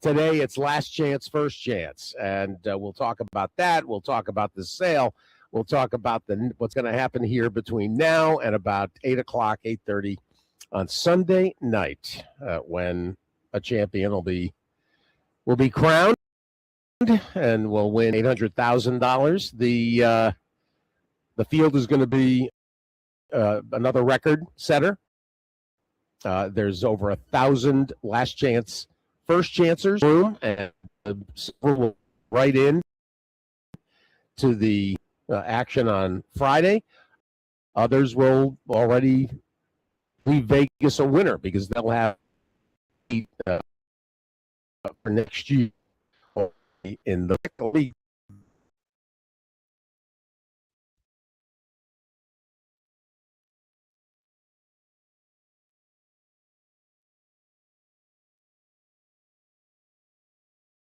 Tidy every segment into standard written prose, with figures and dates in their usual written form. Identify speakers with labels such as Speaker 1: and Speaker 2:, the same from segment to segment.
Speaker 1: today it's last chance, first chance, and we'll talk about that. We'll talk about the sale. We'll talk about what's going to happen here between now and about 8 o'clock, 8:30 on Sunday night, when a champion will be crowned and will win $800,000. The field is going to be another record setter. There's over 1,000 last chance, first chancers room, and will right in to the action on Friday. Others will already leave Vegas a winner because they'll have for next year in the league.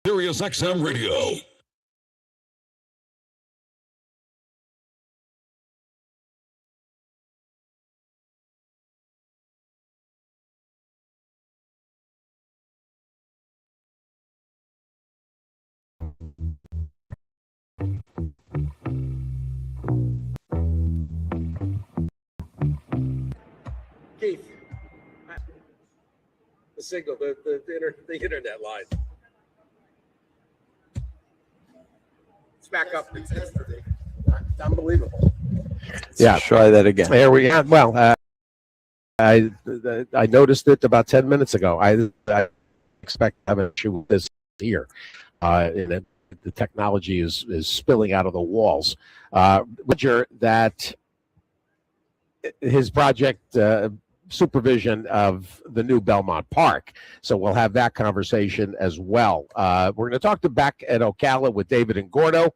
Speaker 2: Sirius XM Radio.
Speaker 3: Keith, the signal, the internet line. It's back up. It's unbelievable.
Speaker 1: Yeah,
Speaker 4: try that again.
Speaker 1: There we go. Well, I noticed it about 10 minutes ago. I expect to have an issue with this here. The technology is spilling out of the walls. Roger, that his project supervision of the new Belmont Park. So we'll have that conversation as well. We're going to talk back at Ocala with David and Gordo.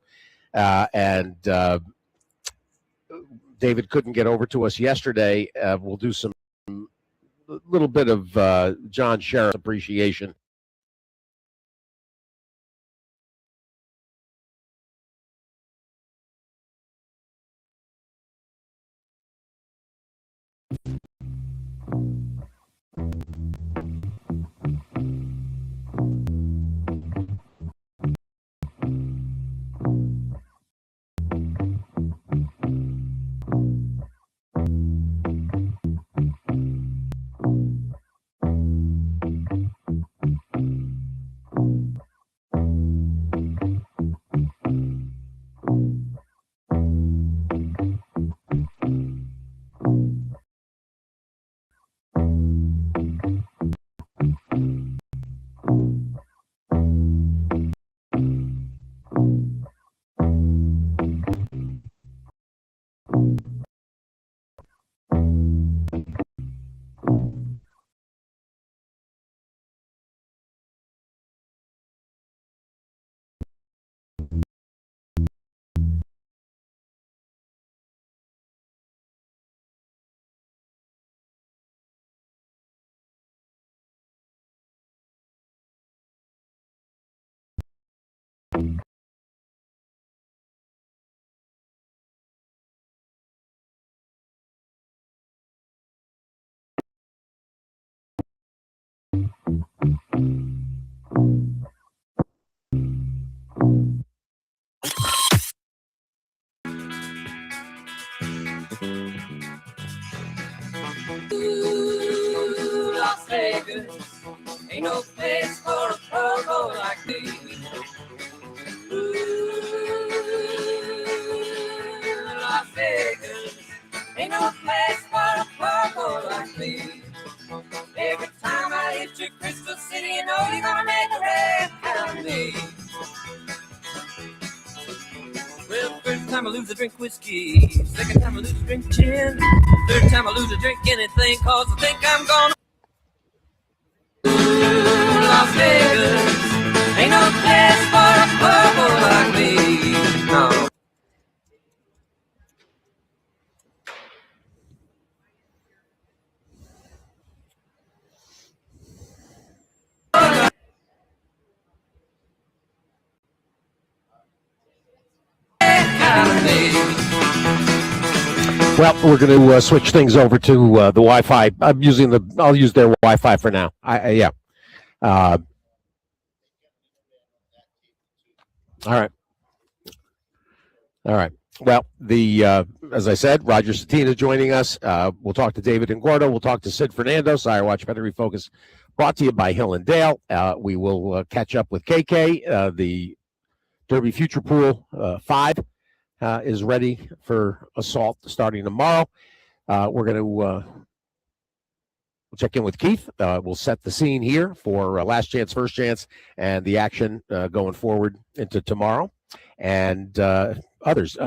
Speaker 1: And David couldn't get over to us yesterday. We'll do some little bit of John Sheriff's appreciation.
Speaker 5: Las Vegas, ain't no place for a pogo like me. Las Vegas, ain't no place for a pogo like me. Every time I hit your Crystal City, you know you're gonna make a red out of me. Well, first time I lose, I drink whiskey. Second time I lose, I drink gin. Third time I lose, I drink anything, cause I think I'm gonna. Las Vegas, ain't no place for a purple like me. No.
Speaker 1: Well, we're going to switch things over to the Wi-Fi. I'll use their Wi-Fi for now. Yeah. All right. All right. Well, as I said, Roger Satina joining us. We'll talk to David and Gordo. We'll talk to Sid Fernando. Sire Watch Better Refocus, brought to you by Hill and Dale. We will catch up with KK. The Derby Future Pool 5 is ready for assault starting tomorrow. We're going to check in with Keith. We'll set the scene here for Last Chance, First Chance, and the action going forward into tomorrow. And others.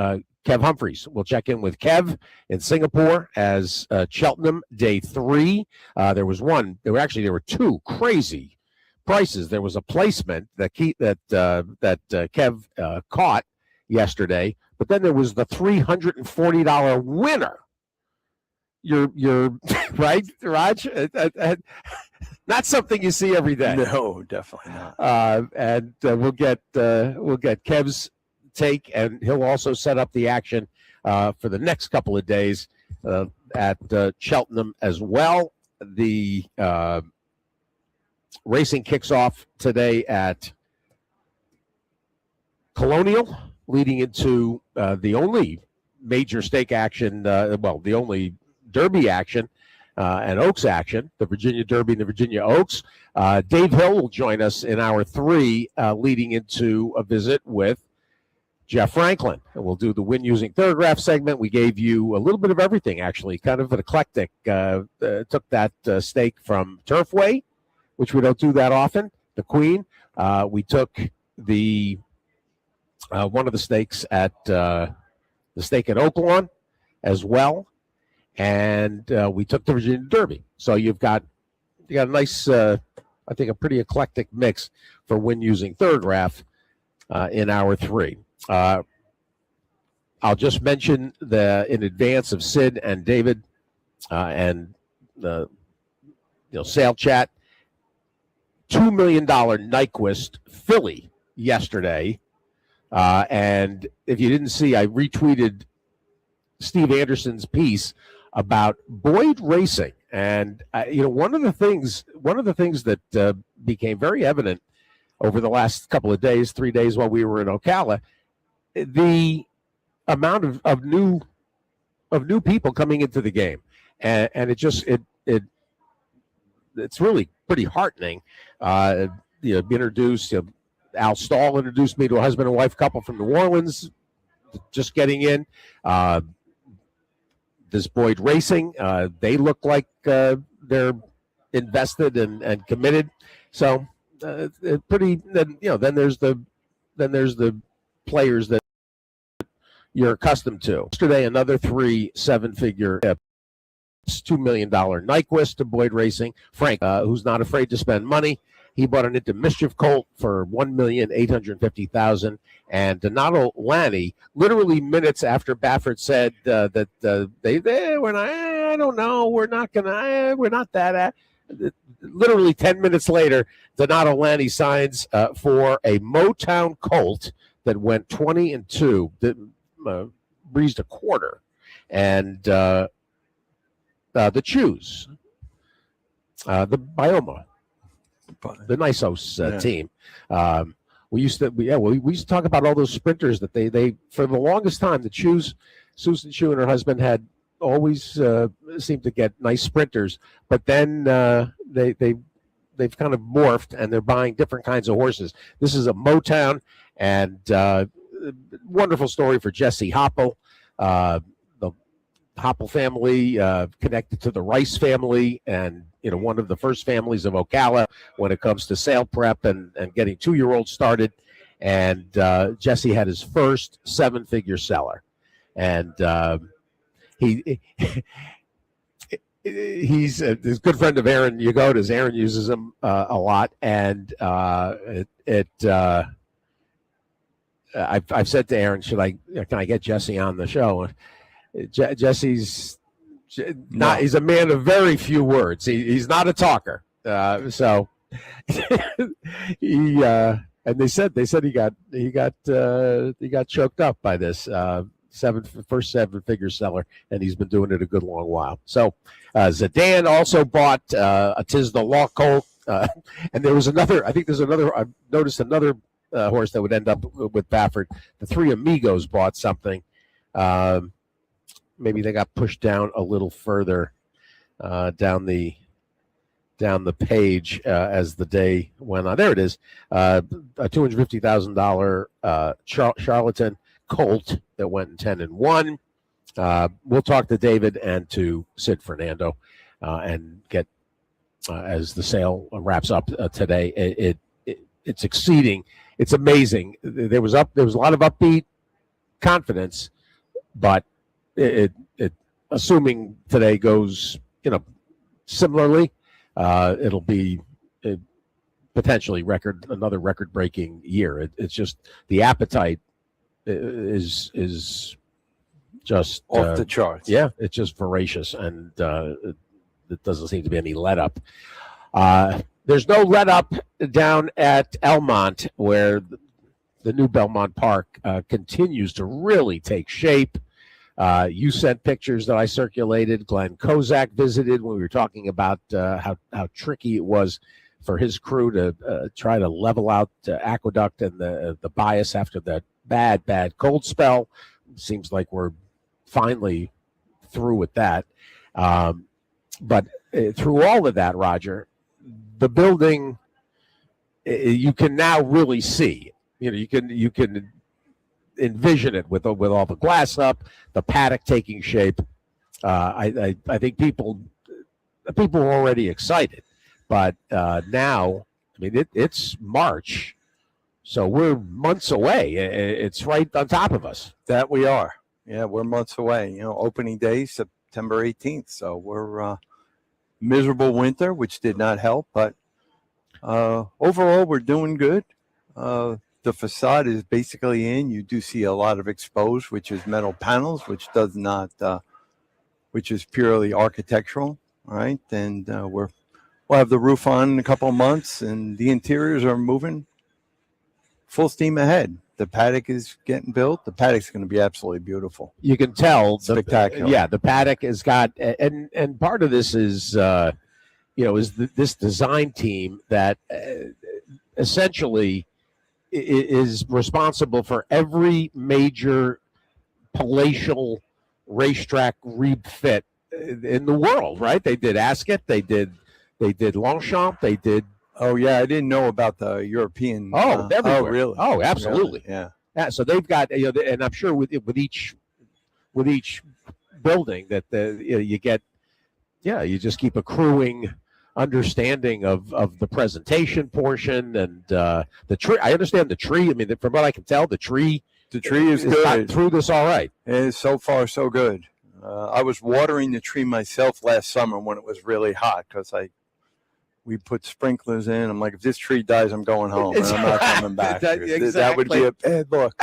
Speaker 1: Kev Humphreys. We'll check in with Kev in Singapore as Cheltenham Day 3. There were two crazy prices. There was a placement that Kev caught yesterday, but then there was the $340 winner. You're right, Raj. Not something you see every day.
Speaker 4: No, definitely not.
Speaker 1: And we'll get Kev's take, and he'll also set up the action for the next couple of days at Cheltenham as well. The racing kicks off today at Colonial, leading into the only major stake action, the only Derby action and Oaks action, the Virginia Derby and the Virginia Oaks. Dave Hill will join us in hour 3, leading into a visit with Jeff Franklin. And we'll do the win using Thorograph segment. We gave you a little bit of everything, actually, kind of an eclectic. Took that stake from Turfway, which we don't do that often, the Queen. We took the one of the stakes at the stake at Oaklawn as well. And we took the Virginia Derby. So you got a nice, I think, a pretty eclectic mix for win using Thorograph in hour 3. I'll just mention in advance of Sid and David and the sale chat. $2 million Nyquist filly yesterday, and if you didn't see, I retweeted Steve Anderson's piece about Boyd Racing, and one of the things that became very evident over the last couple of days, 3 days while we were in Ocala, the amount of new people coming into the game, and it's really pretty heartening. Introduced Al Stahl introduced me to a husband and wife couple from New Orleans, just getting in. This Boyd Racing, they look like they're invested and committed. So pretty. Then there's the players that you're accustomed to. Yesterday, another 3 7-figure $2 million Nyquist to Boyd Racing. Frank, who's not afraid to spend money, he bought an Into Mischief colt for $1,850,000. And Donato Lanny, literally minutes after Baffert said that we're not. I don't know. We're not gonna. We're not that. Literally 10 minutes later, Donato Lanny signs for a Motown colt that went 20-2, that breezed a quarter, and the Choose, the Bioma, the Nisos team. We used to talk about all those sprinters that they for the longest time, the Choose, Susan Chu and her husband had always seemed to get nice sprinters, but then they've kind of morphed and they're buying different kinds of horses. This is a Motown, and wonderful story for Jesse Hoppel. The Hoppel family connected to the Rice family, and one of the first families of Ocala when it comes to sale prep and getting 2-year-olds started. And Jesse had his first 7-figure seller, and he's a good friend of Aaron Yagoda's. Aaron uses him a lot, and I've said to Aaron, can I get Jesse on the show? Jesse's not. He's a man of very few words. He's not a talker. So he and they said he got choked up by this first 7-figure seller, and he's been doing it a good long while. So Zidane also bought a Tis the Law colt, and there was another. I think there's another. I've noticed another horse that would end up with Baffert. The Three Amigos bought something. Maybe they got pushed down a little further down the page as the day went on. There it is. A $250,000 Charlatan Colt that went in 10-1. We'll talk to David and to Sid Fernando and get as the sale wraps up today. It's exceeding. It's amazing. There was a lot of upbeat confidence, but it assuming today goes similarly, it'll be potentially another record-breaking year. It's just the appetite is just
Speaker 4: off the charts.
Speaker 1: Yeah, it's just voracious, and it doesn't seem to be any let up. There's no let up down at Elmont, where the new Belmont Park continues to really take shape. You sent pictures that I circulated. Glenn Kozak visited when we were talking about how tricky it was for his crew to try to level out Aqueduct and the bias after that bad cold spell. Seems like we're finally through with that. But through all of that, Roger, the building, you can now really see. You can envision it with all the glass up, the paddock taking shape. I think people were already excited, but now, it's March, so we're months away. It's right on top of us.
Speaker 4: That we are. Yeah, we're months away. Opening day, September 18th. So we're miserable winter, which did not help, but overall we're doing good. The facade is basically in. You do see a lot of exposed, which is metal panels, which does not, which is purely architectural, right? And we'll have the roof on in a couple of months, and the interiors are moving full steam ahead. The paddock is getting built. The paddock's going to be absolutely beautiful.
Speaker 1: You can tell,
Speaker 4: spectacular.
Speaker 1: The paddock has got, and part of this is, this design team that essentially is responsible for every major palatial racetrack refit in the world, right? They did Ascot, they did Longchamp, they did.
Speaker 4: Oh yeah, I didn't know about the European.
Speaker 1: Everywhere.
Speaker 4: Oh really?
Speaker 1: Oh, absolutely.
Speaker 4: Really?
Speaker 1: Yeah. So they've got, and I'm sure with each building that you get, you just keep accruing understanding of the presentation portion and the tree. I understand the tree. From what I can tell, the tree
Speaker 4: is good.
Speaker 1: Got through this all right.
Speaker 4: It is so far so good. I was watering the tree myself last summer when it was really hot because we put sprinklers in. I'm like, if this tree dies, I'm going home. And I'm not coming back. That would be a bad look.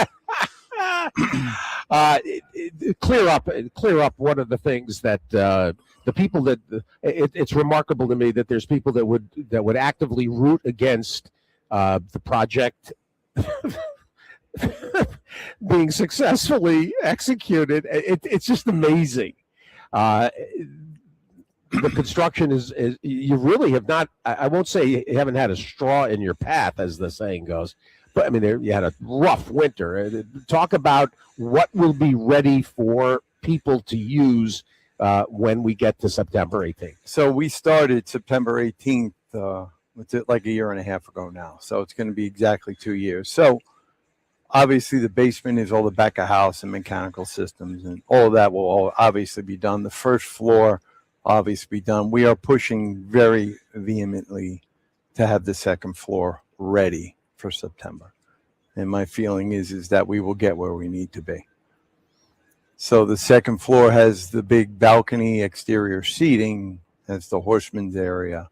Speaker 1: Clear up one of the things that the people that it's remarkable to me that there's people that would actively root against the project being successfully executed. It's just amazing. The construction is you really have not. I won't say you haven't had a straw in your path, as the saying goes. But you had a rough winter. Talk about what will be ready for people to use when we get to September 18th.
Speaker 4: So we started September 18th, like a year and a half ago now. So it's going to be exactly 2 years. So obviously the basement is all the back of house and mechanical systems, and all of that will all obviously be done. The first floor obviously be done. We are pushing very vehemently to have the second floor ready for September. And my feeling is that we will get where we need to be. So the second floor has the big balcony, exterior seating, has the horseman's area,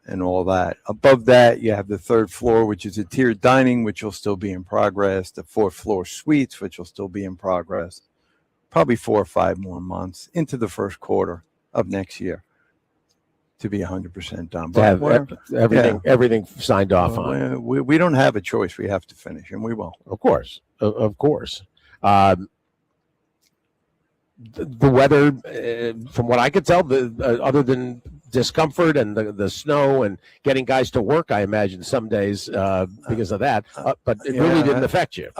Speaker 4: and all that. Above that, you have the third floor, which is a tiered dining, which will still be in progress. The fourth floor suites, which will still be in progress. Probably 4 or 5 more months into the first quarter of next year to be 100% done.
Speaker 1: To have everything signed off on.
Speaker 4: We don't have a choice. We have to finish, and we will.
Speaker 1: Of course. The weather, from what I could tell, other than discomfort and the snow and getting guys to work, I imagine, some days because of that. But it really didn't affect you.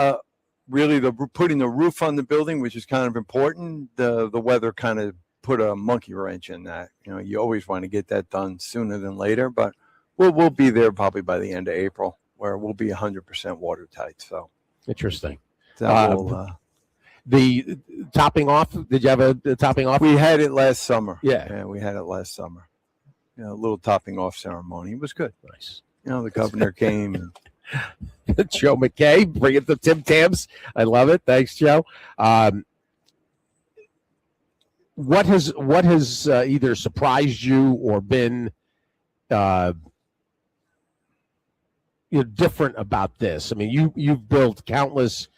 Speaker 4: Really, putting the roof on the building, which is kind of important, the weather kind of put a monkey wrench in that. You always want to get that done sooner than later, but we'll be there probably by the end of April, where we'll be 100% watertight. So
Speaker 1: interesting.
Speaker 4: That will,
Speaker 1: the topping off. Did you have a topping off?
Speaker 4: We had it last summer.
Speaker 1: Yeah,
Speaker 4: we had it last summer. A little topping off ceremony. It was good.
Speaker 1: Nice.
Speaker 4: The governor came. And,
Speaker 1: Joe McKay, bring it to Tim Tams. I love it. Thanks, Joe. What has either surprised you or been different about this? I mean, you've built countless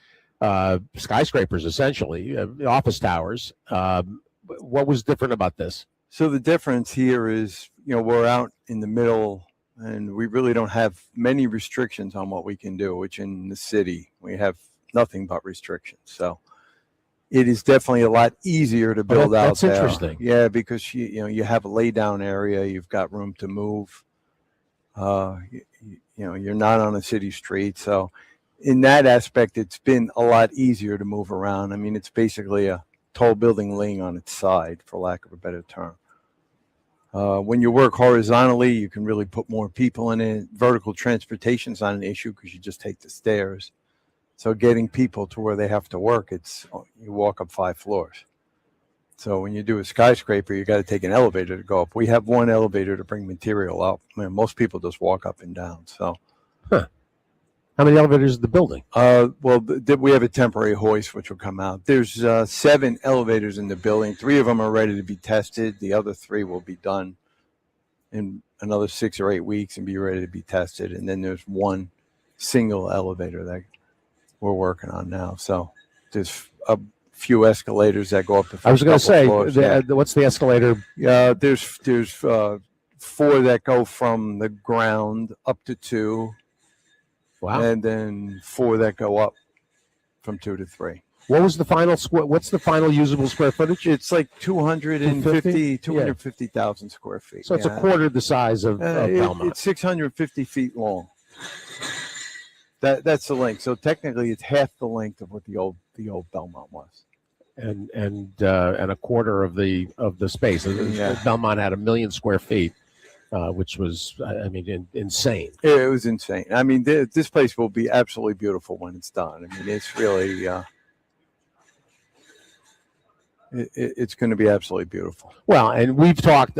Speaker 1: skyscrapers, essentially, office towers. What was different about this?
Speaker 4: So the difference here is, we're out in the middle, and we really don't have many restrictions on what we can do, which in the city, we have nothing but restrictions. So it is definitely a lot easier to build out there. That's
Speaker 1: interesting.
Speaker 4: Yeah, because you have a lay down area, you've got room to move. You're not on a city street. So in that aspect, it's been a lot easier to move around. I mean, it's basically a tall building laying on its side, for lack of a better term. When you work horizontally, you can really put more people in it. Vertical transportation is not an issue because you just take the stairs. So getting people to where they have to work, you walk up 5 floors. So when you do a skyscraper, you got to take an elevator to go up. We have one elevator to bring material up. I mean, most people just walk up and down. So,
Speaker 1: how many elevators is the building?
Speaker 4: We have a temporary hoist which will come out. There's 7 elevators in the building. 3 of them are ready to be tested. The other 3 will be done in another 6 or 8 weeks and be ready to be tested. And then there's one single elevator that we're working on now. So there's a few escalators that go up.
Speaker 1: I was going to say, what's the escalator?
Speaker 4: There's 4 that go from the ground up to 2.
Speaker 1: Wow.
Speaker 4: And then 4 that go up from 2 to 3.
Speaker 1: What was the final what's the final usable square footage?
Speaker 4: It's like 250,000 square feet.
Speaker 1: So it's a quarter the size of Belmont.
Speaker 4: It's 650 feet long. That's the length. So technically, it's half the length of what the old Belmont was.
Speaker 1: And a quarter of the space.
Speaker 4: Yeah.
Speaker 1: Belmont had 1 million square feet, which was, insane.
Speaker 4: It was insane. I mean, this place will be absolutely beautiful when it's done. I mean, it's really, it's going to be absolutely beautiful.
Speaker 1: Well, and we've talked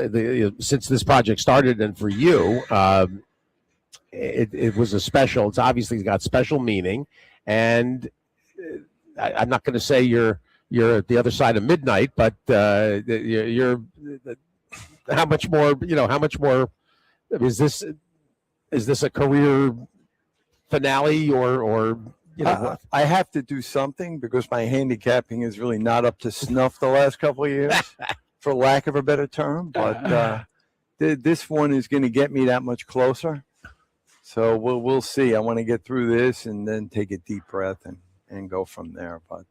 Speaker 1: since this project started, and for you, it was it's obviously got special meaning, and I'm not going to say you're at the other side of midnight, but you're how much more is this a career finale or
Speaker 4: I have to do something because my handicapping is really not up to snuff the last couple of years, for lack of a better term, but this one is going to get me that much closer. So we'll see. I want to get through this and then take a deep breath and go from there. But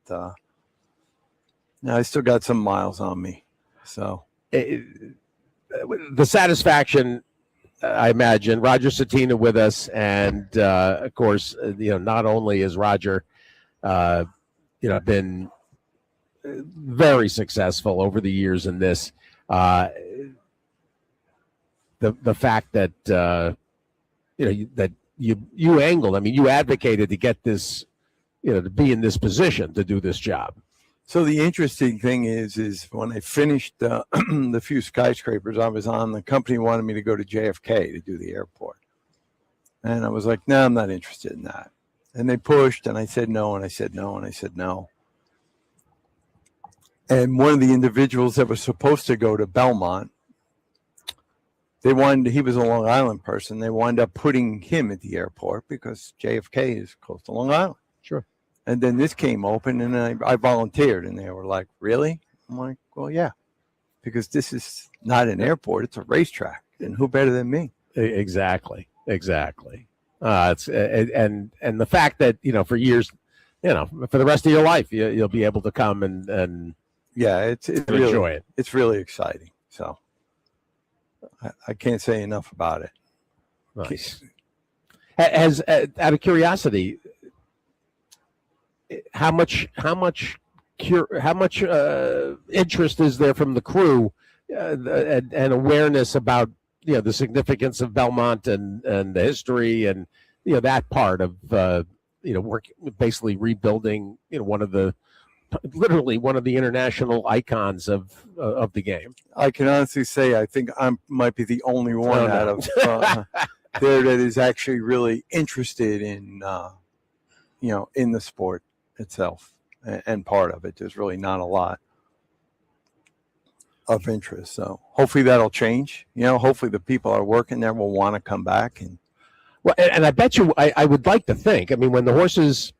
Speaker 4: I still got some miles on me. So
Speaker 1: the satisfaction, I imagine, Roger Satina with us, and of course, not only is Roger, been very successful over the years in this, the fact that that you angled. I mean, you advocated to get this, to be in this position to do this job.
Speaker 4: So the interesting thing is when I finished the few skyscrapers I was on, the company wanted me to go to JFK to do the airport. And I was like, no, I'm not interested in that. And they pushed, and I said no, and I said no, and I said no. And one of the individuals that was supposed to go to Belmont, he was a Long Island person. They wound up putting him at the airport because JFK is close to Long Island.
Speaker 1: Sure. And
Speaker 4: then this came open, and I volunteered, and they were like, really? I'm like, well, yeah, because this is not an airport. It's a racetrack, and who better than me?
Speaker 1: Exactly. It's and the fact that, for years, for the rest of your life, you'll be able to come and
Speaker 4: yeah, it's really,
Speaker 1: enjoy it.
Speaker 4: It's really exciting. So I can't say enough about it.
Speaker 1: Nice. As out of curiosity, how much interest is there from the crew and awareness about the significance of Belmont and the history and that part of work, basically rebuilding literally one of the international icons of the game.
Speaker 4: I can honestly say I think I might be the only one
Speaker 1: Oh, no.
Speaker 4: out of there that is actually really interested in in the sport itself and part of it. There's really not a lot of interest. So hopefully that'll change. Hopefully the people that are working there will want to come back.
Speaker 1: And I bet you, I would like to think. I mean, when the horses,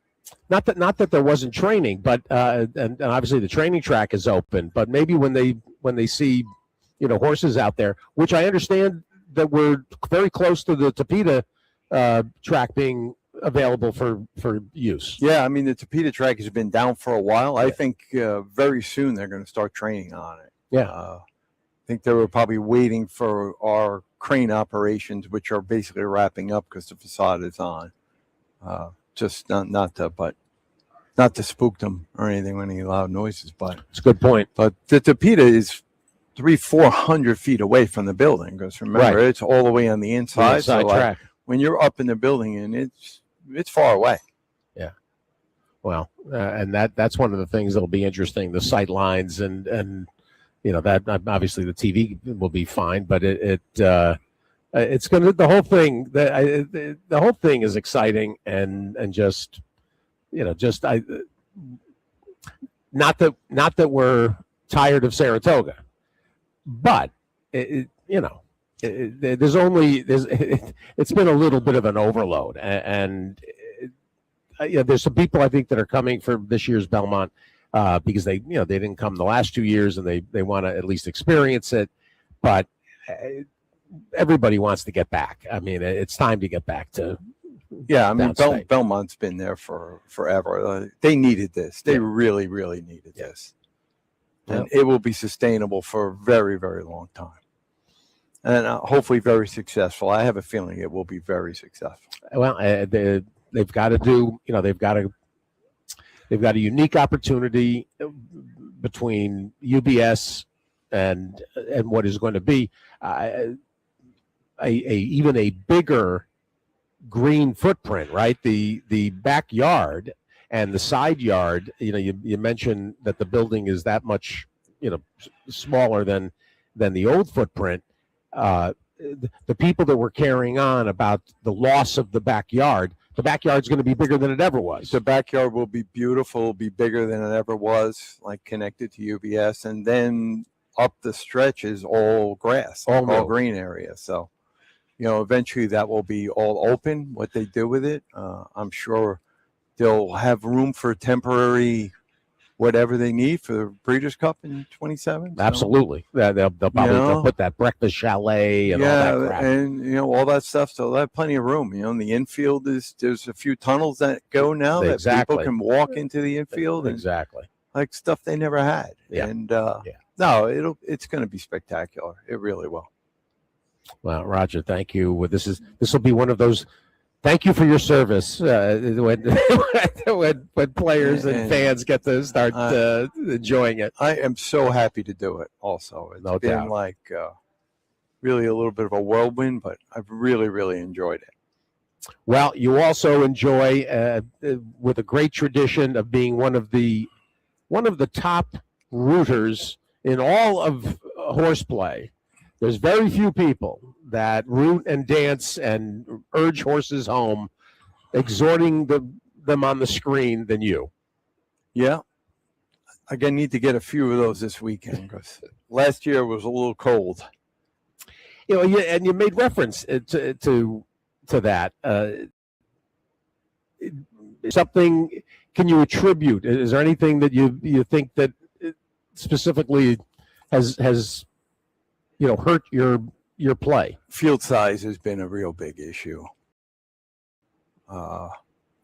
Speaker 1: not that there wasn't training, but and obviously the training track is open. But maybe when they see, horses out there, which I understand that we're very close to the Tapeta track being available for use.
Speaker 4: Yeah, I mean the Tapeta track has been down for a while. I think very soon they're going to start training on it.
Speaker 1: Yeah.
Speaker 4: I think they were probably waiting for our crane operations, which are basically wrapping up because the facade is on. Just not to spook them or anything with any loud noises, but
Speaker 1: it's a good point.
Speaker 4: But the Tapeta is 300-400 feet away from the building because remember it's all the way on the inside.
Speaker 1: So track.
Speaker 4: When you're up in the building and it's far away.
Speaker 1: Yeah. Well, and that's one of the things that'll be interesting. The sight lines and that obviously the TV will be fine, but it's going to the whole thing is exciting and just not that we're tired of Saratoga, but it's been a little bit of an overload and there's some people I think that are coming for this year's Belmont because they didn't come the last 2 years and they want to at least experience it, but everybody wants to get back. I mean, it's time to get back to.
Speaker 4: Yeah, I mean, Belmont's been there for forever. They needed this. They really, really needed this. And it will be sustainable for a very, very long time. And hopefully very successful. I have a feeling it will be very successful.
Speaker 1: Well, they've got to do, they've got a unique opportunity between UBS and what is going to be even a bigger green footprint, right? The backyard and the side yard. You mentioned that the building is that much smaller than the old footprint. The people that were carrying on about the loss of the backyard's going to be bigger than it ever was.
Speaker 4: The backyard will be beautiful, will be bigger than it ever was, like connected to UBS, and then up the stretch is all grass, all green area. So, eventually that will be all open. What they do with it, I'm sure they'll have room for temporary whatever they need for the Breeders' Cup in 27.
Speaker 1: Absolutely. They'll probably they'll put that breakfast chalet and all that crap.
Speaker 4: And, all that stuff. So they'll have plenty of room. In the infield, there's a few tunnels that go now that people can walk into the infield.
Speaker 1: Exactly.
Speaker 4: Like stuff they never had.
Speaker 1: Yeah.
Speaker 4: And, no, it's going to be spectacular. It really will.
Speaker 1: Well, Roger, thank you. This will be one of those. Thank you for your service when players and fans get to start enjoying it.
Speaker 4: I am so happy to do it. Also, it's been like really a little bit of a whirlwind, but I've really, really enjoyed it.
Speaker 1: Well, you also enjoy with a great tradition of being one of the top rooters in all of horseplay. There's very few people that root and dance and urge horses home, exhorting them on the screen than you.
Speaker 4: Yeah. I'm going to need to get a few of those this weekend because last year was a little cold.
Speaker 1: And you made reference to that. Something, can you attribute? Is there anything that you think that specifically has hurt your play?
Speaker 4: Field size has been a real big issue.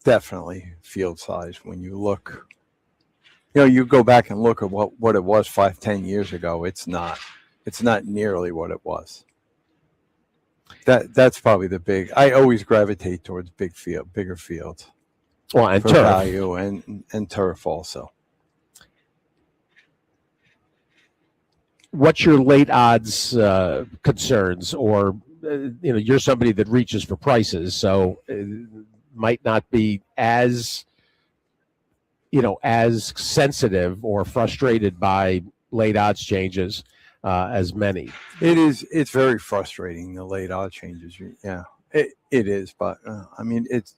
Speaker 4: Definitely field size. When you look, you go back and look at what it was 5-10 years ago. It's not nearly what it was. That's probably the big. I always gravitate towards bigger fields
Speaker 1: Well, and
Speaker 4: for
Speaker 1: turf.
Speaker 4: value and turf also.
Speaker 1: What's your late odds concerns, or you're somebody that reaches for prices, so might not be as as sensitive or frustrated by late odds changes as many.
Speaker 4: It's very frustrating, the late odd changes. Yeah, it is, but I mean it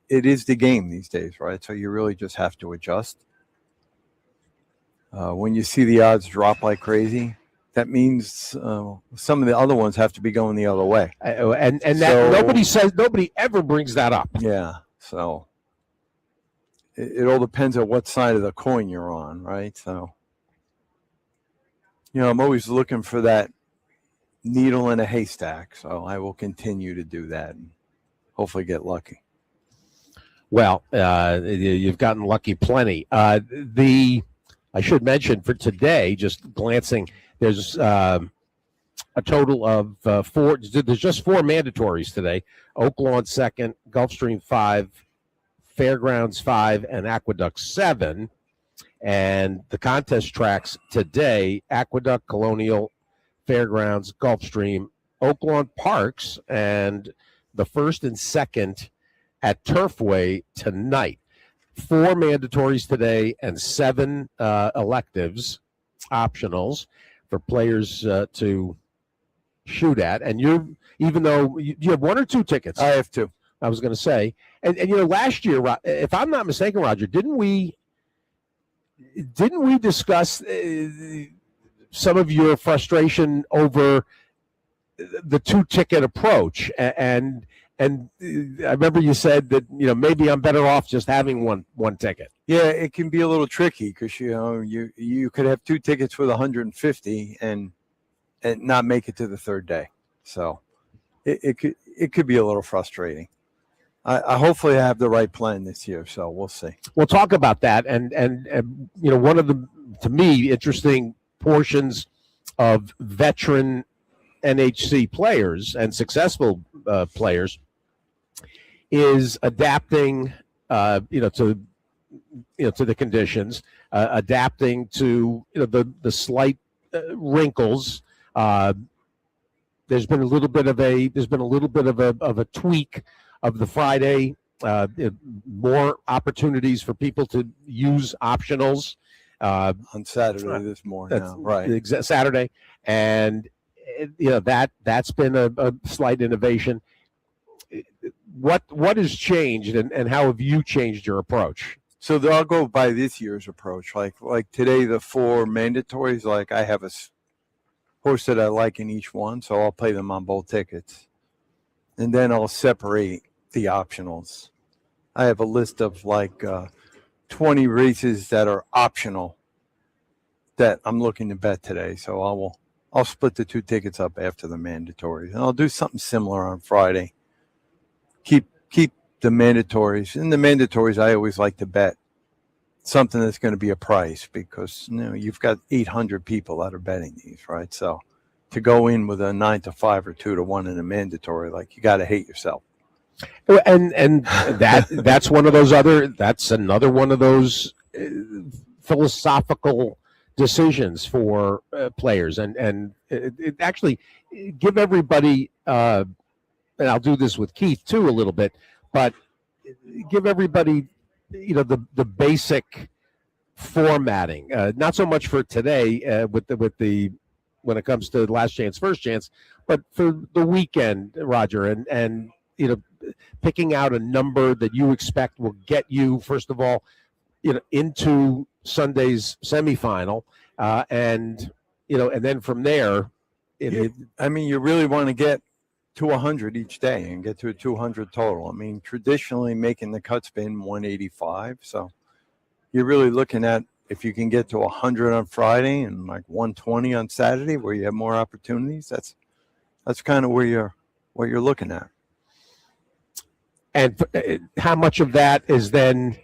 Speaker 4: is the game these days, right? So you really just have to adjust. When you see the odds drop like crazy, that means some of the other ones have to be going the other way.
Speaker 1: And that nobody ever brings that up.
Speaker 4: Yeah, so it all depends on what side of the coin you're on, right? So I'm always looking for that needle in a haystack. So I will continue to do that and hopefully get lucky.
Speaker 1: Well, you've gotten lucky plenty. I should mention for today, just glancing, there's a total of 4. There's just 4 mandatories today. Oaklawn 2nd, Gulfstream 5, Fairgrounds 5, and Aqueduct 7. And the contest tracks today: Aqueduct, Colonial, Fairgrounds, Gulfstream, Oaklawn Parks, and the 1st and 2nd at Turfway tonight. 4 mandatories today and 7 electives, optionals for players to shoot at. And even though you have 1 or 2 tickets,
Speaker 4: I have 2.
Speaker 1: I was going to say, and last year, if I'm not mistaken, Roger, didn't we discuss some of your frustration over the 2-ticket approach? And I remember you said that maybe I'm better off just having one ticket.
Speaker 4: Yeah, it can be a little tricky because you could have 2 tickets with 150 and not make it to the 3rd day. So it could be a little frustrating. I hopefully have the right plan this year, so we'll see.
Speaker 1: We'll talk about that, and one of the, to me, interesting portions of veteran NHC players and successful players is adapting, to the conditions, adapting to the slight wrinkles. There's been a little bit of a tweak of the Friday, more opportunities for people to use optionals
Speaker 4: on Saturday this morning, right?
Speaker 1: Saturday, and that's been a slight innovation. What has changed, and how have you changed your approach?
Speaker 4: So I'll go by this year's approach. Like today, the 4 mandatories. Like I have a horse that I like in each one, so I'll play them on both tickets, and then I'll separate the optionals. I have a list of 20 races that are optional that I'm looking to bet today. So I'll split the 2 tickets up after the mandatories, and I'll do something similar on Friday. Keep the mandatories. In the mandatories, I always like to bet something that's going to be a price because you've got 800 people that are betting these, right? So to go in with a 9-5 or 2-1 in a mandatory, you got to hate yourself.
Speaker 1: And that's another one of those philosophical decisions for players, and it actually give everybody, and I'll do this with Keith too a little bit, but give everybody the basic formatting, not so much for today with the when it comes to last chance, first chance, but for the weekend, Roger, and picking out a number that you expect will get you, first of all, into Sunday's semifinal, and then from there, you
Speaker 4: really want to get to 100 each day and get to a 200 total. I mean, traditionally making the cut's been 185, so you're really looking at if you can get to 100 on Friday and 120 on Saturday, where you have more opportunities. That's kind of what you're looking at.
Speaker 1: And how much of that is then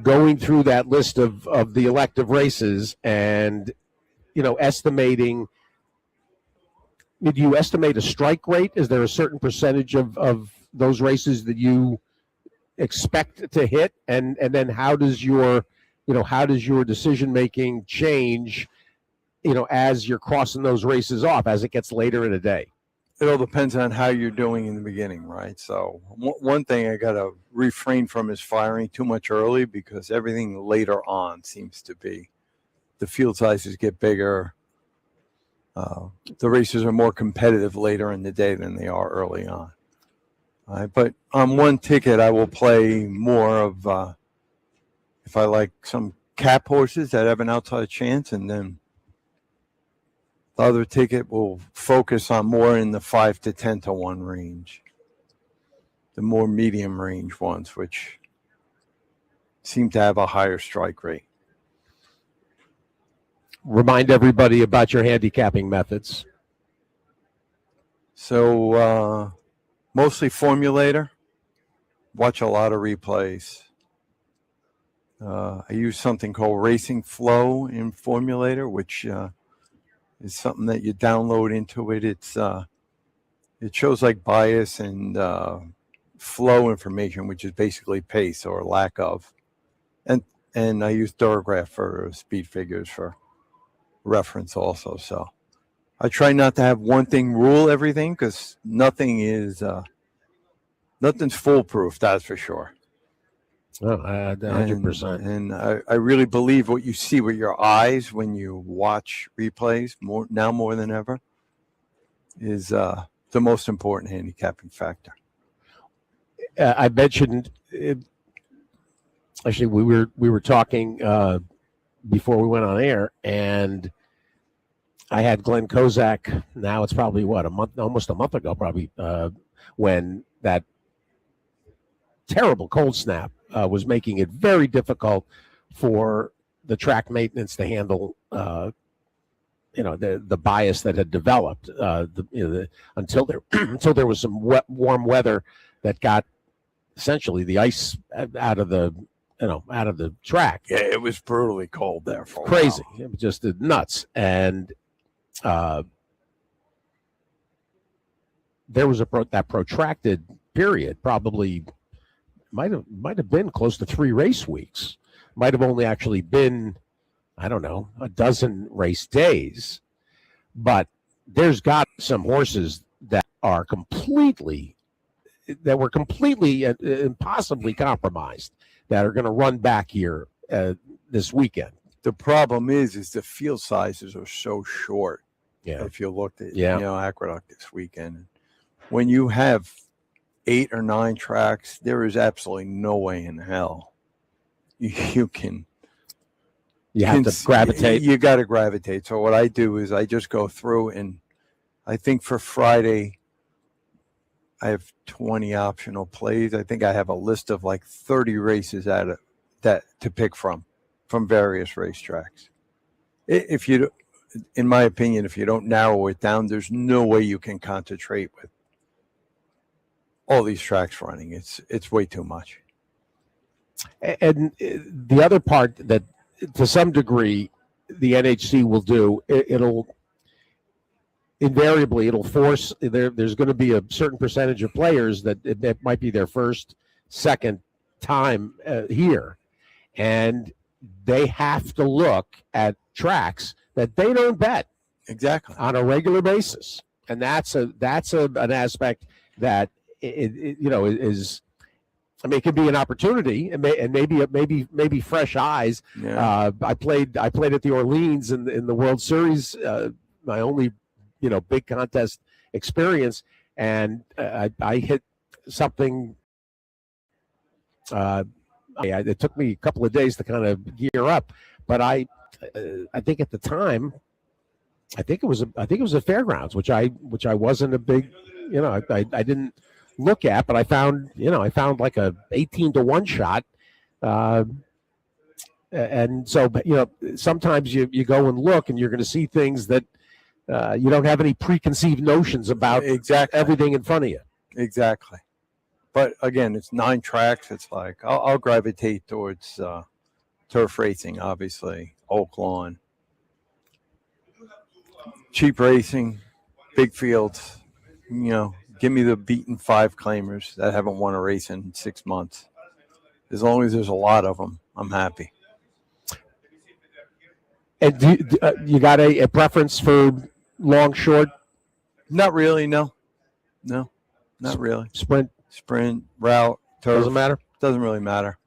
Speaker 1: going through that list of the elective races and estimating do you estimate a strike rate? Is there a certain percentage of those races that you expect to hit? And then how does your decision making change, as you're crossing those races off as it gets later in the day?
Speaker 4: It all depends on how you're doing in the beginning, right? So one thing I got to refrain from is firing too much early, because everything later on seems to be the field sizes get bigger. The races are more competitive later in the day than they are early on. All right, but on one ticket, I will play more of, if I like some cap horses that have an outside chance, and then the other ticket will focus on more in the 5 to 10 to 1 range, the more medium range ones, which seem to have a higher strike rate.
Speaker 1: Remind everybody about your handicapping methods.
Speaker 4: So mostly formulator, watch a lot of replays. I use something called Racing Flow in Formulator, which is something that you download into it. It shows like bias and flow information, which is basically pace or lack of. And I use Durograph for speed figures for reference also. So I try not to have one thing rule everything, because nothing's foolproof, that's for sure.
Speaker 1: Oh, 100%.
Speaker 4: And I really believe what you see with your eyes when you watch replays more than ever is the most important handicapping factor.
Speaker 1: I mentioned, actually, we were talking before we went on air, and I had Glenn Kozak. Now it's probably almost a month ago, probably, when that terrible cold snap was making it very difficult for the track maintenance to handle, the bias that had developed until there was some warm weather that got essentially the ice out of the track.
Speaker 4: Yeah, it was brutally cold there for a
Speaker 1: crazy.
Speaker 4: while.
Speaker 1: It was just nuts. And there was that protracted period, probably might have been close to 3 race weeks. Might have only actually been, I don't know, a dozen race days. But there's got some horses that were completely impossibly compromised that are going to run back here this weekend.
Speaker 4: The problem is the field sizes are so short.
Speaker 1: Yeah.
Speaker 4: If you looked at Aqueduct this weekend, when you have 8 or 9 tracks, there is absolutely no way in hell you can.
Speaker 1: You have to gravitate.
Speaker 4: You got to gravitate. So what I do is I just go through, and I think for Friday I have 20 optional plays. I think I have a list of like 30 races out of that to pick from various racetracks. If you, in my opinion, if you don't narrow it down, there's no way you can concentrate with all these tracks running. It's way too much.
Speaker 1: And the other part that, to some degree, the NHC will do, it'll invariably force there's going to be a certain percentage of players that it might be their first, second time here, and they have to look at tracks that they don't bet
Speaker 4: exactly
Speaker 1: on a regular basis, and that's an aspect that is. I mean, it could be an opportunity, and maybe fresh eyes.
Speaker 4: Yeah.
Speaker 1: I played at the Orleans in the World Series, my only big contest experience, and I hit something. It took me a couple of days to kind of gear up, but I think at the time, I think it was a fairgrounds, which I wasn't a big, I didn't look at, but I found like a 18-1 shot, and so sometimes you go and look, and you're going to see things that you don't have any preconceived notions about
Speaker 4: exactly
Speaker 1: everything in front of you.
Speaker 4: Exactly. But again, it's 9 tracks. It's like I'll gravitate towards turf racing, obviously, Oak Lawn, cheap racing, big fields. Give me the beaten 5 claimers that haven't won a race in 6 months. As long as there's a lot of them, I'm happy.
Speaker 1: And you got a preference for long, short?
Speaker 4: Not really, no, not really.
Speaker 1: Sprint?
Speaker 4: Route, turf.
Speaker 1: Doesn't matter?
Speaker 4: Doesn't really matter.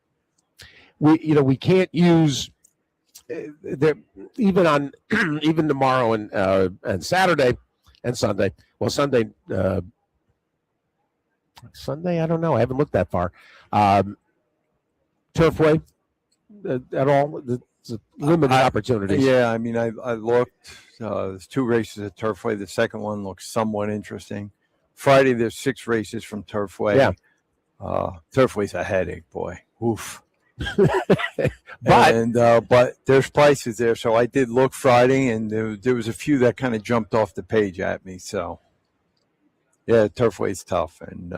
Speaker 1: We can't use even tomorrow and Saturday and Sunday. Well, Sunday, I don't know. I haven't looked that far. Turfway at all? It's a limited opportunities.
Speaker 4: Yeah, I mean, I looked. There's 2 races at Turfway. The second one looks somewhat interesting. Friday, there's 6 races from Turfway.
Speaker 1: Yeah.
Speaker 4: Turfway's a headache, boy. Oof.
Speaker 1: but
Speaker 4: but there's prices there, so I did look Friday, and there was a few that kind of jumped off the page at me. So, yeah, Turfway's tough, and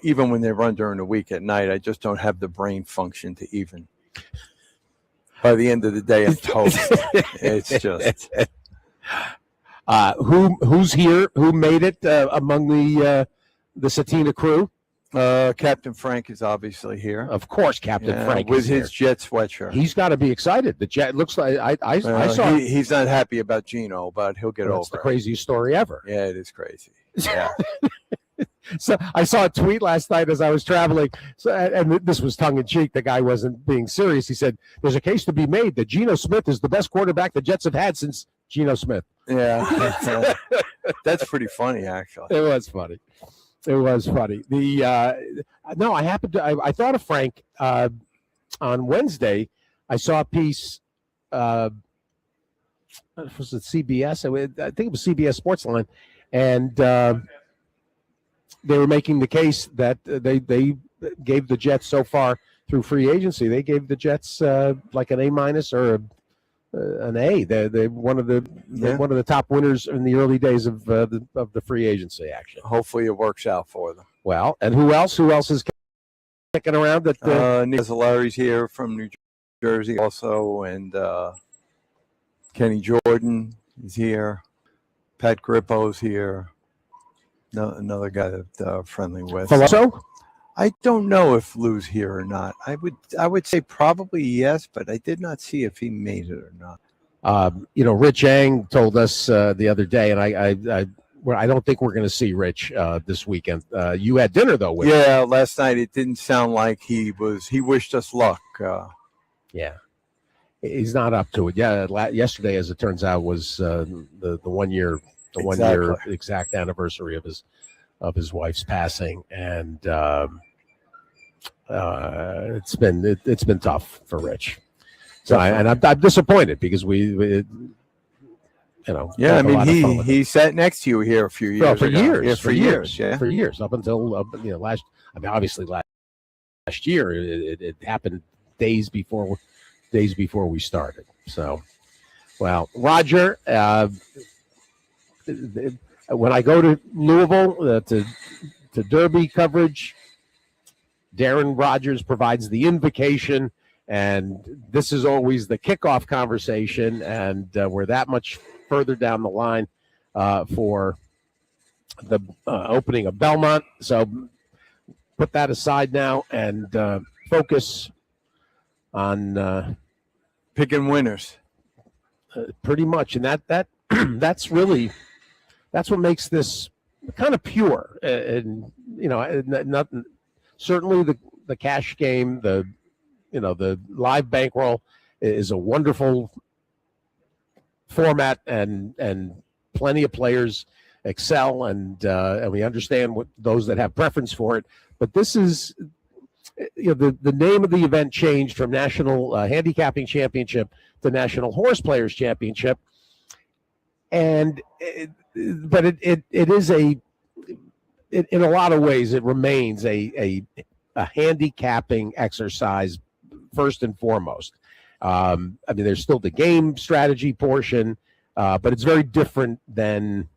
Speaker 4: even when they run during the week at night, I just don't have the brain function to even. By the end of the day, I'm toast. It's just
Speaker 1: who's here? Who made it among the Satina crew?
Speaker 4: Captain Frank is obviously here.
Speaker 1: Of course, Captain Frank
Speaker 4: with
Speaker 1: is
Speaker 4: his
Speaker 1: here.
Speaker 4: Jet sweatshirt.
Speaker 1: He's got to be excited. The Jet looks like I saw.
Speaker 4: He's not happy about Gino, but he'll get over
Speaker 1: That's the
Speaker 4: it.
Speaker 1: craziest story ever.
Speaker 4: Yeah, it is crazy. Yeah.
Speaker 1: So I saw a tweet last night as I was traveling. So, and this was tongue in cheek. The guy wasn't being serious. He said, "There's a case to be made that Geno Smith is the best quarterback the Jets have had since Geno Smith."
Speaker 4: Yeah, that's pretty funny, actually.
Speaker 1: It was funny. It was funny. I happened to. I thought of Frank on Wednesday. I saw a piece. Was it CBS? I think it was CBS Sportsline, and they were making the case that they gave the Jets so far through free agency. They gave the Jets like an A- or an A. They're one of the top winners in the early days of the free agency action.
Speaker 4: Hopefully, it works out for them.
Speaker 1: Well, and who else? Who else is kicking around? That
Speaker 4: Nick Casolari's here from New Jersey also, and Kenny Jordan is here. Pat Grippo's here. No, another guy that friendly with.
Speaker 1: Veloso?
Speaker 4: I don't know if Lou's here or not. I would say probably yes, but I did not see if he made it or not.
Speaker 1: Rich Ang told us the other day, and I don't think we're going to see Rich this weekend. You had dinner though with him.
Speaker 4: Yeah, last night it didn't sound like he wished us luck.
Speaker 1: Yeah, he's not up to it. Yeah, yesterday, as it turns out, was the 1 year. The 1 year exact anniversary of his wife's passing, and it's been tough for Rich. So I'm disappointed because we
Speaker 4: Yeah, I mean he sat next to you here a few years
Speaker 1: for
Speaker 4: ago.
Speaker 1: years,
Speaker 4: Yeah,
Speaker 1: for years up until last. I mean, obviously last year it happened days before we started. So, well, Roger. When I go to Louisville to Derby coverage, Darren Rogers provides the invocation, and this is always the kickoff conversation, and we're that much further down the line for the opening of Belmont. So put that aside now and focus on
Speaker 4: picking winners.
Speaker 1: Pretty much, and that's really. That's what makes this kind of pure, and nothing. Certainly, the cash game, the live bankroll is a wonderful format, and plenty of players excel, and we understand what those that have preference for it. But this is, the name of the event changed from National Handicapping Championship to National Horse Players Championship, and. But it is in a lot of ways it remains a handicapping exercise first and foremost. I mean, there's still the game strategy portion, but it's very different than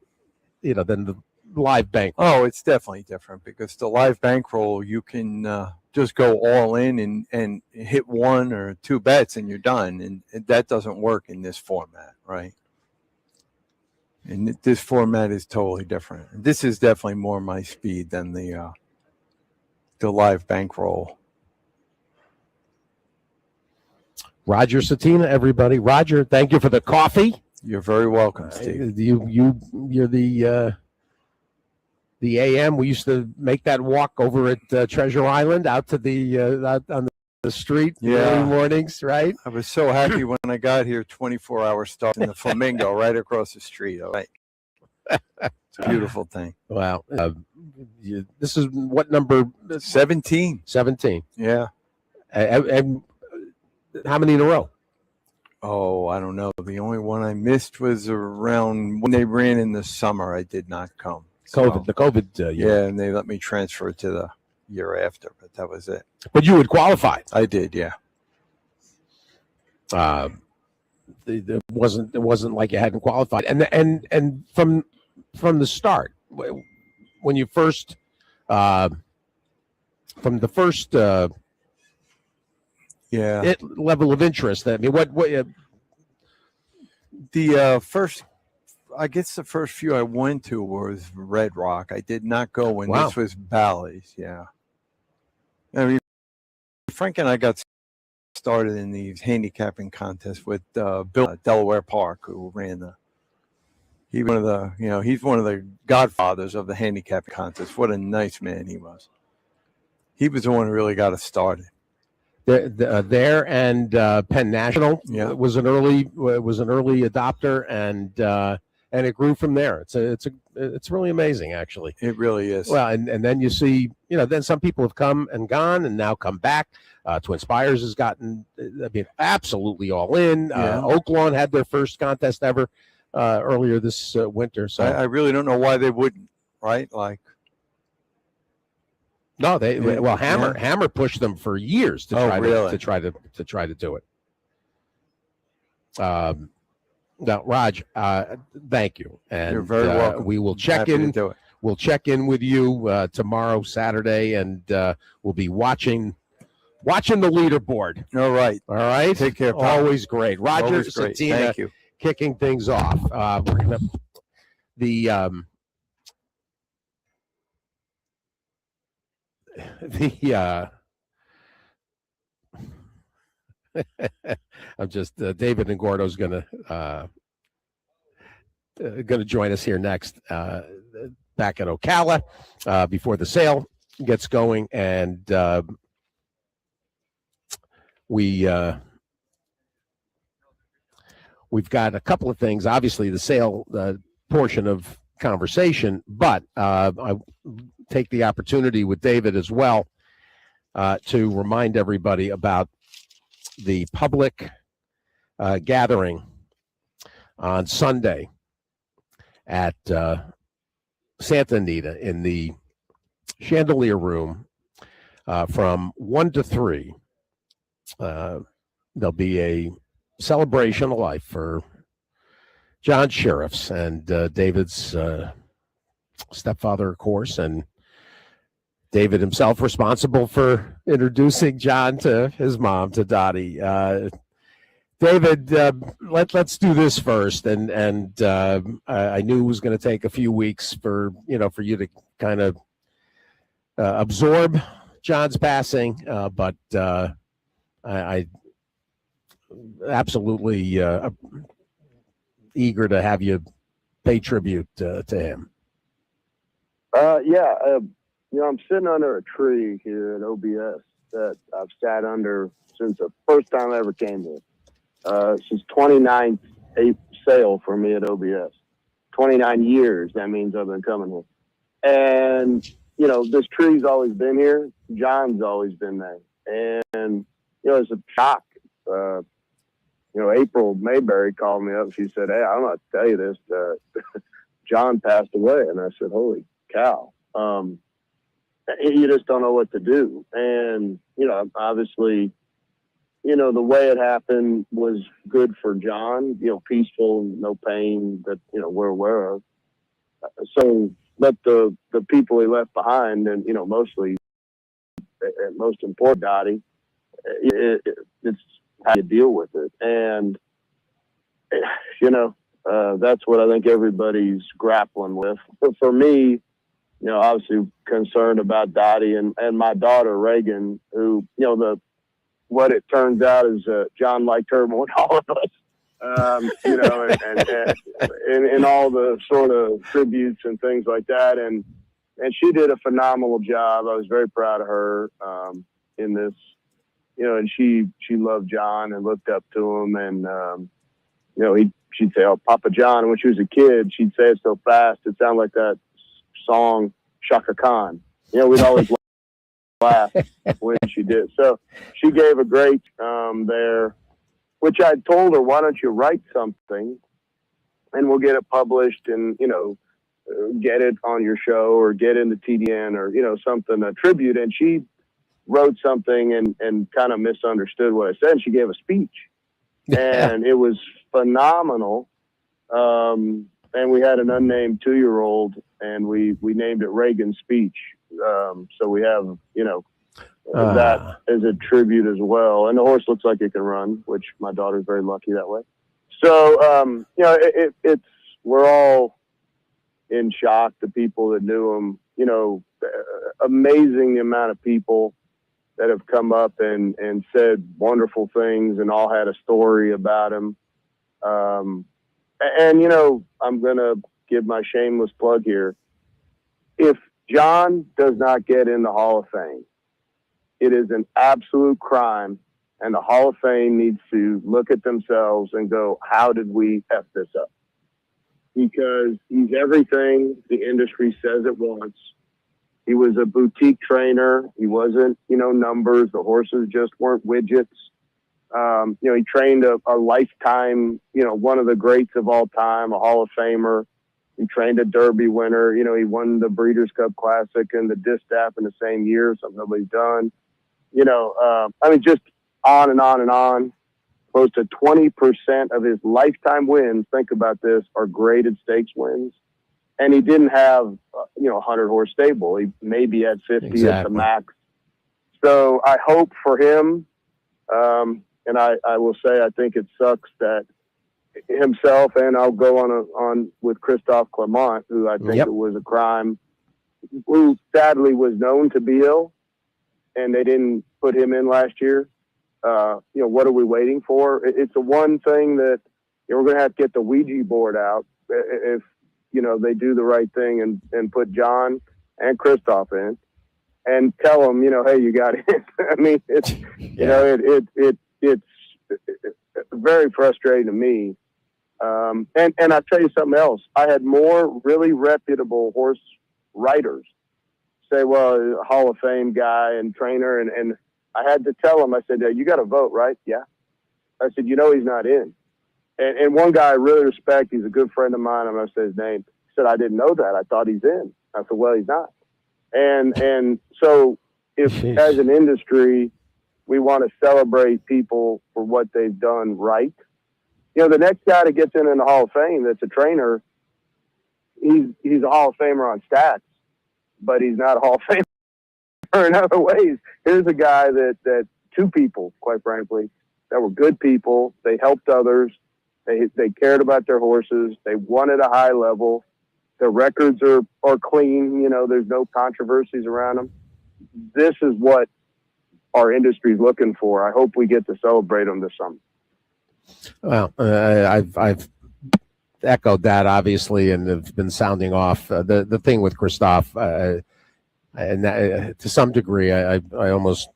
Speaker 1: the live bankroll.
Speaker 4: Oh, it's definitely different because the live bankroll you can just go all in and hit 1 or 2 bets and you're done, and that doesn't work in this format, right? And this format is totally different. This is definitely more my speed than the live bankroll.
Speaker 1: Roger Satina, everybody. Roger, thank you for the coffee.
Speaker 4: You're very welcome, Steve.
Speaker 1: You're the AM. We used to make that walk over at Treasure Island out to the out on the street early mornings, right?
Speaker 4: I was so happy when I got here. 24-hour start in the Flamingo right across the street. All right, it's a beautiful thing.
Speaker 1: Wow. This is what number?
Speaker 4: 17.
Speaker 1: 17.
Speaker 4: Yeah.
Speaker 1: And how many in a row?
Speaker 4: Oh, I don't know. The only one I missed was around when they ran in the summer. I did not come.
Speaker 1: The COVID year.
Speaker 4: Yeah, and they let me transfer to the year after, but that was it.
Speaker 1: But you had qualified.
Speaker 4: I did, yeah.
Speaker 1: It wasn't like you hadn't qualified, and from the start, when you first from the first level of interest. I mean, what
Speaker 4: the first. I guess the first few I went to was Red Rock. I did not go when this was Bally's. Yeah. I mean, Frank and I got started in these handicapping contests with Bill Delaware Park, who ran he's one of the godfathers of the handicapping contest. What a nice man he was. He was the one who really got us started.
Speaker 1: There and Penn National was an early adopter, and it grew from there. It's really amazing, actually.
Speaker 4: It really is.
Speaker 1: Well, and then you see, then some people have come and gone and now come back. Twin Spires has gotten, absolutely all in. Oaklawn had their first contest ever earlier this winter. So
Speaker 4: I really don't know why they wouldn't, right? Like,
Speaker 1: no, Hammer pushed them for years to try to do it. Now, Raj, thank you, and
Speaker 4: you're very welcome.
Speaker 1: We will check in. We'll check in with you tomorrow, Saturday, and we'll be watching the leaderboard.
Speaker 4: All right.
Speaker 1: Take care. Pal. Always great. Roger Satina,
Speaker 4: thank you.
Speaker 1: Kicking things off. We're gonna I'm just David and Gordo's gonna join us here next back at Ocala before the sale gets going, and we've got a couple of things. Obviously, the sale portion of conversation, but I take the opportunity with David as well to remind everybody about the public gathering on Sunday at Santa Anita in the Chandelier Room from 1 to 3. There'll be a celebration of life for John Sheriffs and David's stepfather, of course, and David himself responsible for introducing John to his mom, to Dottie. David, let's do this first, and I knew it was going to take a few weeks for you to kind of absorb John's passing, but I absolutely eager to have you pay tribute to him.
Speaker 6: I'm sitting under a tree here at OBS that I've sat under since the first time I ever came here. Since 29th sale for me at OBS. 29 years, that means I've been coming here. And, this tree's always been here. John's always been there. And, it's a shock. April Mayberry called me up. She said, "Hey, I'm going to tell you this. John passed away." And I said, "Holy cow." You just don't know what to do. And, obviously, the way it happened was good for John, peaceful, no pain that, we're aware of. So, but the people he left behind, and, mostly, and most important, Dottie, it's how you deal with it. And, that's what I think everybody's grappling with. But for me, obviously concerned about Dottie and my daughter Reagan, who, what it turns out is John liked her more than all of us. And all the sort of tributes and things like that. And she did a phenomenal job. I was very proud of her in this, and she loved John and looked up to him. And, she'd say, "Oh, Papa John." And when she was a kid, she'd say it so fast. It sounded like that song, Shaka Khan. We'd always laugh when she did. So she gave a great there, which I told her, why don't you write something and we'll get it published and, get it on your show or get in the TDN or, something, a tribute. And she wrote something and kind of misunderstood what I said. And she gave a speech and it was phenomenal. And we had an unnamed 2-year-old and we named it Reagan's speech. So we have, that as a tribute as well. And the horse looks like it can run, which my daughter's very lucky that way. So, it's, we're all in shock, the people that knew him, amazing the amount of people that have come up and said wonderful things and all had a story about him. And, I'm going to give my shameless plug here. If John does not get in the Hall of Fame, it is an absolute crime, and the Hall of Fame needs to look at themselves and go, how did we F this up? Because he's everything the industry says it wants. He was a boutique trainer. He wasn't, numbers. The horses just weren't widgets. He trained a lifetime, one of the greats of all time, a Hall of Famer. He trained a Derby winner. He won the Breeders' Cup Classic and the Distaff in the same year, something nobody's done. Just on and on and on. Close to 20% of his lifetime wins, think about this, are graded stakes wins. And he didn't have, 100-horse stable. He maybe had 50 at the max. So I hope for him, and I will say I think it sucks that himself, and I'll go on with Christophe Clement, who I think it was a crime, who sadly was known to be ill, and they didn't put him in last year. What are we waiting for? It's the one thing that we're going to have to get the Ouija board out if they do the right thing and put John and Christophe in and tell them, hey, you got it. I mean, it's it's very frustrating to me. And I'll tell you something else. I had more really reputable horse writers say, well, a Hall of Fame guy and trainer. And I had to tell him, I said, you got to vote, right? Yeah. I said, he's not in. And one guy I really respect, he's a good friend of mine. I'm going to say his name. He said, I didn't know that. I thought he's in. I said, well, he's not. And so if as an industry, we want to celebrate people for what they've done right. The next guy that gets in the Hall of Fame that's a trainer, he's a Hall of Famer on stats, but he's not a Hall of Famer in other ways. Here's a guy that two people, quite frankly, that were good people. They helped others. They cared about their horses. They won at a high level. Their records are clean. There's no controversies around them. This is what our industry is looking for. I hope we get to celebrate them this summer.
Speaker 1: Well, I've echoed that obviously, and have been sounding off the thing with Christophe, and that, to some degree, I almost,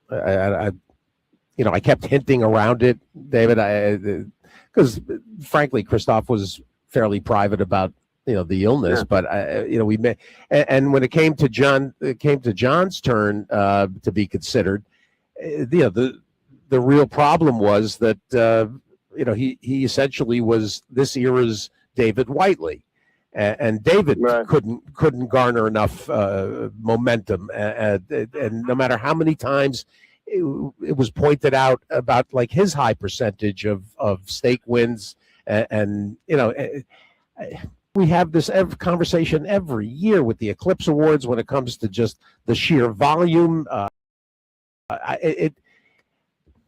Speaker 1: I kept hinting around it, David, because frankly, Christophe was fairly private about the illness, but we met, and when it came to John's turn to be considered, the real problem was that he essentially was this era's David Whiteley, and David couldn't garner enough momentum, and no matter how many times it was pointed out about like his high percentage of stake wins, and we have this conversation every year with the Eclipse Awards when it comes to just the sheer volume.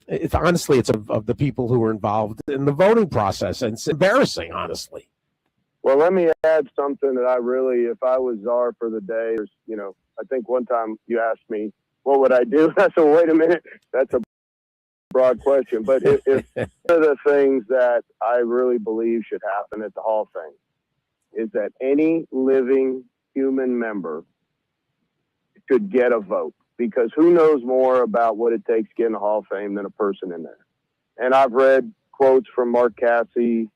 Speaker 1: it's honestly, it's of the people who were involved in the voting process. And it's embarrassing, honestly.
Speaker 6: Well, let me add something that I really, if I was czar for the day, I think one time you asked me, what would I do? I said, well, wait a minute, that's a broad question. But if one of the things that I really believe should happen at the Hall of Fame is that any living human member could get a vote, because who knows more about what it takes to get in the Hall of Fame than a person in there. And I've read quotes from Mark Cassie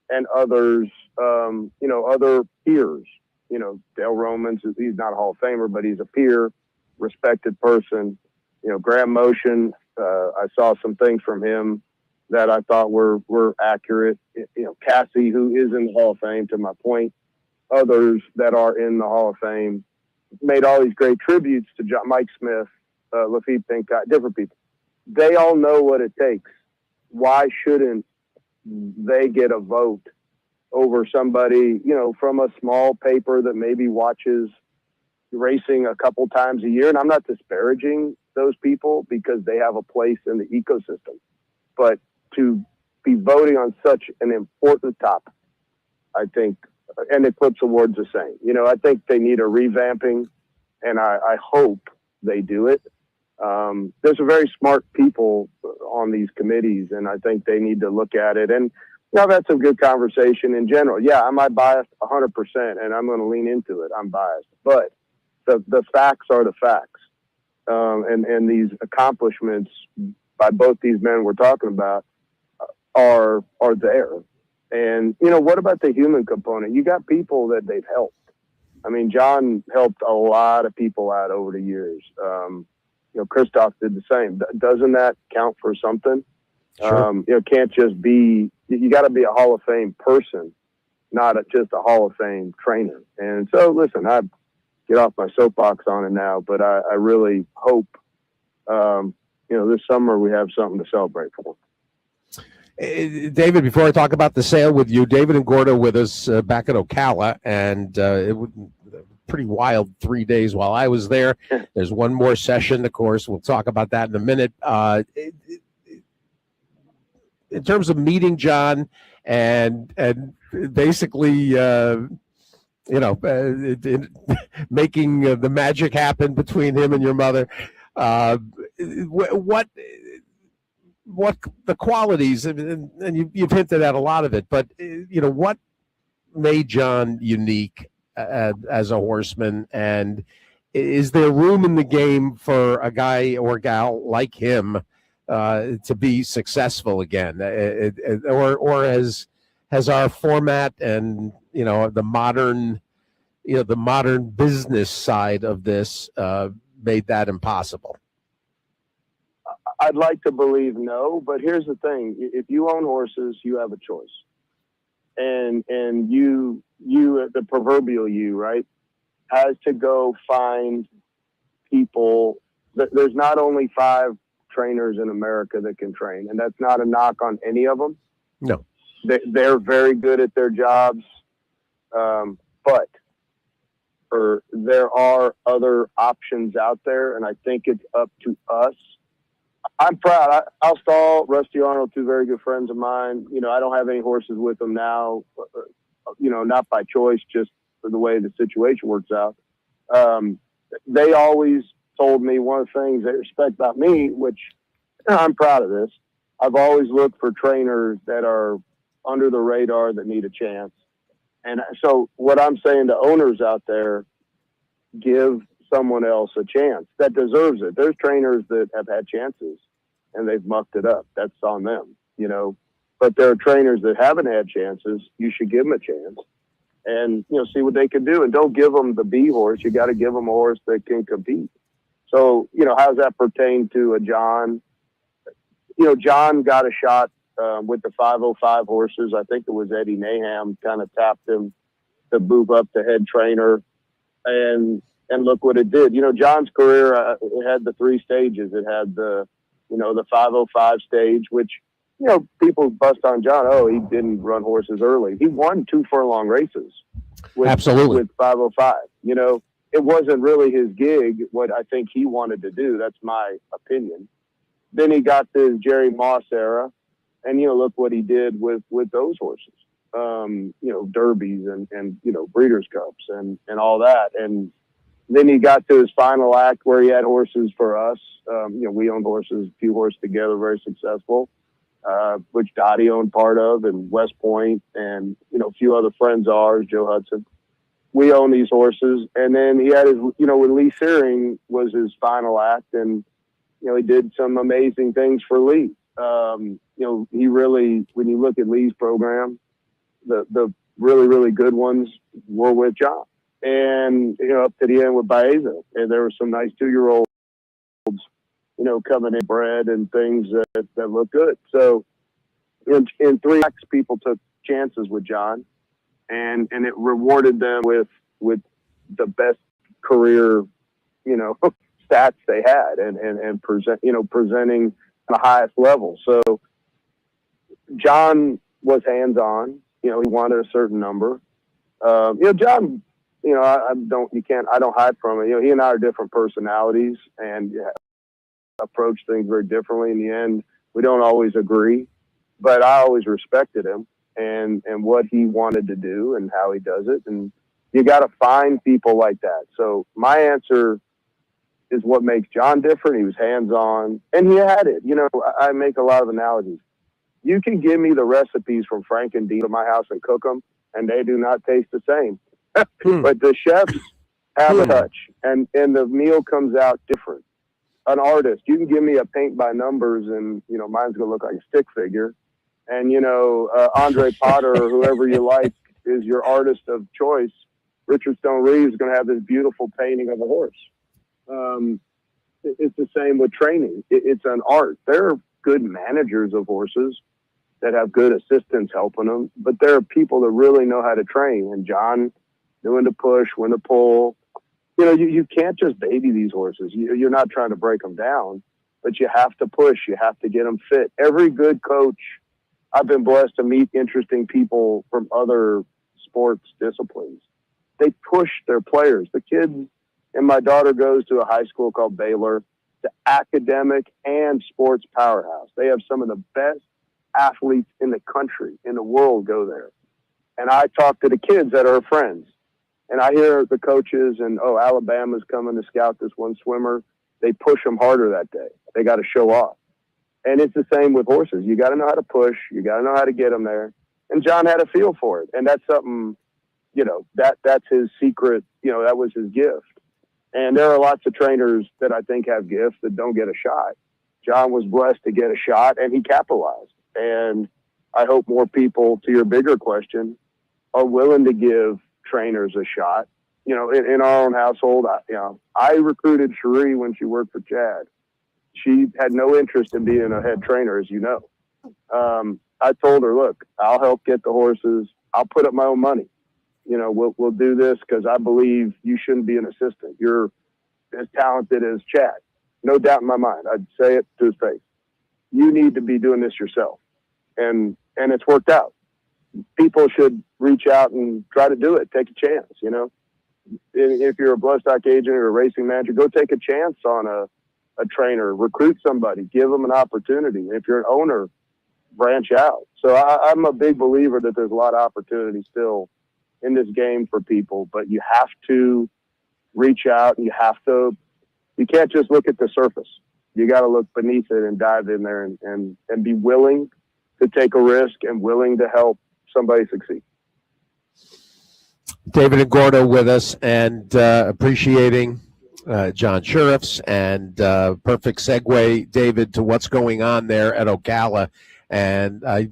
Speaker 6: and others, other peers, Dale Romans, he's not a Hall of Famer, but he's a peer, respected person. Graham Motion, I saw some things from him that I thought were accurate. Cassie, who is in the Hall of Fame, to my point, others that are in the Hall of Fame, made all these great tributes to Mike Smith, Lafitte Pincott, different people. They all know what it takes. Why shouldn't they get a vote over somebody, from a small paper that maybe watches racing a couple times a year? And I'm not disparaging those people because they have a place in the ecosystem, but to be voting on such an important topic, I think, and Eclipse Awards the same. I think they need a revamping, and I hope they do it. There's some very smart people on these committees, and I think they need to look at it. And I've had some good conversation in general. Yeah, am I biased? 100%, and I'm going to lean into it. I'm biased, but the facts are the facts, and these accomplishments by both these men we're talking about are there. And what about the human component? You got people that they've helped. I mean, John helped a lot of people out over the years. Christoph did the same. Doesn't that count for something?
Speaker 1: Sure.
Speaker 6: It can't just be, you got to be a Hall of Fame person, not just a Hall of Fame trainer. And so, listen, I get off my soapbox on it now, but I really hope, this summer we have something to celebrate for.
Speaker 1: David, before I talk about the sale with you, David and Gordo with us back at Ocala, and it was pretty wild 3 days while I was there. There's one more session, of course. We'll talk about that in a minute. In terms of meeting John and basically, making the magic happen between him and your mother, what the qualities, and you've hinted at a lot of it, but what made John unique as a horseman, and is there room in the game for a guy or gal like him to be successful again, or has our format and the modern business side of this made that impossible?
Speaker 6: I'd like to believe no, but here's the thing. If you own horses, you have a choice. And you, the proverbial you, right, has to go find people. There's not only 5 trainers in America that can train, and that's not a knock on any of them.
Speaker 1: No.
Speaker 6: They're very good at their jobs, but there are other options out there, and I think it's up to us. I'm proud. Al Stahl, Rusty Arnold, 2 very good friends of mine. I don't have any horses with them now, not by choice, just for the way the situation works out. They always told me one of the things they respect about me, which I'm proud of this. I've always looked for trainers that are under the radar that need a chance. And so what I'm saying to owners out there, give someone else a chance that deserves it. There's trainers that have had chances and they've mucked it up. That's on them, but there are trainers that haven't had chances. You should give them a chance and, see what they can do, and don't give them the B horse. You got to give them a horse that can compete. So, how does that pertain to a John? John got a shot with the 505 horses. I think it was Eddie Naham kind of tapped him to move up to head trainer, and look what it did. John's career, it had the 3 stages. It had the 505 stage, which, people bust on John. Oh, he didn't run horses early. He won 2 furlong races
Speaker 1: Absolutely.
Speaker 6: with 505. It wasn't really his gig, what I think he wanted to do. That's my opinion. Then he got to Jerry Moss era, and look what he did with those horses. Derbies and Breeders' Cups and all that. And then he got to his final act where he had horses for us. We owned horses, a few horses together, very successful, which Dottie owned part of, and West Point, and a few other friends of ours, Joe Hudson. We own these horses, and then he had his, with Lee Searing was his final act, and he did some amazing things for Lee. He really, when you look at Lee's program, the really, really good ones were with John. And, up to the end with Baeza. And there were some nice 2-year-olds, coming in bred and things that look good. So in 3 acts, people took chances with John, and it rewarded them with the best career, stats they had and presenting the highest level. So John was hands-on. He wanted a certain number. John, I don't hide from it. He and I are different personalities and approach things very differently. In the end, we don't always agree, but I always respected him and what he wanted to do and how he does it. And you got to find people like that. So my answer is what makes John different. He was hands-on, and he had it. I make a lot of analogies. You can give me the recipes from Frank and Dean to my house and cook them, and they do not taste the same. But the chefs have a touch, and the meal comes out different. An artist, you can give me a paint by numbers, and mine's gonna look like a stick figure. And Andre Potter or whoever you like is your artist of choice. Richard Stone Reeves is gonna have this beautiful painting of a horse. It's the same with training. It's an art. There are good managers of horses that have good assistants helping them, but there are people that really know how to train. And John knew when to push, when to pull. You can't just baby these horses. You're not trying to break them down, but you have to push. You have to get them fit. Every good coach, I've been blessed to meet interesting people from other sports disciplines. They push their players. The kids, and my daughter goes to a high school called Baylor, the academic and sports powerhouse. They have some of the best athletes in the country, in the world, go there. And I talk to the kids that are friends, and I hear the coaches and, Alabama's coming to scout this one swimmer. They push them harder that day. They got to show off. And it's the same with horses. You got to know how to push. You got to know how to get them there. And John had a feel for it. And that's something, that's his secret. That was his gift. And there are lots of trainers that I think have gifts that don't get a shot. John was blessed to get a shot, and he capitalized. And I hope more people, to your bigger question, are willing to give trainers a shot. In our own household, I recruited Cherie when she worked for Chad. She had no interest in being a head trainer, as you know. I told her, look, I'll help get the horses. I'll put up my own money. We'll do this because I believe you shouldn't be an assistant. You're as talented as Chad. No doubt in my mind. I'd say it to his face. You need to be doing this yourself. And it's worked out. People should reach out and try to do it. Take a chance, If you're a bloodstock agent or a racing manager, go take a chance on a trainer. Recruit somebody. Give them an opportunity. If you're an owner, branch out. So I'm a big believer that there's a lot of opportunity still in this game for people, but you have to reach out, and you can't just look at the surface. You got to look beneath it and dive in there and be willing to take a risk and willing to help somebody succeed.
Speaker 1: David and Gordo with us, and appreciating John Sheriffs, and perfect segue, David, to what's going on there at Ocala. And I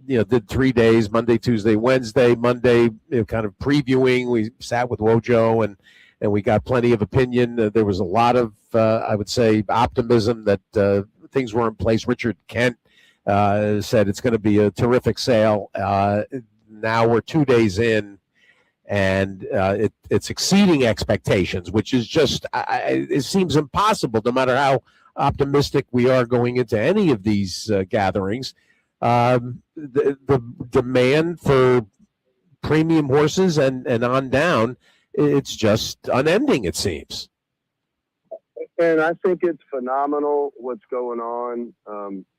Speaker 1: did 3 days, Monday, Tuesday, Wednesday. Monday, kind of previewing. We sat with Wojo, and we got plenty of opinion. There was a lot of, I would say, optimism that things were in place. Richard Kent said it's going to be a terrific sale. Now we're 2 days in, and it's exceeding expectations, which is just, it seems impossible, no matter how optimistic we are going into any of these gatherings. The demand for premium horses and on down, it's just unending, it seems.
Speaker 6: And I think it's phenomenal what's going on.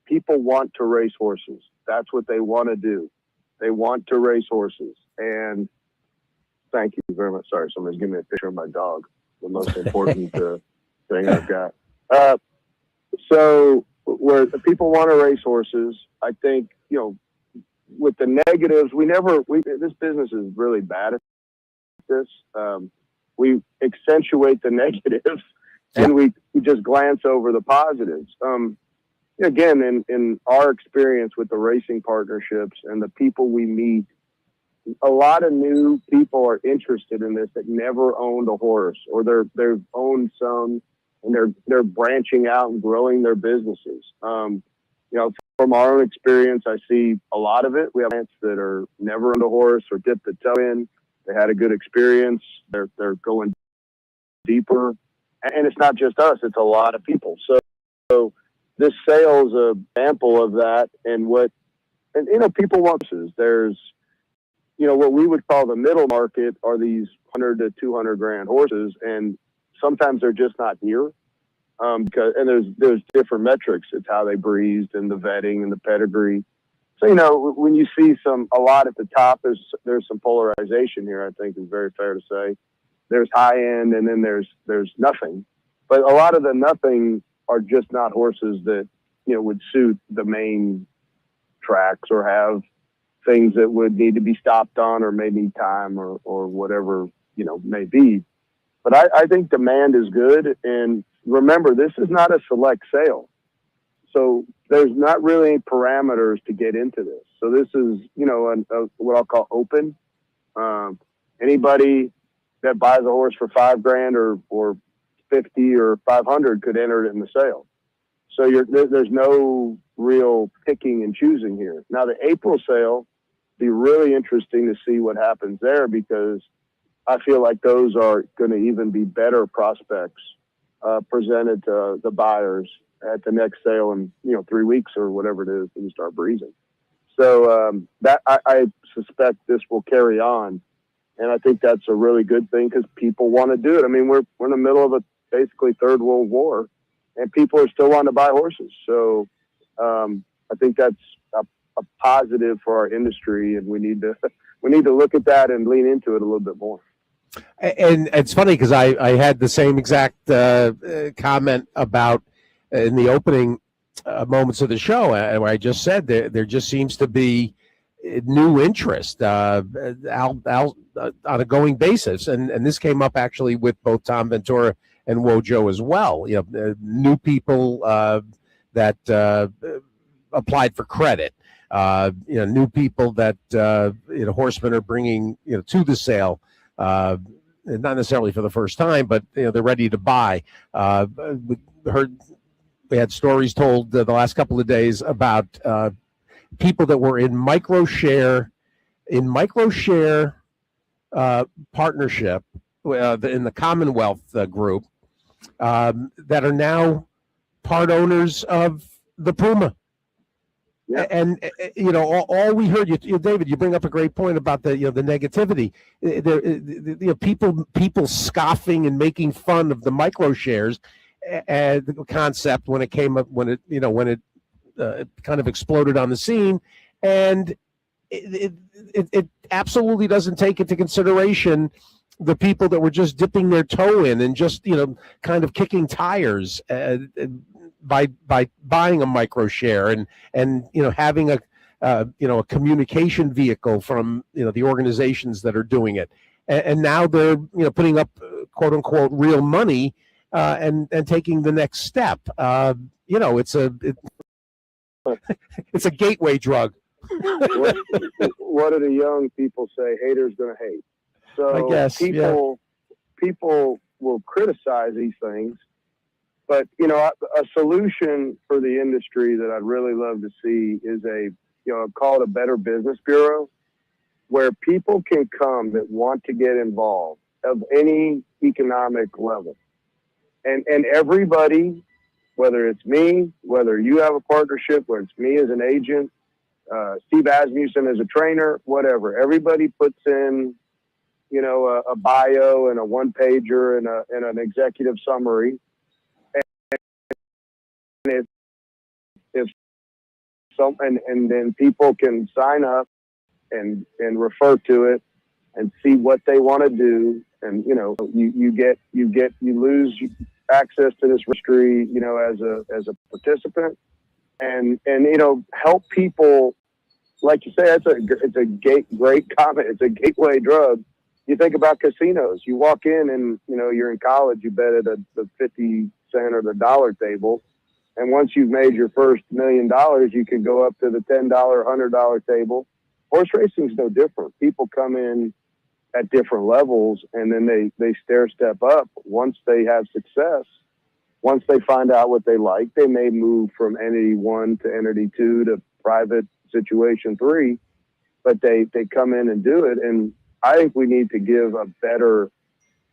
Speaker 6: People want to race horses. That's what they want to do. They want to race horses. And thank you very much. Sorry, somebody's giving me a picture of my dog. The most important thing I've got. So where the people want to race horses, I think, with the negatives, this business is really bad at this. We accentuate the negatives and we just glance over the positives. Again, in our experience with the racing partnerships and the people we meet, a lot of new people are interested in this that never owned a horse, or they've owned some, and they're branching out and growing their businesses. From our own experience, I see a lot of it. We have clients that are never owned a horse or dipped the toe in. They had a good experience. They're going deeper, and it's not just us; it's a lot of people. So this sale is an example of that. And people want horses. There's what we would call the middle market are these 100 to 200 grand horses, and sometimes they're just not here. Because there's different metrics. It's how they breezed and the vetting and the pedigree. So, when you see a lot at the top, there's some polarization here, I think is very fair to say. There's high end and then there's nothing. But a lot of the nothing are just not horses that, would suit the main tracks or have things that would need to be stopped on or may need time or whatever, may be. But I think demand is good. And remember, this is not a select sale. So there's not really any parameters to get into this. So this is, what I'll call open. Anybody that buys a horse for $5,000 or 50 or 500 could enter it in the sale. So there's no real picking and choosing here. Now the April sale be really interesting to see what happens there, because I feel like those are going to even be better prospects presented to the buyers at the next sale in 3 weeks or whatever it is when you start breezing. So that I suspect this will carry on, and I think that's a really good thing because people want to do it. I mean, we're in the middle of a basically third world war, and people are still wanting to buy horses. So I think that's a positive for our industry, and we need to look at that and lean into it a little bit more.
Speaker 1: And it's funny because I had the same exact comment about in the opening moments of the show, where I just said there just seems to be new interest on a going basis, and this came up actually with both Tom Ventura and Wojo as well. New people that applied for credit. New people that horsemen are bringing to the sale. Not necessarily for the first time, but they're ready to buy. We had stories told the last couple of days about people that were in micro share partnership in the Commonwealth group that are now part owners of the Puma. Yeah. And all we heard, David, you bring up a great point about the negativity. People scoffing and making fun of the micro shares the concept when it came up, when it kind of exploded on the scene, and it absolutely doesn't take into consideration the people that were just dipping their toe in and just kind of kicking tires by buying a micro share and having a communication vehicle from the organizations that are doing it, and now they're putting up quote unquote real money and taking the next step. It's a gateway drug.
Speaker 6: What do the young people say? Haters gonna hate. So
Speaker 1: I guess
Speaker 6: people will criticize these things, but a solution for the industry that I'd really love to see is call it a Better Business Bureau, where people can come that want to get involved of any economic level, and everybody, whether it's me, whether you have a partnership, whether it's me as an agent, Steve Asmussen as a trainer, whatever, everybody puts in a bio and a one pager and an executive summary, and then people can sign up and refer to it and see what they want to do. And, you lose access to this registry, as a participant, and help people. Like you say, it's a great comment. It's a gateway drug. You think about casinos. You walk in and, you're in college, you bet at the 50 cent or the dollar table. And once you've made your first $1 million, you can go up to the $10, $100 table. Horse racing is no different. People come in at different levels, and then they stair step up. Once they have success, once they find out what they like, they may move from entity 1 to entity 2 to private situation 3, but they come in and do it. And I think we need to give a better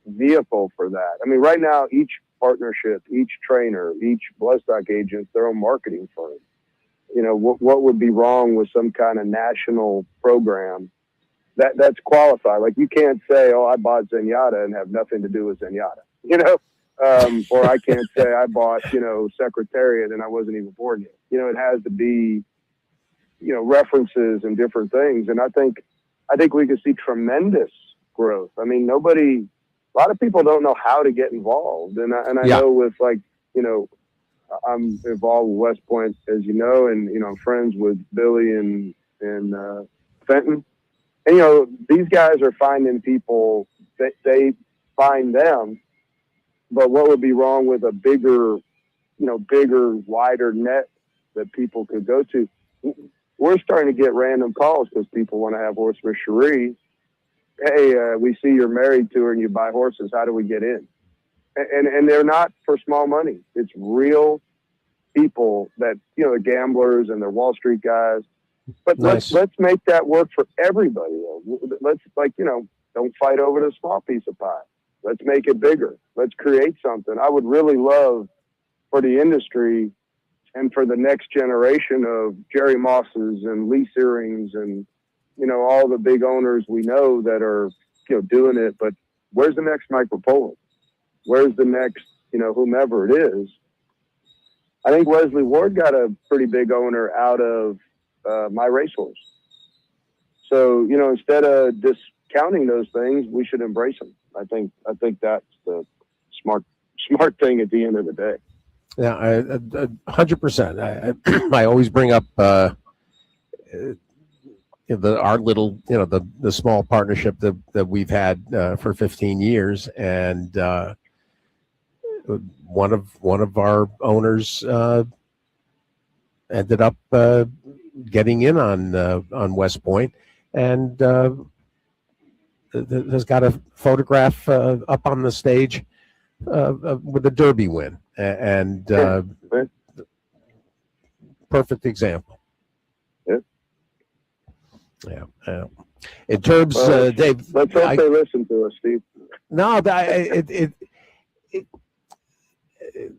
Speaker 6: vehicle for that. I mean, right now, each partnership, each trainer, each bloodstock agent, their own marketing firm. What would be wrong with some kind of national program that's qualified? Like, you can't say, "Oh, I bought Zenyatta," and have nothing to do with Zenyatta, or I can't say I bought, Secretariat and I wasn't even born yet. It has to be, references and different things. And I think we could see tremendous growth. I mean, a lot of people don't know how to get involved. And I know with I'm involved with West Point, as you know, and, I'm friends with Billy and Fenton. And, these guys are finding people that they find them, but what would be wrong with a bigger, wider net that people could go to? We're starting to get random calls because people want to have horsemanship. Hey, we see you're married to her and you buy horses. How do we get in? And they're not for small money. It's real people that, the gamblers and the Wall Street guys. But
Speaker 1: Nice.
Speaker 6: let's make that work for everybody, though. Let's, don't fight over the small piece of pie. Let's make it bigger. Let's create something. I would really love for the industry and for the next generation of Jerry Mosses and Lee Searings and, all the big owners we know that are, doing it. But where's the next Mike Rapola? Where's the next, whomever it is? I think Wesley Ward got a pretty big owner out of My Racehorse. So, instead of discounting those things, we should embrace them. I think that's the smart thing at the end of the day.
Speaker 1: Yeah, 100%. I always bring up our little, the small partnership that we've had for 15 years, and one of our owners ended up getting in on West Point, and has got a photograph up on the stage with a Derby win, and perfect example. Yeah. In terms, Dave,
Speaker 6: let's hope they listen to us, Steve.
Speaker 1: No,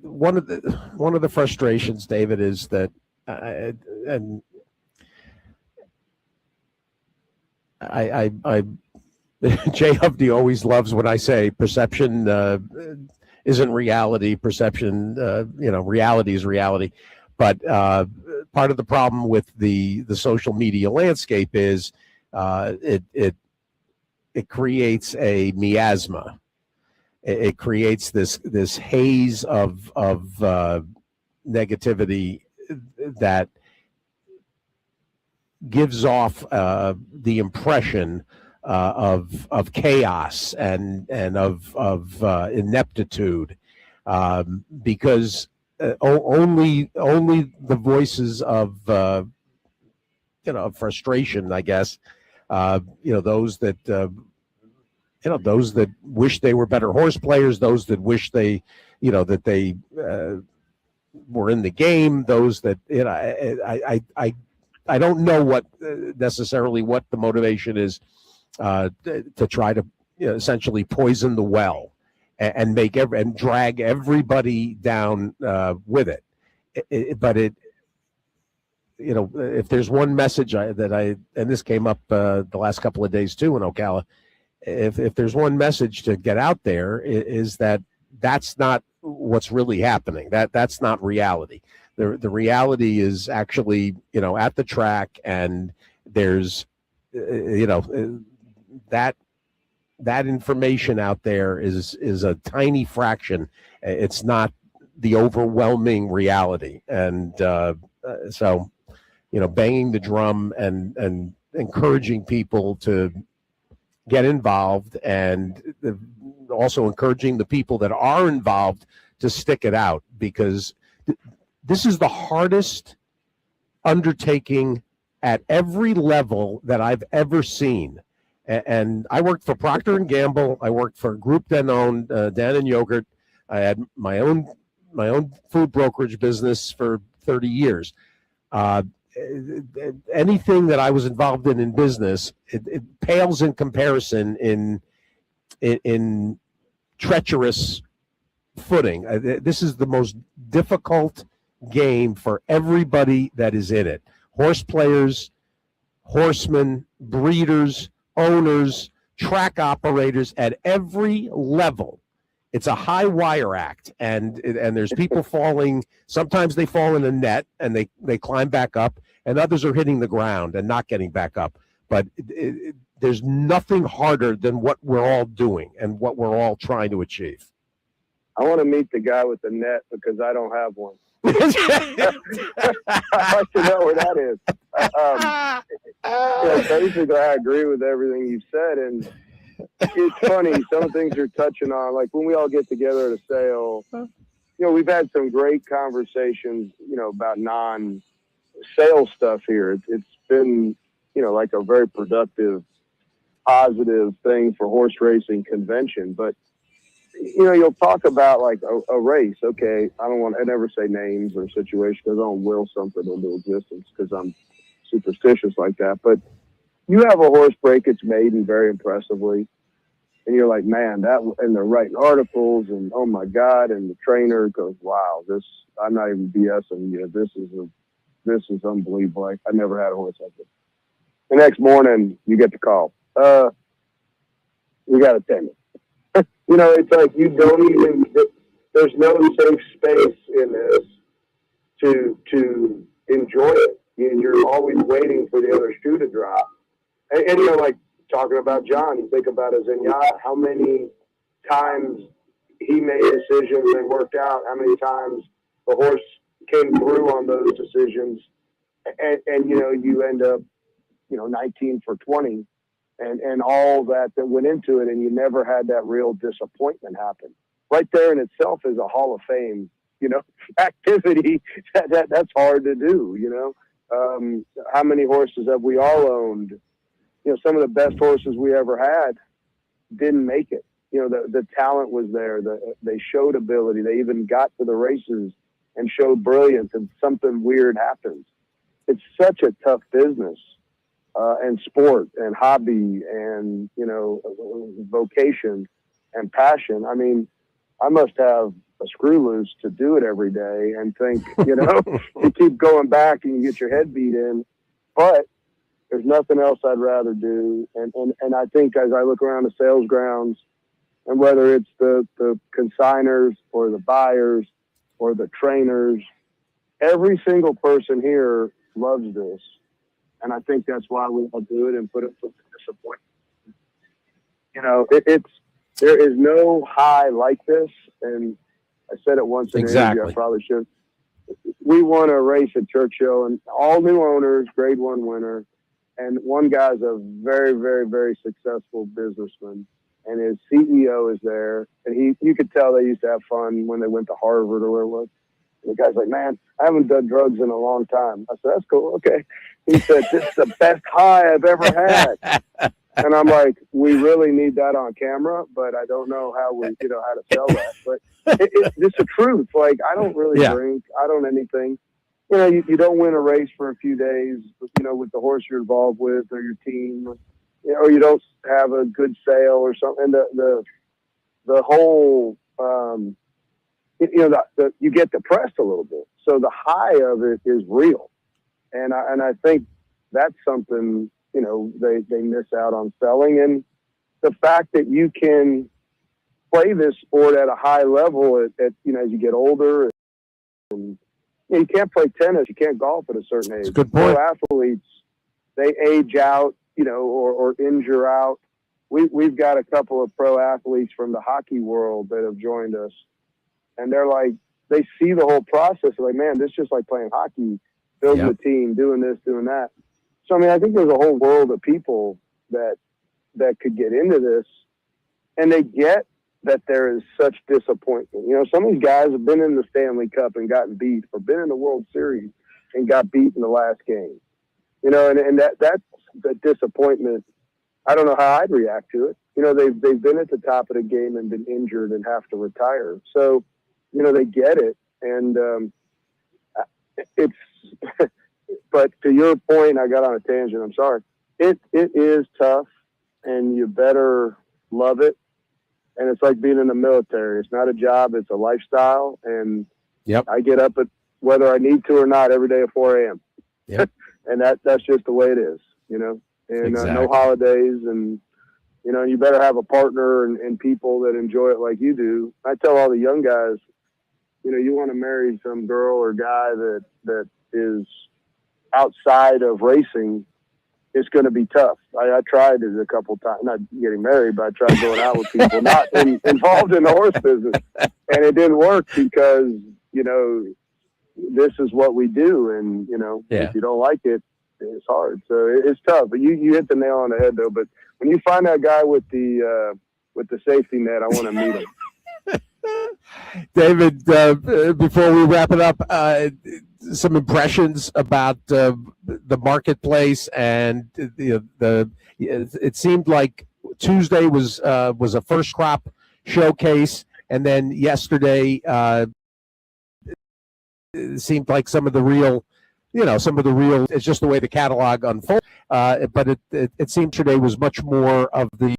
Speaker 1: one of the frustrations, David, is that, and I Jay Hovde always loves when I say perception isn't reality. Perception, reality is reality. But part of the problem with the social media landscape is it creates a miasma. It creates this haze of negativity that gives off the impression of chaos and of ineptitude, because only the voices of frustration, I guess, those that those that wish they were better horse players, those that wish they that they were in the game, those that I don't know what necessarily what the motivation is to try to essentially poison the well and make and drag everybody down with it. But if there's one message and this came up the last couple of days too in Ocala, if there's one message to get out there, is that that's not what's really happening. That's not reality. The reality is actually, at the track, and there's, that information out there is a tiny fraction. It's not the overwhelming reality. And so, banging the drum and encouraging people to get involved, and also encouraging the people that are involved to stick it out, because this is the hardest undertaking at every level that I've ever seen. And I worked for Procter and Gamble. I worked for a group that owned Dan and Yogurt. I had my own food brokerage business for 30 years. Anything that I was involved in business, it pales in comparison in treacherous footing. This is the most difficult game for everybody that is in it. Horse players, horsemen, breeders, owners, track operators at every level. It's a high wire act, and there's people falling. Sometimes they fall in a net and they climb back up, and others are hitting the ground and not getting back up. But there's nothing harder than what we're all doing and what we're all trying to achieve.
Speaker 6: I want to meet the guy with the net because I don't have one. I'd like to know where that is. Basically, I agree with everything you've said, and it's funny. Some things you're touching on, like when we all get together at a sale. We've had some great conversations, about non-sale stuff here. It's been, like a very productive, positive thing for horse racing convention. But you'll talk about like a race. Okay, I never say names or situations because I don't will something into existence because I'm superstitious like that. But you have a horse break its maiden very impressively, and you're like, man, and they're writing articles, and oh my God, and the trainer goes, wow, I'm not even BSing you. This is unbelievable. I never had a horse like this. The next morning, you get the call. We got a tender. It's like you don't even. There's no safe space in this to enjoy it. You're always waiting for the other shoe to drop. And like talking about John, you think about his Zenyatta, how many times he made decisions and worked out, how many times the horse came through on those decisions, and you end up 19 for 20, and all that went into it, and you never had that real disappointment happen. Right there in itself is a Hall of Fame, activity that's hard to do. How many horses have we all owned? Some of the best horses we ever had didn't make it. The talent was there. They showed ability. They even got to the races and showed brilliance, and something weird happens. It's such a tough business, and sport and hobby and, vocation and passion. I mean, I must have a screw loose to do it every day and think, you keep going back and you get your head beat in, but there's nothing else I'd rather do. And I think as I look around the sales grounds, and whether it's the consigners or the buyers or the trainers, every single person here loves this. And I think that's why we all do it and put it with disappointment. There is no high like this. And I said it once in an interview, I probably should. We won a race at Churchill, and all new owners, grade 1 winner. And one guy's a very, very, very successful businessman, and his CEO is there. And you could tell they used to have fun when they went to Harvard or where it was. And the guy's like, man, I haven't done drugs in a long time. I said, that's cool. Okay. He said, this is the best high I've ever had. And I'm like, we really need that on camera, but I don't know how how to sell that. But it's the truth. Like, I don't really drink. I don't anything. You don't win a race for a few days, with the horse you're involved with or your team, or you don't have a good sale or something. And the whole, you get depressed a little bit. So the high of it is real. And I think that's something, they miss out on selling. And the fact that you can play this sport at a high level at you know, as you get older. And you can't play tennis, you can't golf at a certain age.
Speaker 1: That's a good point.
Speaker 6: Pro athletes, they age out, you know, or injure out. We've got a couple of pro athletes from the hockey world that have joined us, and they're like, they see the whole process. They're like, man, this is just like playing hockey, building a team, doing this, doing that. So, I mean, I think there's a whole world of people that could get into this, and they get that there is such disappointment. You know, some of these guys have been in the Stanley Cup and gotten beat, or been in the World Series and got beat in the last game. You know, and that's the disappointment. I don't know how I'd react to it. You know, they've been at the top of the game and been injured and have to retire. So, you know, they get it. And it's, but to your point, I got on a tangent. I'm sorry. It is tough, and you better love it. And it's like being in the military. It's not a job. It's a lifestyle. And I get up at, whether I need to or not, every day at 4 a.m.
Speaker 1: Yep.
Speaker 6: And that's just the way it is, you know. And
Speaker 1: Exactly.
Speaker 6: no holidays, and you know, you better have a partner and people that enjoy it like you do. I tell all the young guys, you know, you want to marry some girl or guy that is outside of racing, it's going to be tough. I tried it a couple times, not getting married, but I tried going out with people not involved in the horse business, and it didn't work because, you know, this is what we do, and you know, if you don't like it, it's hard. So it's tough, but you hit the nail on the head though. But when you find that guy with the safety net, I want to meet him.
Speaker 1: David, before we wrap it up, some impressions about the marketplace, and it seemed like Tuesday was a first crop showcase, and then yesterday it seemed like some of the real. It's just the way the catalog unfolds. But it seemed today was much more of the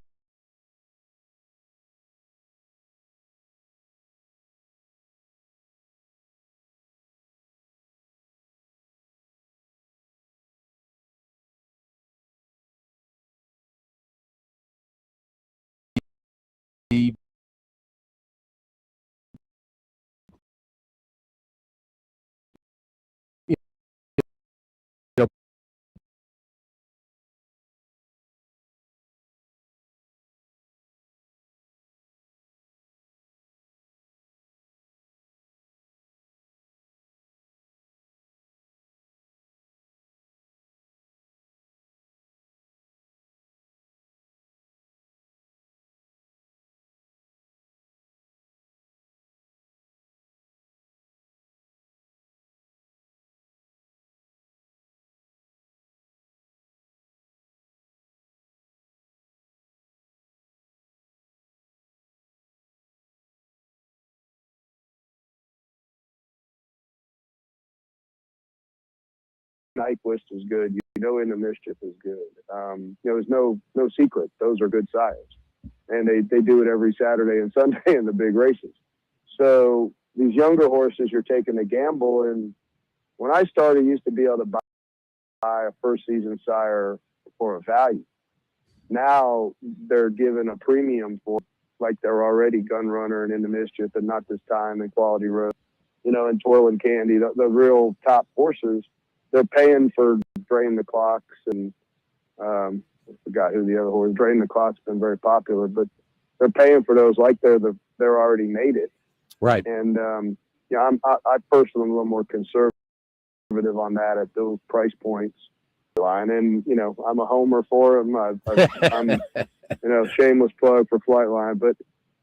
Speaker 6: Nyquist is good. You know, In the Mischief is good. You know, there's no secret. Those are good sires, and they do it every Saturday and Sunday in the big races. So these younger horses, you're taking a gamble. And when I started, you used to be able to buy a first season sire for a value. Now they're given a premium for, like they're already Gun Runner and In the Mischief, and Not This Time, and Quality Road, you know, and Twirl and Candy, the real top horses. They're paying for Drain the Clocks, and I forgot who the other horse. Drain the Clock's been very popular, but they're paying for those like they're already made it.
Speaker 1: right.
Speaker 6: And I personally am a little more conservative on that at those price points. And you know, I'm a homer for them. I'm you know, shameless plug for Flightline, but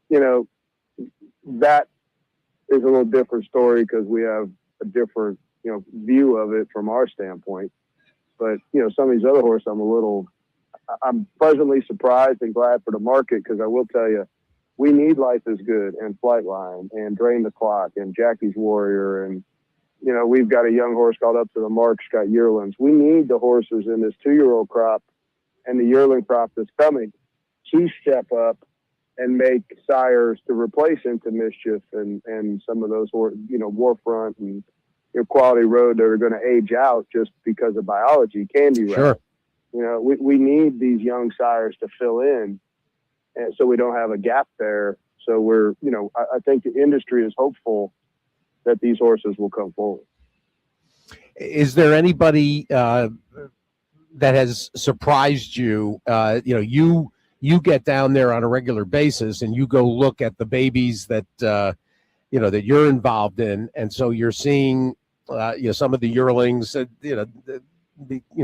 Speaker 6: you know, that is a little different story because we have a different, you know, view of it from our standpoint. But you know, some of these other horses, I'm pleasantly surprised and glad for the market, because I will tell you, we need Life is Good and Flightline and Drain the Clock and Jackie's Warrior, and you know, we've got a young horse called Up to the Mark, got yearlings. We need the horses in this 2-year-old crop and the yearling crop that's coming to step up and make sires to replace Into Mischief and some of those, you know, Warfront and Quality Road that are going to age out just because of biology. Candy Rat.
Speaker 1: Sure.
Speaker 6: You know, we need these young sires to fill in, and so we don't have a gap there. So I think the industry is hopeful that these horses will come forward.
Speaker 1: Is there anybody that has surprised you? You get down there on a regular basis and you go look at the babies that that you're involved in, and so you're seeing some of the yearlings that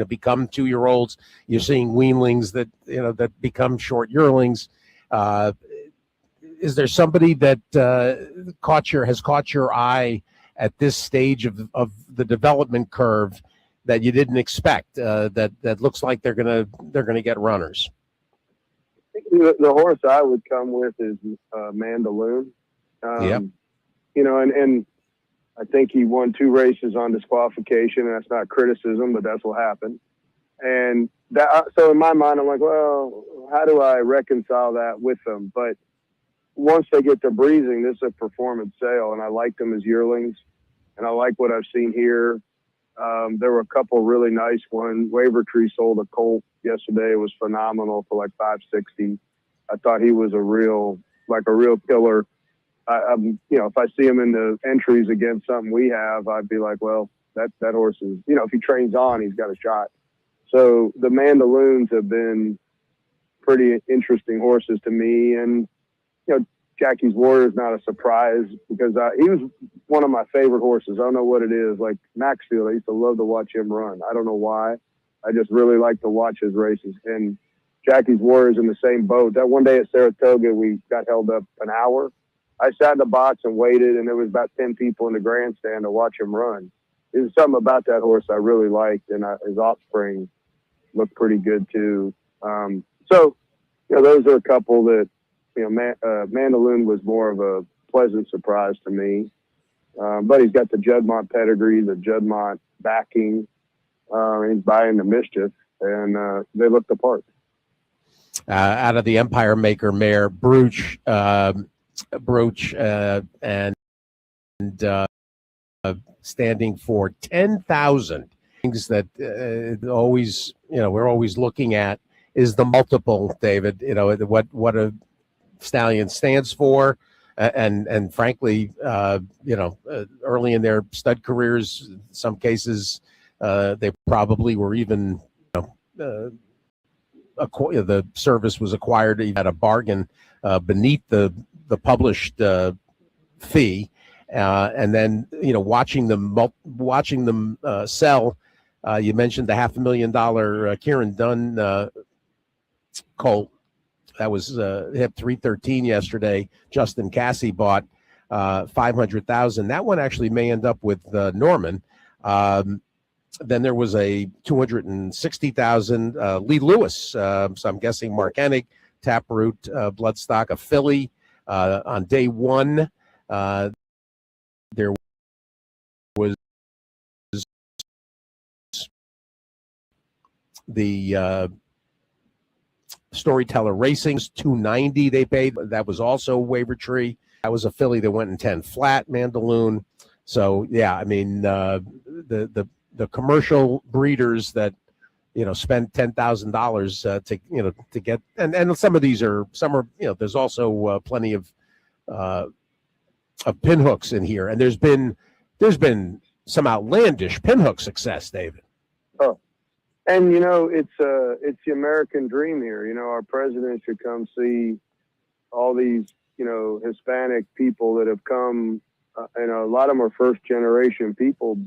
Speaker 1: become 2-year-olds. You're seeing weanlings that that become short yearlings. Is there somebody that has caught your eye at this stage of the development curve that you didn't expect? That looks like they're gonna get runners.
Speaker 6: The horse I would come with is Mandaloon.
Speaker 1: Yep.
Speaker 6: And I think he won 2 races on disqualification, and that's not criticism, but that's what happened. And so in my mind, I'm like, well, how do I reconcile that with them? But once they get to breezing, this is a performance sale, and I like them as yearlings, and I like what I've seen here. There were a couple really nice ones. Waver Tree sold a colt yesterday. It was phenomenal for like $560. I thought he was a real killer. If I see him in the entries against something we have, I'd be like, well, that horse is, if he trains on, he's got a shot. So the Mandaloons have been pretty interesting horses to me. And, Jackie's Warrior is not a surprise because he was one of my favorite horses. I don't know what it is. Like Maxfield, I used to love to watch him run. I don't know why. I just really like to watch his races. And Jackie's Warrior is in the same boat. That one day at Saratoga, we got held up an hour. I sat in the box and waited, and there was about 10 people in the grandstand to watch him run. There's something about that horse I really liked, and his offspring looked pretty good too. Those are a couple that, Mandaloon was more of a pleasant surprise to me. But he's got the Juddmonte pedigree, the Juddmonte backing. He's buying the mischief, and they look the part.
Speaker 1: Out of the Empire Maker mare, Brooch, and standing for 10,000. Things that always, we're always looking at is the multiple, David. What a stallion stands for, and frankly, early in their stud careers, in some cases, they probably were even, the service was acquired at a bargain beneath the published fee, and then watching them sell. You mentioned the $500,000 Kieran Dunn colt. That was hit 313 yesterday. Justin Cassie bought 500,000. That one actually may end up with Norman. Then there was a 260,000 Lee Lewis. So I'm guessing Mark Hennig, Taproot, Bloodstock, a filly on day one. There was the Storyteller Racing's 290 they paid. That was also Waver Tree. That was a filly that went in 10 flat, Mandaloon. So yeah, I mean the commercial breeders that spend $10,000 to get, and some of these are there's also plenty of pinhooks in here, and there's been some outlandish pinhook success, David.
Speaker 6: Oh, and it's the American dream here. Our president should come see all these Hispanic people that have come, and a lot of them are first generation people.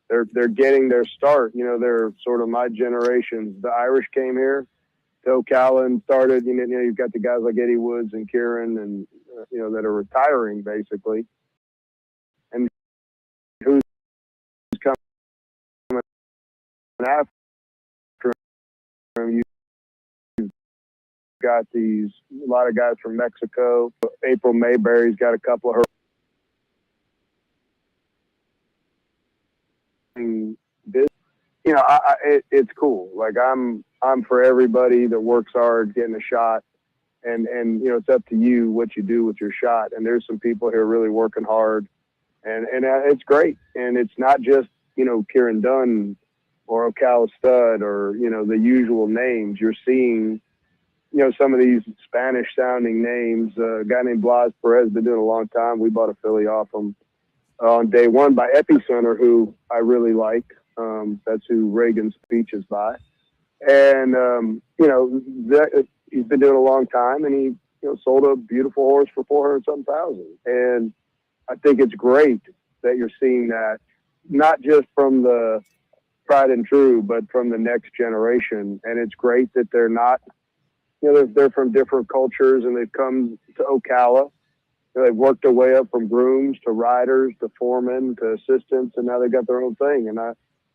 Speaker 6: They're getting their start. They're sort of my generation. The Irish came here. Phil Callan started. You've got the guys like Eddie Woods and Kieran, and that are retiring basically. And who's coming after him? You've got a lot of guys from Mexico. April Mayberry's got a couple of her. It's cool. Like I'm for everybody that works hard getting a shot, and it's up to you what you do with your shot. And there's some people here really working hard, and it's great. And it's not just Kieran Dunn or Ocala Stud or the usual names. You're seeing some of these Spanish sounding names. A guy named Blas Perez has been doing it a long time. We bought a filly off him on day one by Epicenter, who I really like. That's who Reagan's speech is by. And, he's been doing it a long time, and he sold a beautiful horse for 400-something thousand. And I think it's great that you're seeing that, not just from the tried and true, but from the next generation. And it's great that they're not, they're from different cultures, and they've come to Ocala. They've worked their way up from grooms to riders to foremen to assistants, and now they got their own thing. And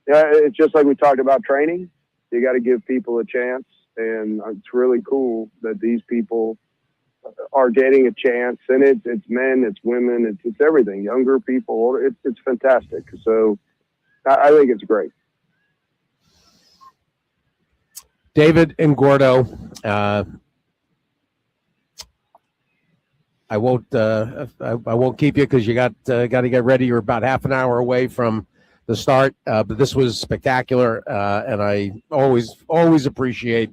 Speaker 6: it's just like we talked about training. You got to give people a chance, and it's really cool that these people are getting a chance. And it's men, it's women, it's everything. Younger people, older. It's fantastic. So I think it's great.
Speaker 1: David and Gordo, I won't keep you because you got to get ready. You're about half an hour away from the start, but this was spectacular, and I always appreciate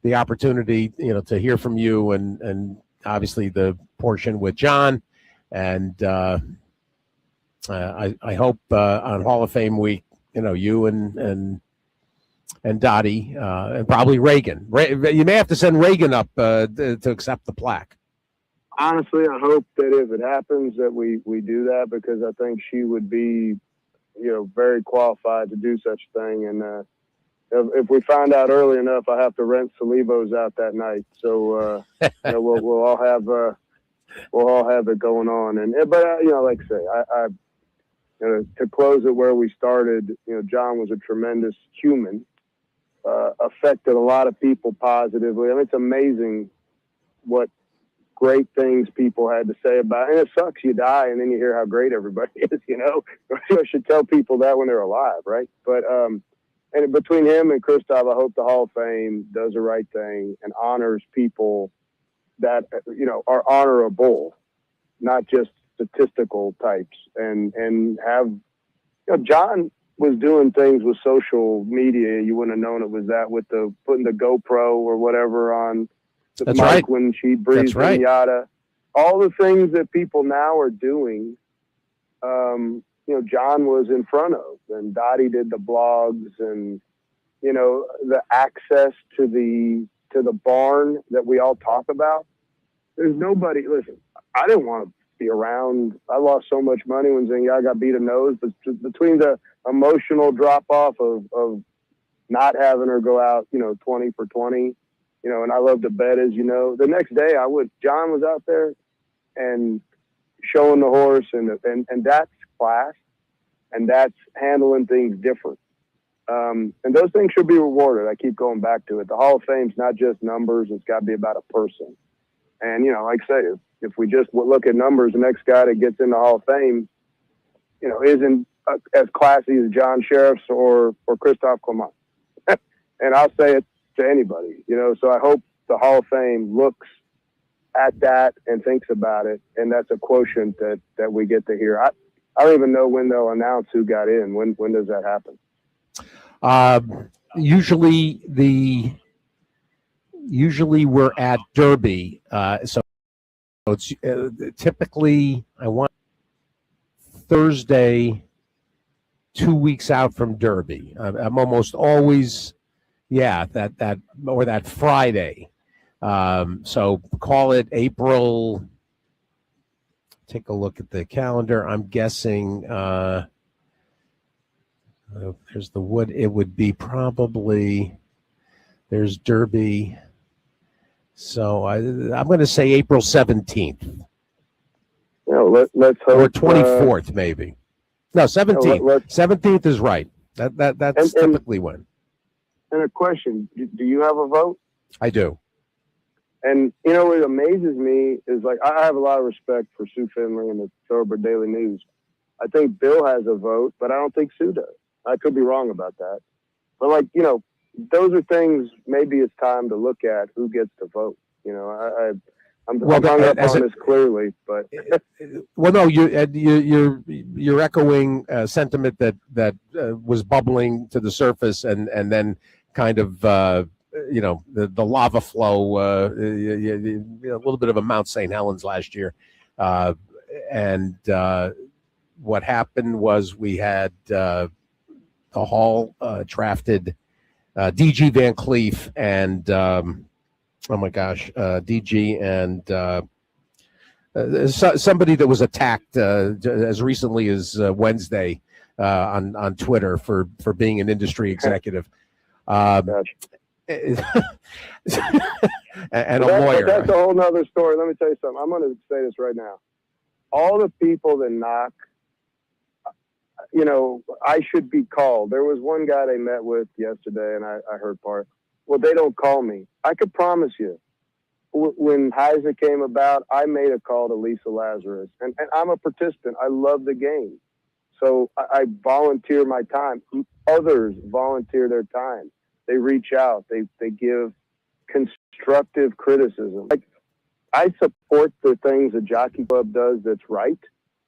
Speaker 1: the opportunity, to hear from you, and obviously the portion with John, and I hope on Hall of Fame week, you and Dottie, and probably Reagan. You may have to send Reagan up to accept the plaque.
Speaker 6: Honestly, I hope that if it happens that we do that, because I think she would be, very qualified to do such a thing. And if we find out early enough, I have to rent Salivos out that night. So we'll all have it going on. But like I say, I to close it where we started, John was a tremendous human. Affected a lot of people positively. I mean, it's amazing what great things people had to say about it. And it sucks, you die, and then you hear how great everybody is, I should tell people that when they're alive, right? But and between him and Christoph, I hope the Hall of Fame does the right thing and honors people that, are honorable, not just statistical types. And have, John was doing things with social media. You wouldn't have known it was that, with the putting the GoPro or whatever on the
Speaker 1: That's
Speaker 6: mic
Speaker 1: right.
Speaker 6: when she breathes
Speaker 1: That's right.
Speaker 6: Yada. All the things that people now are doing, John was in front of, and Dottie did the blogs, and the access to the barn that we all talk about. There's nobody. Listen, I didn't want to be around. I lost so much money when Zenyatta got beat a nose, but between the emotional drop off of not having her go out, 20 for 20, and I love to bet, as you know, the next day John was out there and showing the horse, and that's class, and that's handling things different. And those things should be rewarded. I keep going back to it. The Hall of Fame's not just numbers. It's got to be about a person. And, like I say, if we just look at numbers, the next guy that gets in the Hall of Fame, isn't as classy as John Sheriffs or Christophe Clement. And I'll say it to anybody, so I hope the Hall of Fame looks at that and thinks about it. And that's a quotient that we get to hear. I don't even know when they'll announce who got in. When does that happen?
Speaker 1: Usually we're at Derby. So it's typically, I want Thursday, 2 weeks out from Derby. I'm almost always, that Friday. So call it April. Take a look at the calendar. I'm guessing there's the wood. It would be probably, there's Derby. So I'm going to say April 17th.
Speaker 6: Let's hope.
Speaker 1: Or 24th, maybe. No, 17th. 17th is right. That's typically when.
Speaker 6: And a question, do you have a vote?
Speaker 1: I do.
Speaker 6: And, what amazes me is, I have a lot of respect for Sue Finley and the Thoroughbred Daily News. I think Bill has a vote, but I don't think Sue does. I could be wrong about that. But, those are things maybe it's time to look at who gets to vote. I'm hung up on this clearly, but
Speaker 1: well, no, you're echoing a sentiment that was bubbling to the surface and then kind of the lava flow, a little bit of a Mount St. Helens last year. And what happened was we had the Hall drafted DG Van Cleef and DG and somebody that was attacked as recently as Wednesday on Twitter for being an industry executive.
Speaker 6: Gotcha.
Speaker 1: And
Speaker 6: But
Speaker 1: a lawyer.
Speaker 6: That's a whole nother story. Let me tell you something. I'm going to say this right now. All the people that knock, I should be called. There was one guy they met with yesterday, and I heard part. Well, they don't call me. I could promise you, when Heisa came about, I made a call to Lisa Lazarus, and I'm a participant. I love the game. So I volunteer my time. Others volunteer their time. They reach out. They give constructive criticism. Like, I support the things the Jockey Club does that's right.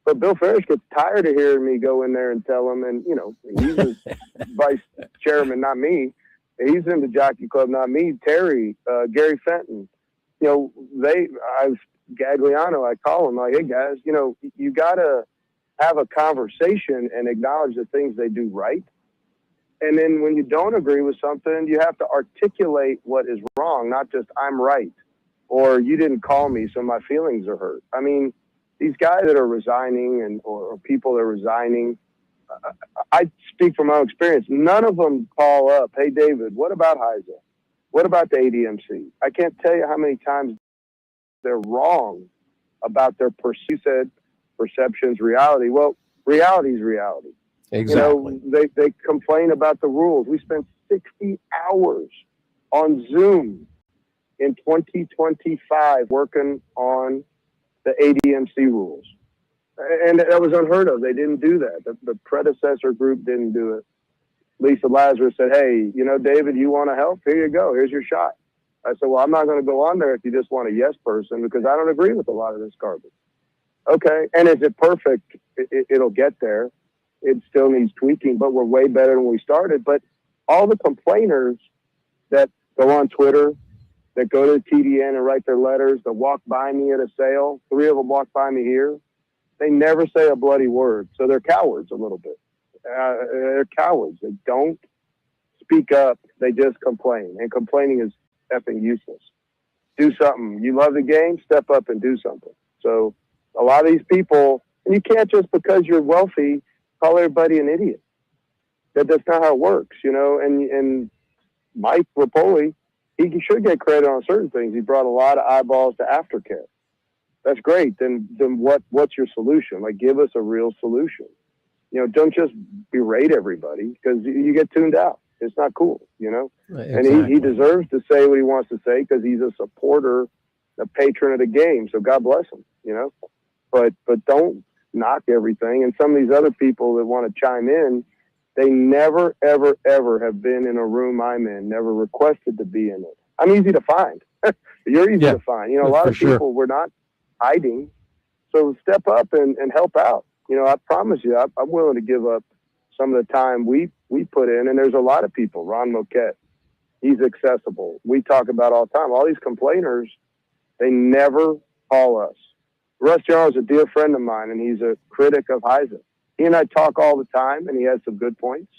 Speaker 6: But Bill Farish gets tired of hearing me go in there and tell him, and, he's the vice chairman, not me. He's in the Jockey Club, not me. Terry, Gary Fenton, Gagliano, I call him, like, hey, guys, you got to have a conversation and acknowledge the things they do right. And then when you don't agree with something, you have to articulate what is wrong, not just I'm right or you didn't call me, so my feelings are hurt. I mean, these guys that are resigning or people that are resigning, I speak from my own experience. None of them call up, hey, David, what about Heisa? What about the ADMC? I can't tell you how many times they're wrong about their perceptions, reality. Well, reality is reality.
Speaker 1: Exactly.
Speaker 6: They complain about the rules. We spent 60 hours on Zoom in 2025 working on the ADMC rules. And that was unheard of. They didn't do that. The predecessor group didn't do it. Lisa Lazarus said, hey, David, you want to help? Here you go. Here's your shot. I said, well, I'm not going to go on there if you just want a yes person because I don't agree with a lot of this garbage. Okay. And is it perfect? It'll get there. It still needs tweaking, but we're way better than we started. But all the complainers that go on Twitter, that go to the TDN and write their letters, that walk by me at a sale, 3 of them walk by me here, they never say a bloody word. So they're cowards a little bit. They're cowards. They don't speak up. They just complain. And complaining is effing useless. Do something. You love the game, step up and do something. So a lot of these people, and you can't just because you're wealthy, call everybody an idiot. That's not how it works, and Mike Rapoli, he should get credit on certain things. He brought a lot of eyeballs to aftercare. That's great. Then what's your solution? Like, give us a real solution. Don't just berate everybody because you get tuned out. It's not cool,
Speaker 1: Exactly.
Speaker 6: And he deserves to say what he wants to say because he's a supporter, a patron of the game. So God bless him, but don't knock everything. And some of these other people that want to chime in, they never, ever, ever have been in a room I'm in, never requested to be in it. I'm easy to find. You're easy to find. A lot of people, we're not hiding. So step up and help out. I promise you, I'm willing to give up some of the time we put in. And there's a lot of people. Ron Moquette, he's accessible. We talk about all the time. All these complainers, they never call us. Russ Jones is a dear friend of mine, and he's a critic of Heisa. He and I talk all the time, and he has some good points.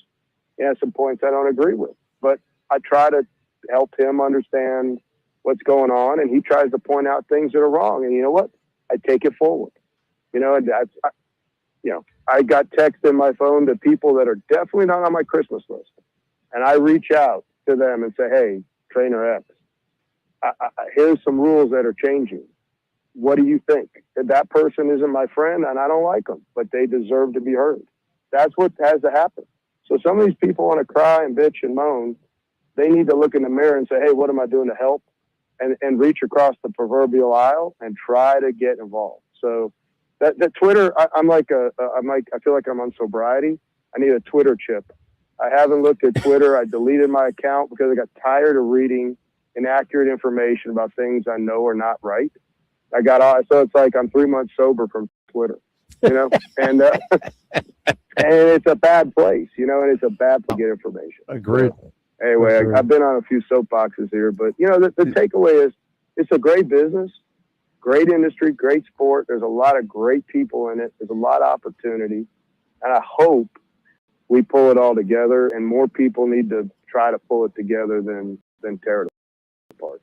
Speaker 6: He has some points I don't agree with. But I try to help him understand what's going on, and he tries to point out things that are wrong. And you know what? I take it forward. And I got text in my phone to people that are definitely not on my Christmas list. And I reach out to them and say, hey, Trainer X, here's some rules that are changing. What do you think? That person isn't my friend and I don't like them, but they deserve to be heard. That's what has to happen. So some of these people want to cry and bitch and moan. They need to look in the mirror and say, hey, what am I doing to help? And reach across the proverbial aisle and try to get involved. So that Twitter, I feel like I'm on sobriety. I need a Twitter chip. I haven't looked at Twitter. I deleted my account because I got tired of reading inaccurate information about things I know are not right. So it's like I'm 3 months sober from Twitter, and and it's a bad place, and it's a bad place to get information.
Speaker 1: Agreed.
Speaker 6: Anyway,
Speaker 1: For sure.
Speaker 6: I've been on a few soapboxes here, but you know, the takeaway is it's a great business, great industry, great sport. There's a lot of great people in it. There's a lot of opportunity, and I hope we pull it all together. And more people need to try to pull it together than tear it apart.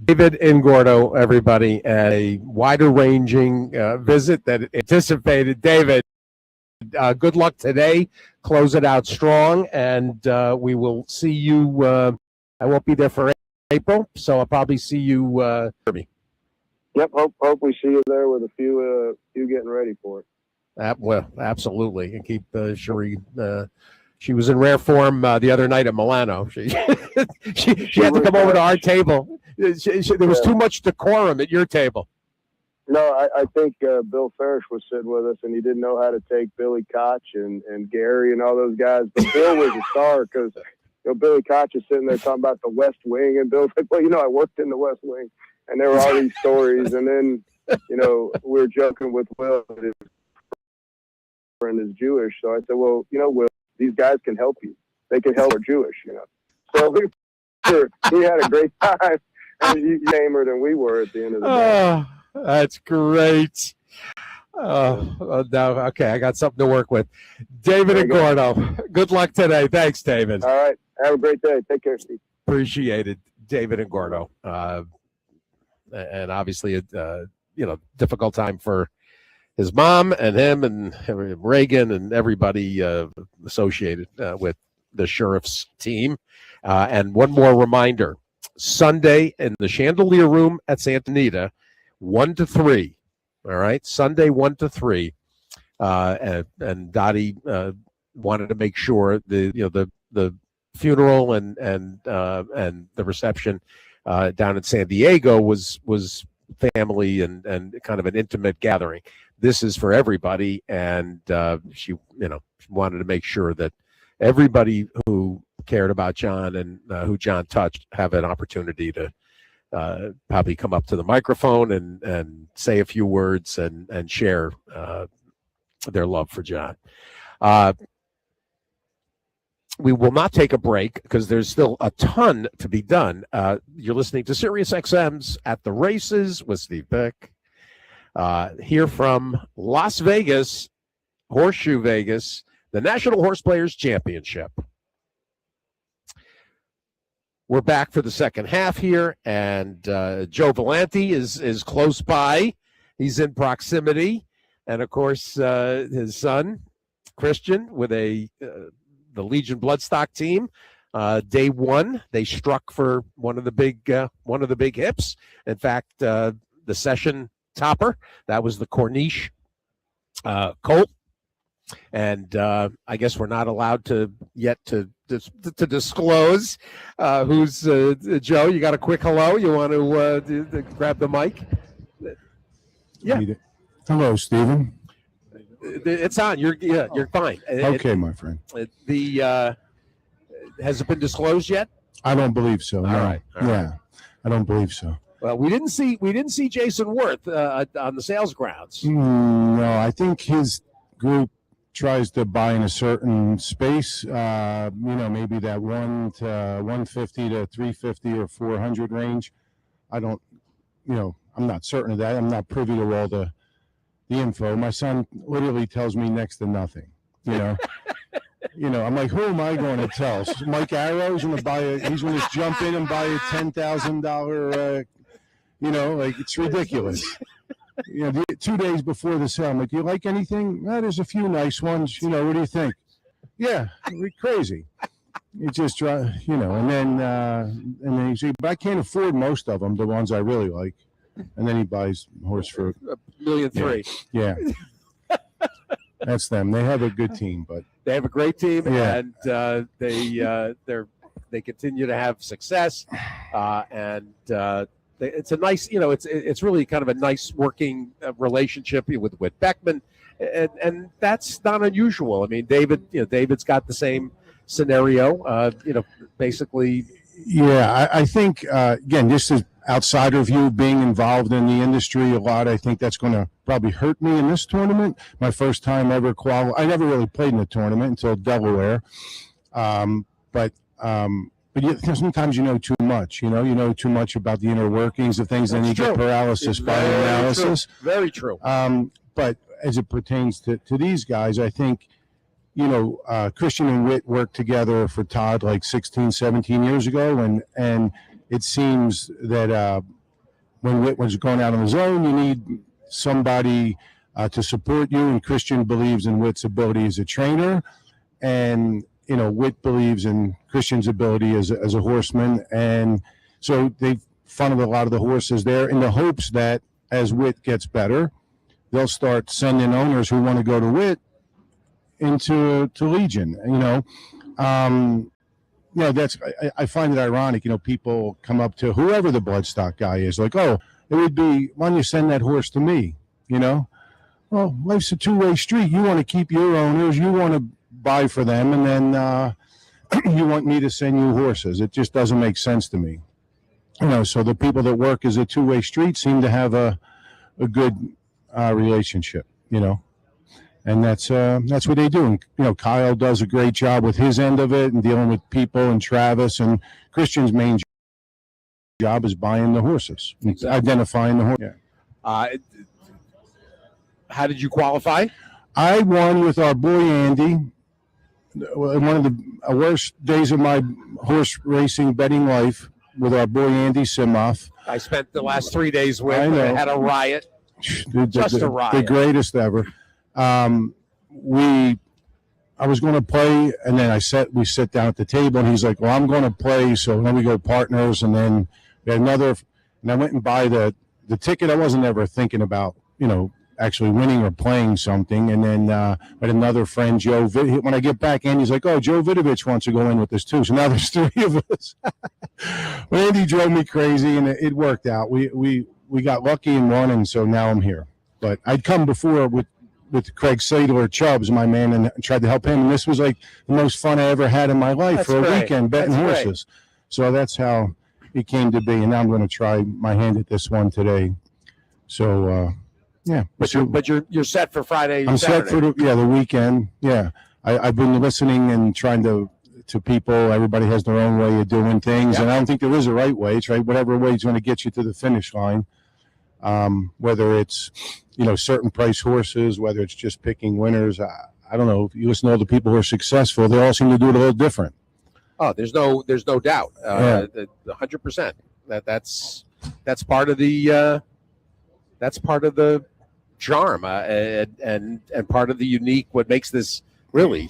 Speaker 1: David Ingordo, everybody, a wider ranging visit than anticipated. David, good luck today. Close it out strong, and we will see you. I won't be there for April, so I'll probably see you.
Speaker 6: Yep, hope we see you there with a few getting ready for it.
Speaker 1: Well, absolutely, and keep Cherie. She was in rare form the other night at Milano. She had to come over to our table. There was too much decorum at your table.
Speaker 6: No, I think Bill Farish was sitting with us, and he didn't know how to take Billy Koch and Gary and all those guys. But Bill was a star because Billy Koch is sitting there talking about the West Wing, and Bill's like, well, I worked in the West Wing, and there were all these stories. And then, we were joking with Will that his friend is Jewish. So I said, well, Will, these guys can help you. They can help. They're Jewish, So we had a great time, and you tamer than we were at the end of the day.
Speaker 1: Oh, that's great. Now, okay, I got something to work with. David Ingordo, good luck today. Thanks, David.
Speaker 6: All right. Have a great day. Take care, Steve.
Speaker 1: Appreciated, David Ingordo. And obviously, difficult time for his mom and him and Reagan and everybody associated with the Sheriff's team. And one more reminder, Sunday in the Chandelier Room at Santa Anita, 1 to 3. All right, Sunday 1 to 3. And Dottie wanted to make sure the funeral and the reception down in San Diego was family and kind of an intimate gathering. This is for everybody, and she wanted to make sure that everybody who cared about John and who John touched have an opportunity to probably come up to the microphone and say a few words and share their love for John. We will not take a break because there's still a ton to be done. You're listening to Sirius XM's At the Races with Steve Byk. Here from Las Vegas, Horseshoe Vegas, the National Horse Players Championship. We're back for the second half here, and Joe Valenti is close by. He's in proximity. And, of course, his son, Christian, with the Legion Bloodstock team. Day one, they struck for one of the big hips. In fact, the session topper, that was the Corniche colt. And I guess we're not allowed to disclose who's Joe. You got a quick hello? You want to grab the mic? Yeah.
Speaker 7: Hello, Stephen.
Speaker 1: It's on. You're fine.
Speaker 7: Okay, my friend.
Speaker 1: Has it been disclosed yet?
Speaker 7: I don't believe so. No.
Speaker 1: All right.
Speaker 7: Yeah, I don't believe so.
Speaker 1: Well, we didn't see Jason Worth on the sales grounds.
Speaker 7: No, I think his group tries to buy in a certain space. Maybe that 150 to 350 or 400 range. I don't. I'm not certain of that. I'm not privy to all the info. My son literally tells me next to nothing. I'm like, who am I going to tell? Mike Arrow's going to he's going to jump in and buy a $10,000, it's ridiculous. 2 days before the sale, I'm like, do you like anything? There's a few nice ones. What do you think? Yeah, we're crazy. It just, and then he said, but I can't afford most of them, the ones I really like. And then he buys a horse for
Speaker 1: $1.3 million.
Speaker 7: Yeah. That's them. They have a good team, but
Speaker 1: they have a great team,
Speaker 7: yeah.
Speaker 1: And they continue to have success. It's a nice, it's really kind of a nice working relationship with Beckman, and that's not unusual. I mean, David's got the same scenario. Basically.
Speaker 7: Yeah, I think again, just as outsider view, being involved in the industry a lot, I think that's going to probably hurt me in this tournament. My first time ever I never really played in a tournament until Delaware. But sometimes you know too much. You know too much about the inner workings of things, and you get paralysis by analysis.
Speaker 1: Very true.
Speaker 7: But as it pertains to these guys, I think, Christian and Whit worked together for Todd like 16, 17 years ago, and it seems that when Whit was going out on his own, you need somebody to support you, and Christian believes in Whit's ability as a trainer, and Whit believes in Christian's ability as a horseman, and so they funneled a lot of the horses there in the hopes that as Whit gets better, they'll start sending owners who want to go to Whit to Legion. I find it ironic. People come up to whoever the bloodstock guy is, like, oh, it would be, why don't you send that horse to me? Well, life's a two-way street. You want to keep your owners, you want to buy for them, and then you want me to send you horses. It just doesn't make sense to me. So the people that work as a two-way street seem to have a good relationship, and that's what they do. And, Kyle does a great job with his end of it and dealing with people, and Travis, and Christian's main job is buying the horses, identifying the horse.
Speaker 1: Yeah. How did you qualify?
Speaker 7: I won with our boy Andy. One of the worst days of my horse racing betting life with our boy Andy Simoff.
Speaker 1: I spent the last 3 days with.
Speaker 7: I know.
Speaker 1: Had a riot. Just a riot.
Speaker 7: The greatest ever. I was going to play, and then we sit down at the table, and he's like, well, I'm going to play. So then we go partners, and then we had another, and I went and buy the ticket. I wasn't ever thinking about, actually winning or playing something. And then but another friend, Joe, when I get back, Andy's like, oh, Joe Vidovich wants to go in with us too. So now there's three of us. Well, Andy drove me crazy, and it worked out. We got lucky and won, and so now I'm here. But I'd come before with Craig Sadler, Chubbs, my man, and tried to help him. And this was like the most fun I ever had in my life for a weekend betting horses. So that's how it came to be. And now I'm going to try my hand at this one today. So, yeah.
Speaker 1: But you're set for Friday.
Speaker 7: I'm
Speaker 1: Saturday.
Speaker 7: set for the weekend. Yeah. I've been listening and trying to people. Everybody has their own way of doing things. Yep. And I don't think there is a right way. It's right. Whatever way is going to get you to the finish line. Whether it's, certain price horses, whether it's just picking winners. I don't know. If you listen to all the people who are successful, they all seem to do it a little different.
Speaker 1: Oh, there's no doubt. 100%. That's part of the charm and part of the unique. What makes this really,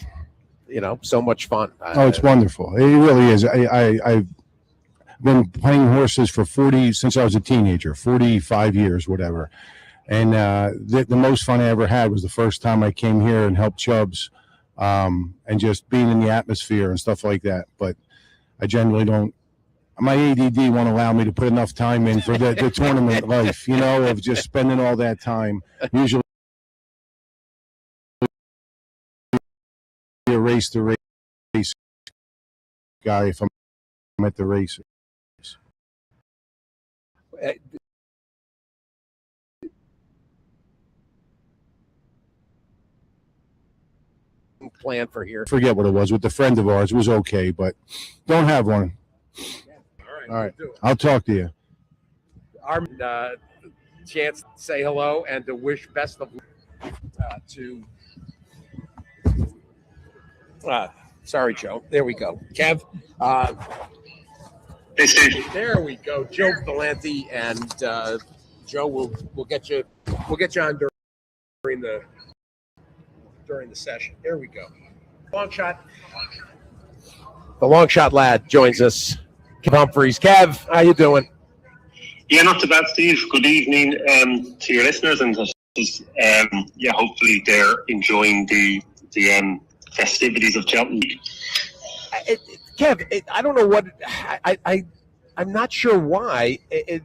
Speaker 1: so much fun.
Speaker 7: It's wonderful. It really is. I've been playing horses since I was a teenager, 45 years, whatever. And the most fun I ever had was the first time I came here and helped Chubbs, and just being in the atmosphere and stuff like that. But I generally don't. My ADD won't allow me to put enough time in for the tournament life, of just spending all that time. Usually a race to race guy if I'm at the races.
Speaker 1: Plan for here.
Speaker 7: Forget what it was with the friend of ours. It was okay, but don't have one. All right. I'll talk to you.
Speaker 1: Our chance to say hello and to wish best of luck to. Sorry, Joe. There we go. Kev.
Speaker 6: Hey, Steve.
Speaker 1: There we go. Joe Valenti and Joe will get you. We'll get you on during the session. There we go. Long shot. The long shot lad joins us. Kev Humphreys. Kev, how you doing?
Speaker 6: Yeah, not too bad, Steve. Good evening to your listeners, and hopefully they're enjoying the festivities of Cheltenham.
Speaker 1: Kev, I don't know what I'm not sure why it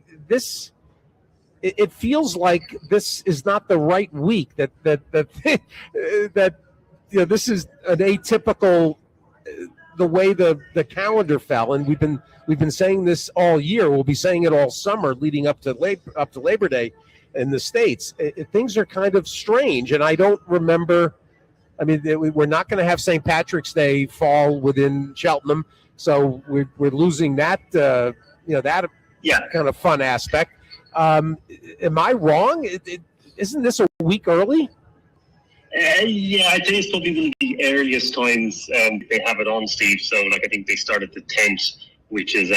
Speaker 1: feels like this is not the right week. That this is an atypical the way the calendar fell, and we've been saying this all year. We'll be saying it all summer, leading up to Labor Day in the States. Things are kind of strange, and I don't remember I mean, we're not going to have St. Patrick's Day fall within Cheltenham, so we're losing that that kind of fun aspect. Am I wrong? Isn't this a week early?
Speaker 8: Yeah, I'd say it's probably one of the earliest times they have it on, Steve. So, I think they started the 10th, which is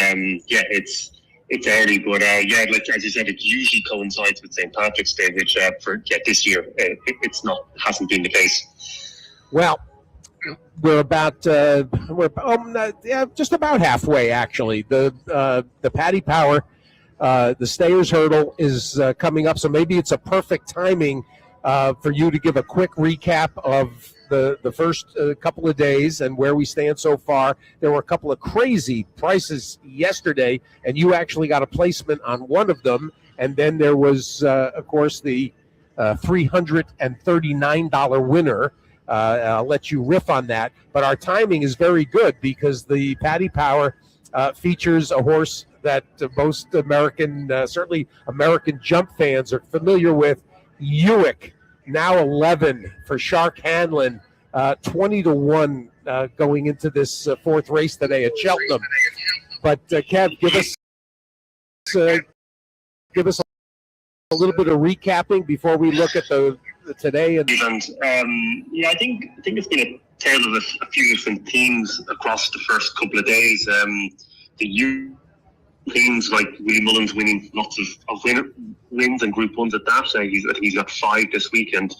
Speaker 8: it's early, but like as you said, it usually coincides with St. Patrick's Day, which this year hasn't been the case.
Speaker 1: Well, we're about just about halfway actually. The Paddy Power, the Stayers Hurdle is coming up, so maybe it's a perfect timing for you to give a quick recap of the first couple of days and where we stand so far. There were a couple of crazy prices yesterday, and you actually got a placement on one of them. And then there was, of course, the $339 winner. I'll let you riff on that. But our timing is very good because the Paddy Power features a horse that most American, certainly American jump fans are familiar with, Uick. Now 11 for Shark Hanlon, 20-1 going into this fourth race today at Cheltenham. But Kev, give us a little bit of recapping before we look at the today.
Speaker 8: I think it's been a tale of a few different themes across the first couple of days. The teams like Willie Mullins winning lots of wins and Group 1s at that. I think he's got 5 this weekend.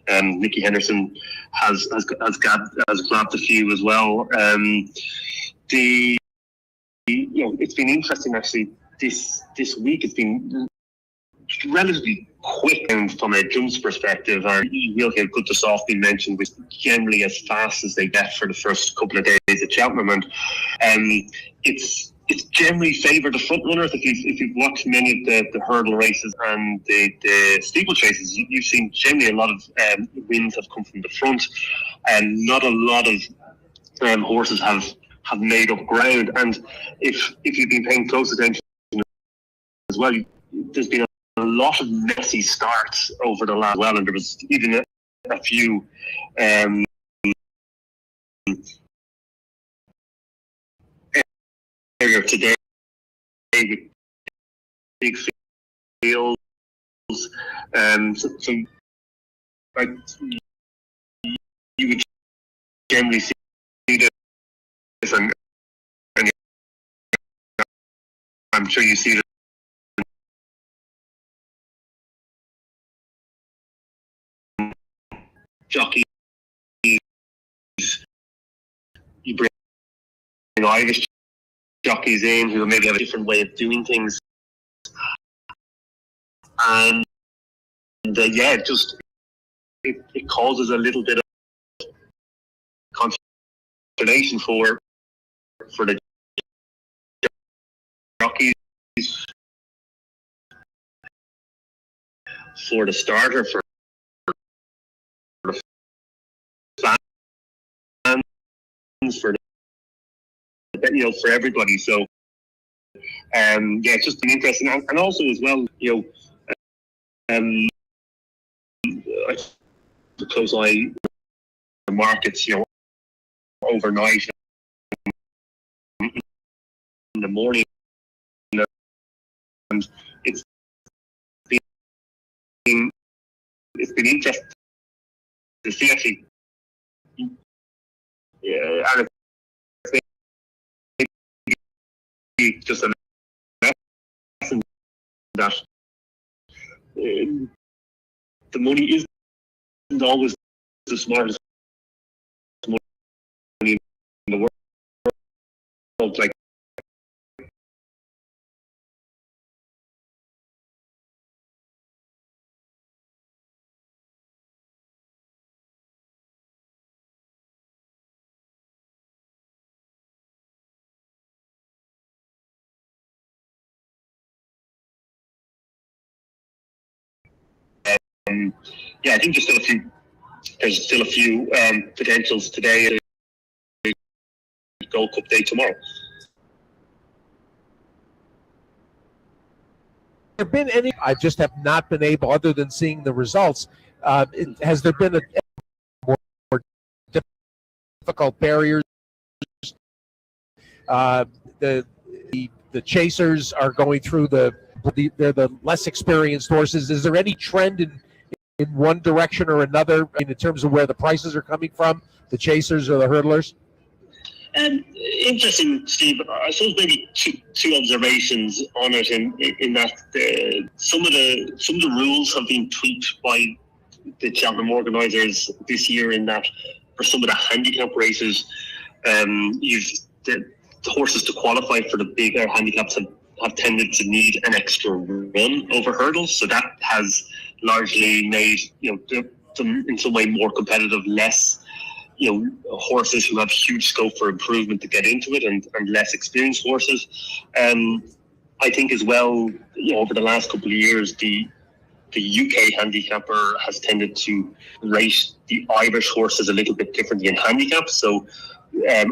Speaker 8: Nicky Henderson has grabbed a few as well. It's been interesting actually. This week it's been relatively quick from a jumps perspective. You will hear Good to Soft being mentioned, which generally as fast as they get for the first couple of days at Cheltenham, and it's generally favoured the front runners. If you've watched many of the hurdle races and the steeplechases, you've seen generally a lot of wins have come from the front, and not a lot of horses have made up ground. And if you've been paying close attention as well, there's been a lot of messy starts over the last and there was even a few earlier today with big fields, so like you would generally see this, and I'm sure you see this. Jockeys, you bring Irish jockeys in who maybe have a different way of doing things, and it causes a little bit of consternation for the jockeys, for the starter, for the fans, for for everybody. So it's just been interesting, and also as well, I keep a close eye on the markets, overnight in the morning, and it's been interesting to see actually. And it's just a lesson that the money isn't always the smartest money in the world. Like, I think there's still a few potentials today. Gold Cup Day tomorrow.
Speaker 1: There been any? I just have not been able, other than seeing the results. Has there been a more difficult barriers. The chasers are going through they're the less experienced horses. Is there any trend in one direction or another in terms of where the prices are coming from, the chasers or the hurdlers?
Speaker 8: Interesting, Steve. I suppose maybe two observations on it. In that some of the rules have been tweaked by the Cheltenham organisers this year. In that for some of the handicap races, the horses to qualify for the bigger handicaps have tended to need an extra run over hurdles. So that has largely made them in some way more competitive, less horses who have huge scope for improvement to get into it, and less experienced horses. I think as well, over the last couple of years, the UK handicapper has tended to rate the Irish horses a little bit differently in handicaps. So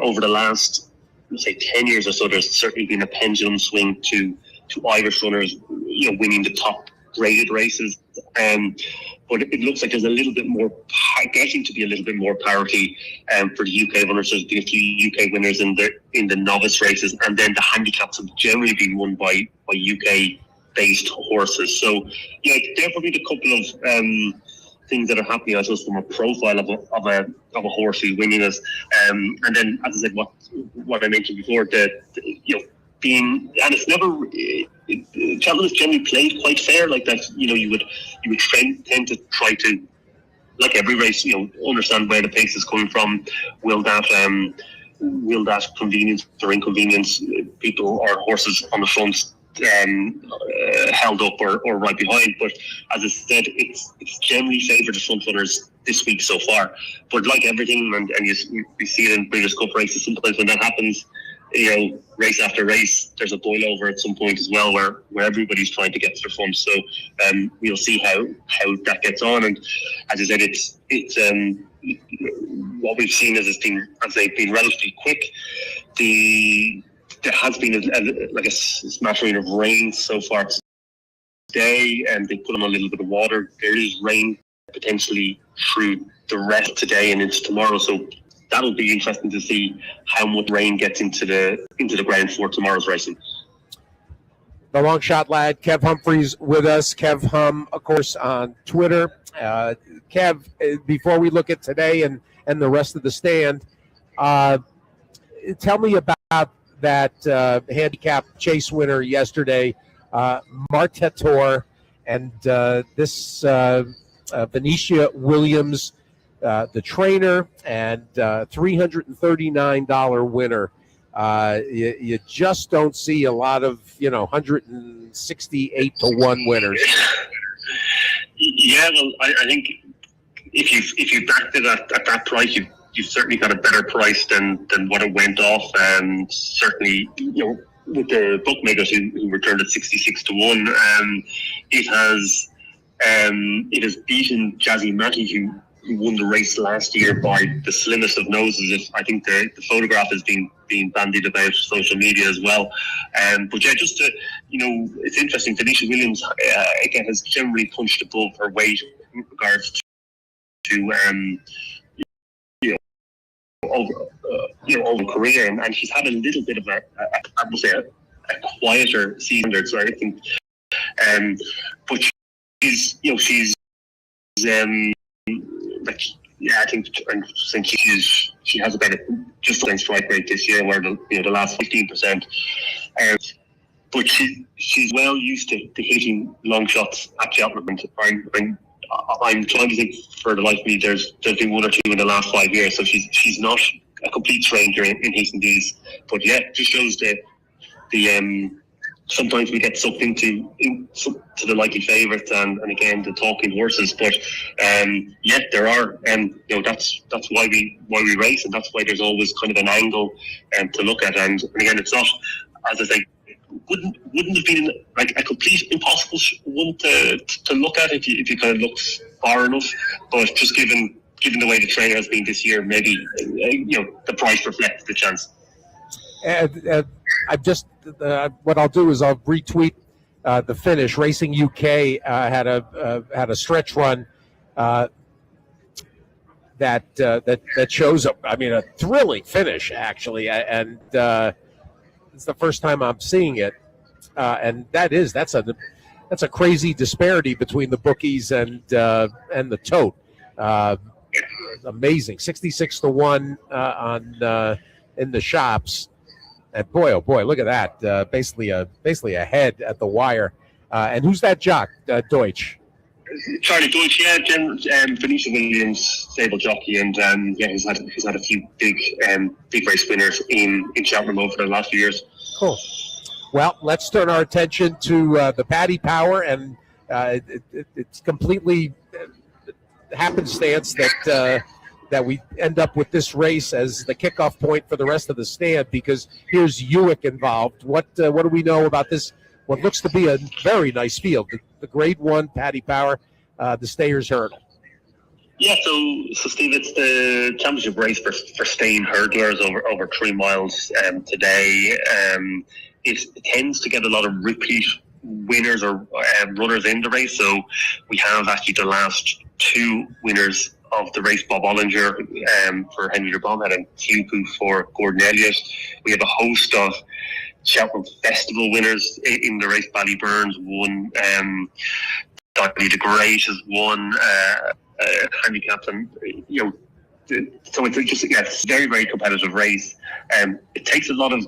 Speaker 8: over the last, say, 10 years or so, there's certainly been a pendulum swing to Irish runners, winning the top graded races. But it looks like there's a little bit more, getting to be a little bit more parity for the UK runners. There's been a few UK winners in the novice races, and then the handicaps have generally been won by UK based horses. So there are probably a couple of things that are happening, I suppose, from a profile of a horse who's winning us. And then, as I said, what I mentioned before, being, and it's never, Cheltenham is generally played quite fair, like that. You would tend to try to, like every race, understand where the pace is coming from. Will that convenience or inconvenience people or horses on the front held up or right behind? But as I said, it's generally favoured the front runners this week so far. But like everything, and we see it in British Cup races, sometimes when that happens, race after race, there's a boil over at some point as well, where everybody's trying to get to the front. So we'll see how that gets on. And as I said, it's what we've seen is they've been relatively quick. There has been a smattering of rain so far today, and they put on a little bit of water. There is rain potentially through the rest today and into tomorrow, so that'll be interesting to see how much rain gets into the ground for tomorrow's racing.
Speaker 1: The long shot lad, Kev Humphreys, with us. Kev Hum, of course, on Twitter. Kev, before we look at today and the rest of the stand, tell me about that handicap chase winner yesterday, Martator, and this Venetia Williams, the trainer, and $339 winner. You just don't see a lot of 168 to 1 winners.
Speaker 8: Yeah, well, I think if you backed it at that price, you've certainly got a better price than what it went off, and certainly with the bookmakers who returned at 66 to 1, it has beaten Jazzy Matty, who won the race last year by the slimmest of noses. I think the photograph has been bandied about social media as well. But yeah, just to, it's interesting. Venetia Williams again has generally punched above her weight in regards to over career, and she's had a little bit of a quieter season. So I think, but she's I think she has a better just strike rate this year, where the last 15%. But she's well used to hitting long shots at Cheltenham. I'm trying to think for the life of me. There's been one or two in the last 5 years, so she's not a complete stranger in hitting these. But yeah, it just shows the sometimes we get sucked into the likely favourites and again the talking horses. But yeah, there are, that's why we race, and that's why there's always kind of an angle to look at. And again, it's not, as I say, wouldn't have been like a complete impossible one to look at if you kind of look far enough. But just given the way the trainer has been this year, maybe the price reflects the chance.
Speaker 1: What I'll do is I'll retweet the finish. Racing UK had a stretch run that that shows up. I mean, a thrilling finish actually, and it's the first time I'm seeing it, and that's a crazy disparity between the bookies and the tote. Amazing, 66-1 on in the shops, and boy, oh boy, look at that! Basically a head at the wire. And who's that jock? Deutsch.
Speaker 8: Charlie Deutsch, yeah, Venetia Williams, stable jockey, and yeah, he's had a few big race winners in Cheltenham over the last few years.
Speaker 1: Cool. Well, let's turn our attention to the Paddy Power, and it's completely happenstance that we end up with this race as the kickoff point for the rest of the stand, because here's Uick involved. What do we know about this? What looks to be a very nice field, the Grade 1 Paddy Power, the Stayers Hurdle.
Speaker 8: Yeah, so Steve, it's the championship race for staying hurdlers over 3 miles today. It tends to get a lot of repeat winners or runners in the race. So we have actually the last 2 winners of the race, Bob Ollinger for Henry de Bomhead and Tupu for Gordon Elliott. We have a host of Cheltenham Festival winners in the race. Ballyburns won, Donnelly the Great has won handicaps, and so it's just it's a very, very competitive race. It takes a lot of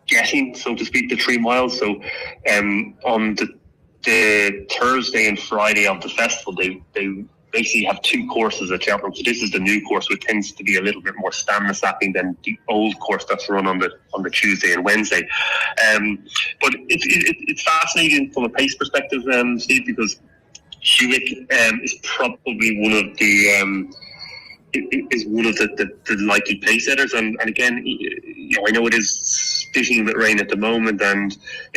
Speaker 8: getting, so to speak, the 3 miles. So on the Thursday and Friday of the festival, they basically have 2 courses at Cheltenham. So this is the new course, which tends to be a little bit more stamina sapping than the old course that's run on the Tuesday and Wednesday. But it's fascinating from a pace perspective, Steve, because Hewitt is probably one of the likely pace setters, and again, I know it is spitting with rain at the moment, and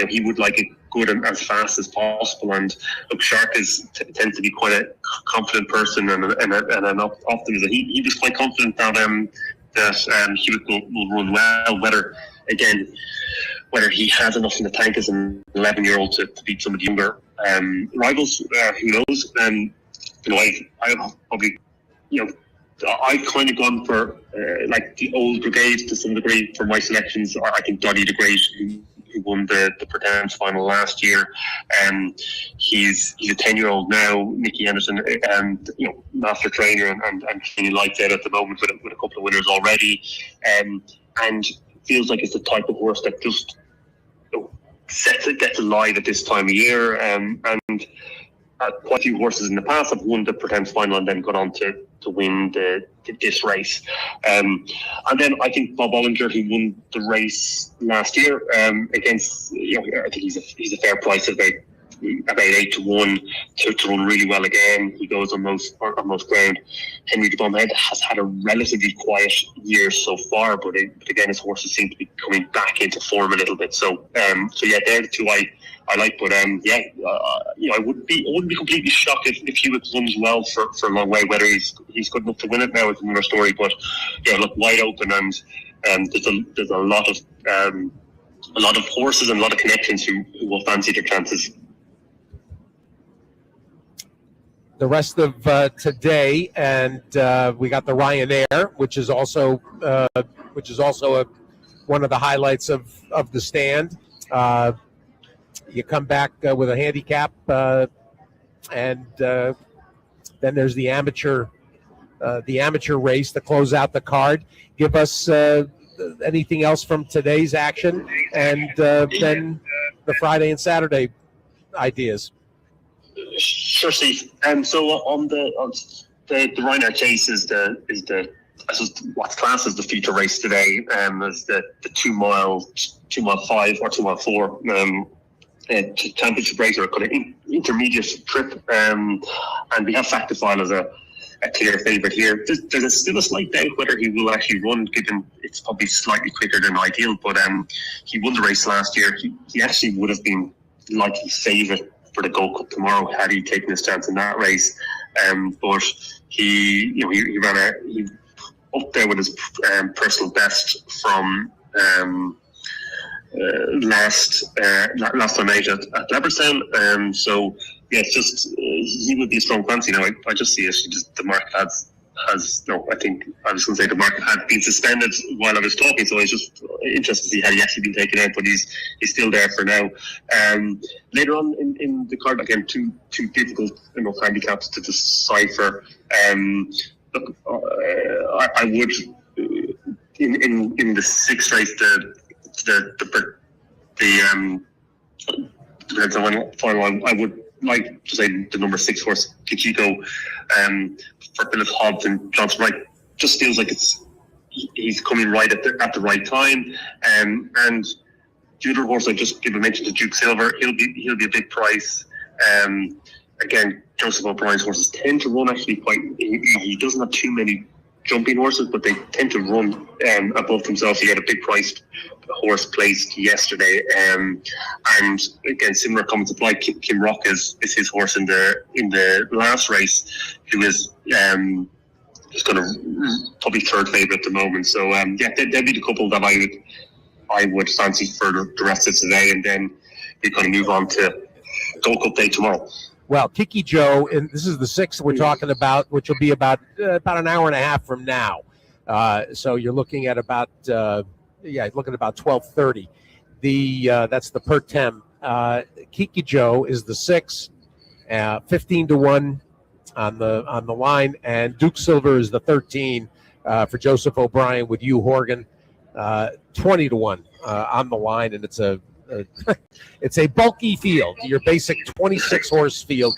Speaker 8: he would like it good and as fast as possible. And look, Shark tends to be quite a confident person and an optimist. He was quite confident that Hewitt will run well. Whether he has enough in the tank as an 11-year-old to beat some of the younger rivals, who knows? I've probably I've kind of gone for like the old brigade to some degree for my selections. I think Donny the Great, who won the Pretends final last year, he's a 10-year-old now. Nicky Anderson, master trainer and training lights out at the moment with a couple of winners already, and feels like it's the type of horse that just gets alive at this time of year. And quite a few horses in the past have won the Pretends final and then gone on to win this race. And then I think Bob Ollinger, who won the race last year against, I think he's a fair price of about 8-1 to run really well again. He goes on most ground. Henry de Bomhead has had a relatively quiet year so far, but again, his horses seem to be coming back into form a little bit. So yeah, they're the 2 I like, but I wouldn't be completely shocked if Hewitt runs well for a long way. Whether he's good enough to win it now is another story. But yeah, look, wide open, and there's a lot of horses and a lot of connections who will fancy their chances.
Speaker 1: The rest of today, and we got the Ryanair, which is also one of the highlights of the stand. You come back with a handicap, and then there's the amateur race to close out the card. Give us anything else from today's action, and then the Friday and Saturday ideas.
Speaker 8: Sure, Steve. So on the Ryanair Chase is what's classed as the feature race today. Is the 2 mile 5 or 2 mile 4 championship race, or kind of intermediate trip, and we have Factifile as a clear favourite here. There's still a slight doubt whether he will actually run, given it's probably slightly quicker than ideal. But he won the race last year. He actually would have been likely favourite for the Gold Cup tomorrow had he taken his chance in that race. But he ran up there with his personal best from last time out at Leopardstown. So yeah, it's just he would be a strong fancy now. I just see it. The market has no. I think I was going to say the market had been suspended while I was talking, so I was just interested to see had he actually been taken out, but he's still there for now. Later on in the card, again, two difficult handicaps to decipher. Look, I would in the sixth race the depends on when final one. I would like to say the number 6 horse Kichiko for Philip Hobbs and Johnson Wright just feels like he's coming right at the right time. And the other horse I just give a mention to Duke Silver, he'll be a big price. Again, Joseph O'Brien's horses tend to run actually quite. He doesn't have too many jumping horses, but they tend to run above themselves. He had a big priced horse placed yesterday, and again, similar comments apply. Kim Rock is his horse in the last race, who is going to probably third favourite at the moment. So they'd be the couple that I would fancy for the rest of today, and then we're going to move on to Gold Cup Day tomorrow.
Speaker 1: Well, Kiki Joe, and this is the 6th we're talking about, which will be about an hour and a half from now. So you're looking at about 12:30. That's the per tem. Kiki Joe is the 6, 15-1 on the line, and Duke Silver is the 13 for Joseph O'Brien with Hugh Horgan, 20-1 on the line, and it's a bulky field, your basic 26 horse field.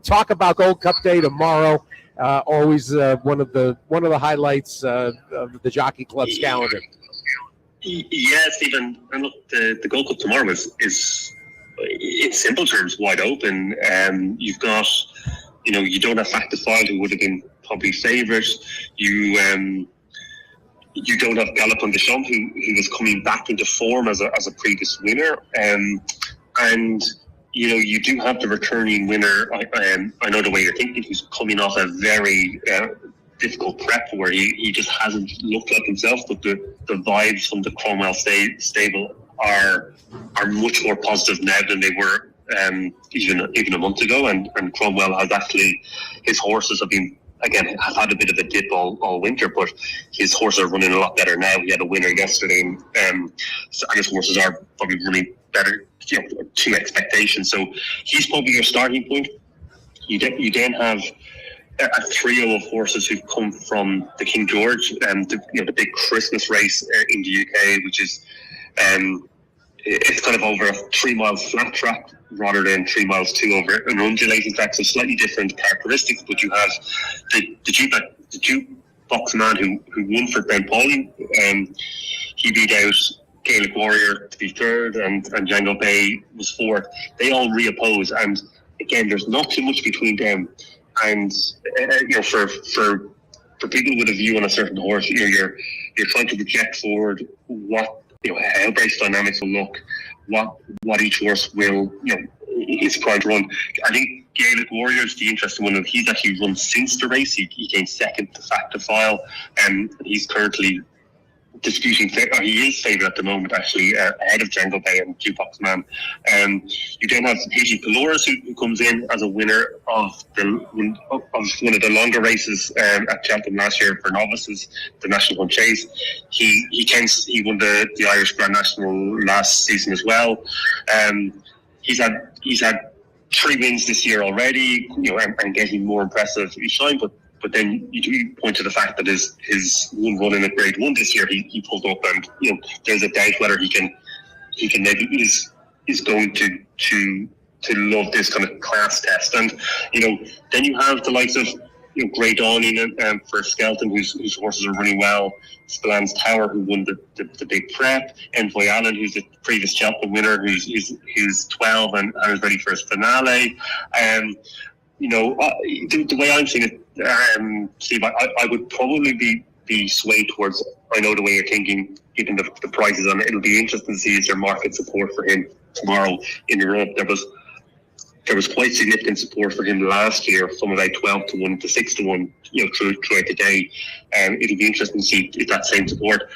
Speaker 1: Talk about Gold Cup Day tomorrow. Always one of the highlights of the Jockey Club's calendar.
Speaker 8: Yeah, Stephen. And look, the Gold Cup tomorrow is in simple terms wide open. You've got, you don't have Factor 5, who would have been probably favourite. You don't have Galopin Des Champs, who was coming back into form as a previous winner, and you do have the returning winner. I know the way you're thinking. Who's coming off a very difficult prep where he just hasn't looked like himself. But the vibes from the Cromwell stable are much more positive now than they were even a month ago. And Cromwell has actually, his horses have had a bit of a dip all winter, but his horses are running a lot better now. He had a winner yesterday, and his horses are probably running better, to expectations. So he's probably your starting point. You then have a trio of horses who've come from the King George, the big Christmas race in the UK, which is it's kind of over a 3 mile flat track rather than 3 miles over an undulating track, so slightly different characteristics. But you have the jukebox man who won for Ben Pauling. He beat out Gaelic Warrior to be third, and Django Bay was fourth. They all reoppose, and again, there's not too much between them. And for people with a view on a certain horse, you're trying to project forward how race dynamics will look, what each horse will is primed to run. I think Gaelic Warrior is the interesting one. He's actually run since the race. He came second to Factor File, and he's currently disputing. He is favourite at the moment, actually, ahead of Django Bay and Jukebox Man. You then have Haji Paloris, who comes in as a winner of one of the longer races at Cheltenham last year for novices, the National Hunt Chase. He won the Irish Grand National last season as well. He's had 3 wins this year already, and getting more impressive each time. But then you do point to the fact that his one run in a Grade 1 this year, he pulled up, and there's a doubt whether he can maybe is going to love this kind of class test. And then you have the likes of Grey Dawning for Skelton, whose horses are running well. Spillans Tower, who won the big prep. Envoy Allen, who's a previous Cheltenham winner, who's 12 and is ready for his finale. The way I'm seeing it, Steve, I would probably be swayed towards, I know the way you're thinking, given the prices on it. It'll be interesting to see is there market support for him tomorrow in Europe. There was quite significant support for him last year, from about 12-1 to 6-1, throughout the day. It'll be interesting to see if that same support.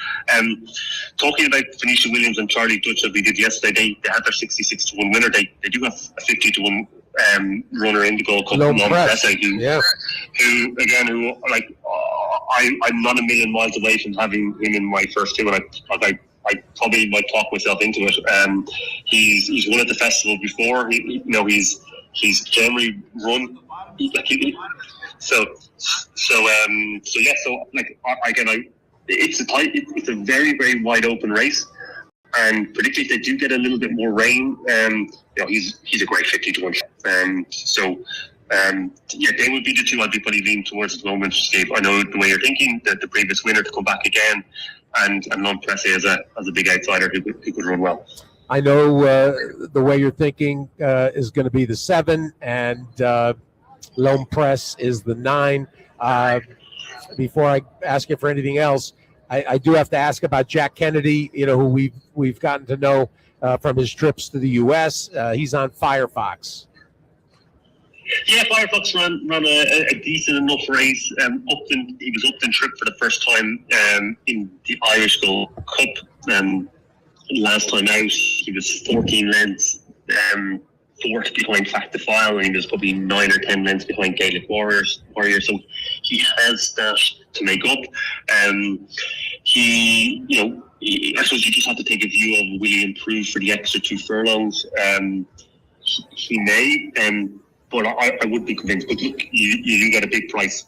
Speaker 8: Talking about Phoenicia Williams and Charlie Dutch, as we did yesterday, they had their 66-1 winner. They do have a 50-1 runner in the Gold Cup,
Speaker 1: Lone
Speaker 8: Lone
Speaker 1: Press.
Speaker 8: Press, who I'm not a million miles away from having him in my first two, and I probably might talk myself into it. He's won at the festival before. He's generally run. It's a very, very wide open race, and particularly if they do get a little bit more rain, he's a great 50-1. They would be the two I'd be probably leaning towards at the moment, Steve. I know the way you're thinking, that the previous winner to come back again, and Lone Press as a big outsider who could run well.
Speaker 1: I know the way you're thinking is going to be the 7, and Lone Press is the 9. Before I ask you for anything else, I do have to ask about Jack Kennedy, who we've gotten to know from his trips to the U.S. He's on Firefox.
Speaker 8: Yeah, Firefox ran a decent enough race. He was Upton trip for the first time in the Irish Gold Cup. Last time out, he was 14 lengths fourth behind Fact to File, and he was probably 9 or 10 lengths behind Gaelic Warrior. So he has that to make up. I suppose you just have to take a view of will he improve for the extra 2 furlongs. He may, but I would be convinced. But look, you got a big price.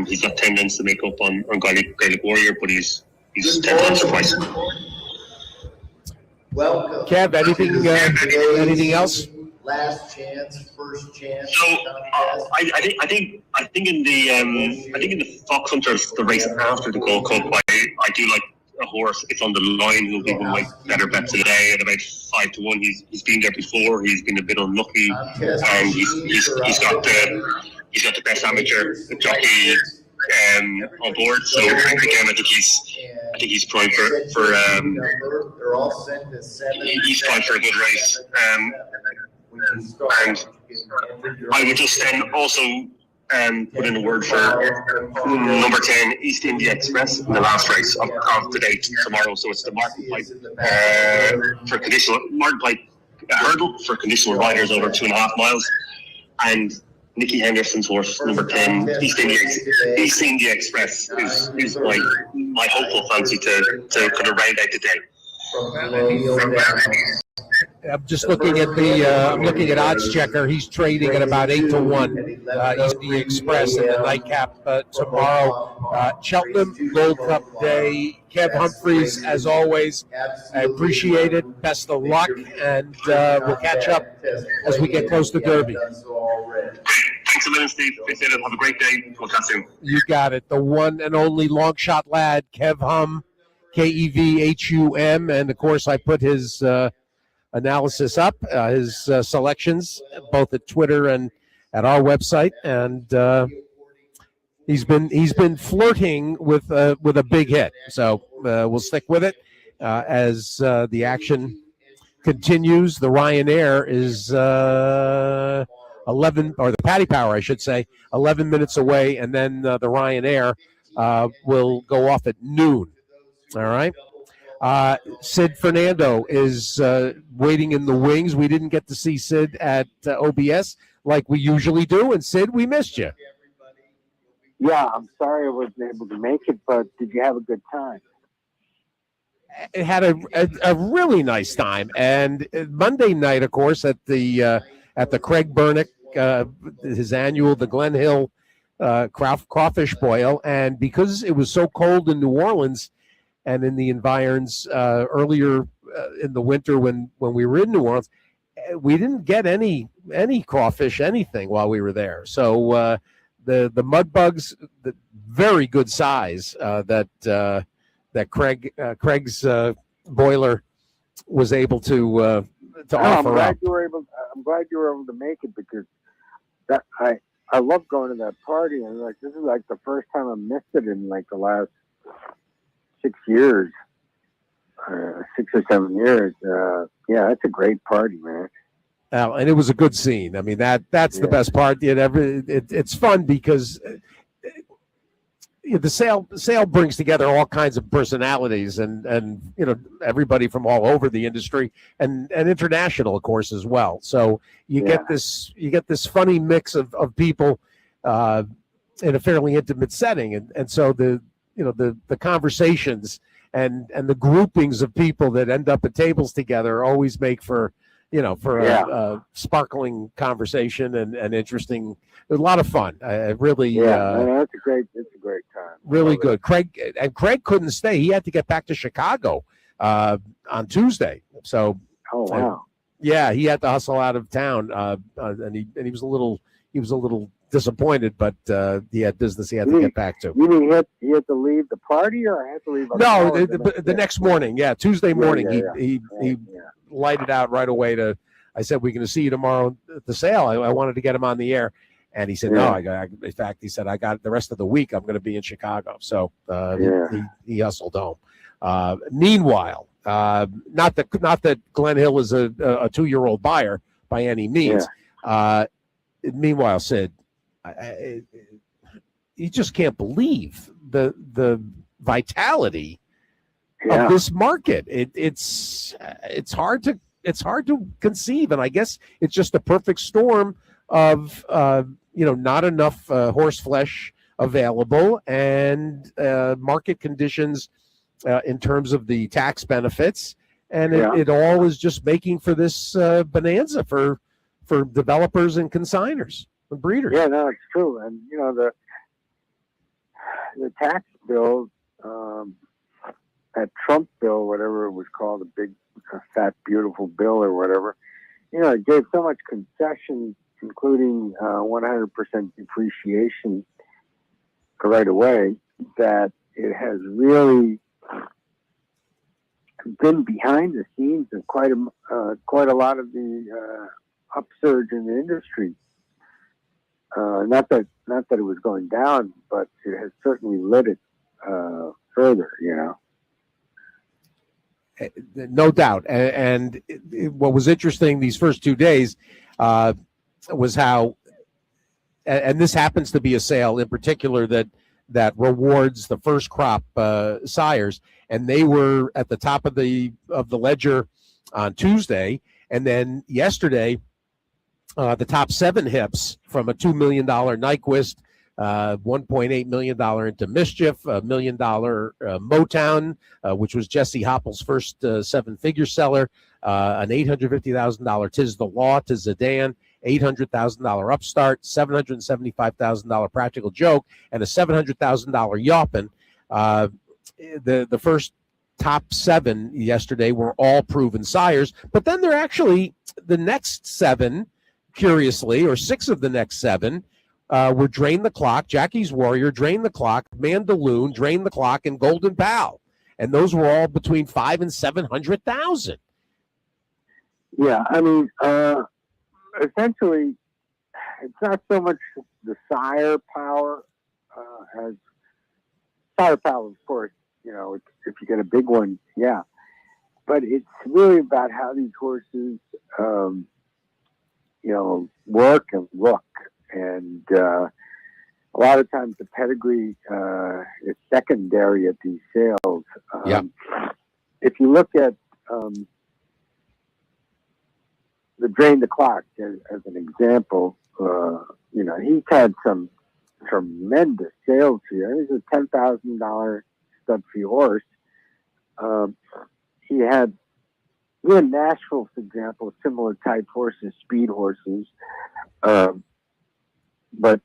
Speaker 8: He's got 10 lengths to make up on Gaelic Warrior, but he's 10 lengths of price.
Speaker 9: Welcome.
Speaker 1: Kev, anything else?
Speaker 9: Last chance, first chance.
Speaker 8: So I think in the Fox Hunters, the race after the Gold Cup, I do like a horse. It's on the line. Who'll be one of my better bets today at about 5-1. He's been there before. He's been a bit unlucky, and he's got the best amateur jockey on board. So again, I think he's primed for he's primed for a good race. And I would just then also put in a word for number 10, East India Express, in the last race of today, tomorrow. So it's the Martin Pike for conditional hurdle for conditional riders over 2.5 miles, and Nicky Henderson's horse, number 10, East India Express, is my hopeful fancy to kind of round out the day.
Speaker 1: I'm just looking at I'm looking at Odds Checker. He's trading at about 8-1. East India Express in the nightcap tomorrow. Cheltenham Gold Cup Day. Kev Humphreys, as always, I appreciate it. Best of luck, and we'll catch up as we get close to Derby.
Speaker 8: Thanks a million, Steve. Have a great day. We'll catch you.
Speaker 1: You got it. The one and only long shot lad, Kev Hum, KEVHUM, and of course I put his analysis up, his selections, both at Twitter and at our website, and he's been flirting with a big hit. So we'll stick with it as the action continues. The Ryanair is 11, or the Paddy Power, I should say, 11 minutes away, and then the Ryanair will go off at noon. All right. Sid Fernando is waiting in the wings. We didn't get to see Sid at OBS like we usually do, and Sid, we missed you.
Speaker 10: Yeah, I'm sorry I wasn't able to make it, but did you have a good time?
Speaker 1: It had a really nice time, and Monday night, of course, at the Craig Bernick, his annual, the Glen Hill Crawfish Boil, and because it was so cold in New Orleans and in the environs earlier in the winter when we were in New Orleans, we didn't get any crawfish, anything while we were there. So the mud bugs, the very good size that Craig's boiler was able to offer up.
Speaker 10: I'm glad you were able to make it, because I love going to that party, and this is like the first time I missed it in like the last 6 years, 6 or 7 years. Yeah, it's a great party, man.
Speaker 1: And it was a good scene. I mean, that's the best part. It's fun because the sale brings together all kinds of personalities and everybody from all over the industry and international, of course, as well. So you get this funny mix of people in a fairly intimate setting, and so the conversations and the groupings of people that end up at tables together always make for a sparkling conversation and interesting. A lot of fun. Really,
Speaker 10: it's a great time.
Speaker 1: Really good. Craig couldn't stay. He had to get back to Chicago on Tuesday. So,
Speaker 10: oh wow,
Speaker 1: he had to hustle out of town, and he was a little disappointed, but he had business he had to get back to.
Speaker 10: You mean he had to leave the party, or I had to leave?
Speaker 1: No, the next morning. Yeah, Tuesday morning. He lighted out right away. I said, we're going to see you tomorrow at the sale. I wanted to get him on the air. And he said, no, in fact, he said, I got the rest of the week. I'm going to be in Chicago. So he hustled home. Meanwhile, not that Glen Hill is a 2-year-old buyer by any means. Meanwhile, Sid, you just can't believe the vitality of this market. It's hard to conceive, and I guess it's just a perfect storm of not enough horse flesh available and market conditions in terms of the tax benefits, and it all is just making for this bonanza for developers and consigners and breeders.
Speaker 10: Yeah, no, it's true. And the tax bill, that Trump bill, whatever it was called, the big fat beautiful bill or whatever, it gave so much concession, including 100% depreciation right away, that it has really been behind the scenes of quite a lot of the upsurge in the industry. Not that it was going down, but it has certainly lit it further.
Speaker 1: No doubt. And what was interesting these first 2 days was how, and this happens to be a sale in particular that rewards the first crop sires, and they were at the top of the ledger on Tuesday, and then yesterday, the top 7 hips from a $2 million Nyquist, $1.8 million into Mischief, $1 million Motown, which was Jesse Hoppel's first 7-figure seller, an $850,000 Tis the Law to Zidane, $800,000 Upstart, $775,000 Practical Joke, and a $700,000 Yoppin. The first top 7 yesterday were all proven sires, but then they're actually the next 7, curiously, or 6 of the next 7 were Drain the Clock, Jackie's Warrior, Drain the Clock, Mandaloon, Drain the Clock, and Golden Pal, and those were all between 500,000 and 700,000.
Speaker 10: Yeah, I mean, essentially, it's not so much the sire power as sire power, of course. If you get a big one, but it's really about how these horses, work and look, and a lot of times the pedigree is secondary at these sales. If you look at the Drain the Clock as an example, he's had some tremendous sales here. He's a $10,000 stud fee horse. He had Nashville, for example, similar type horses, speed horses. But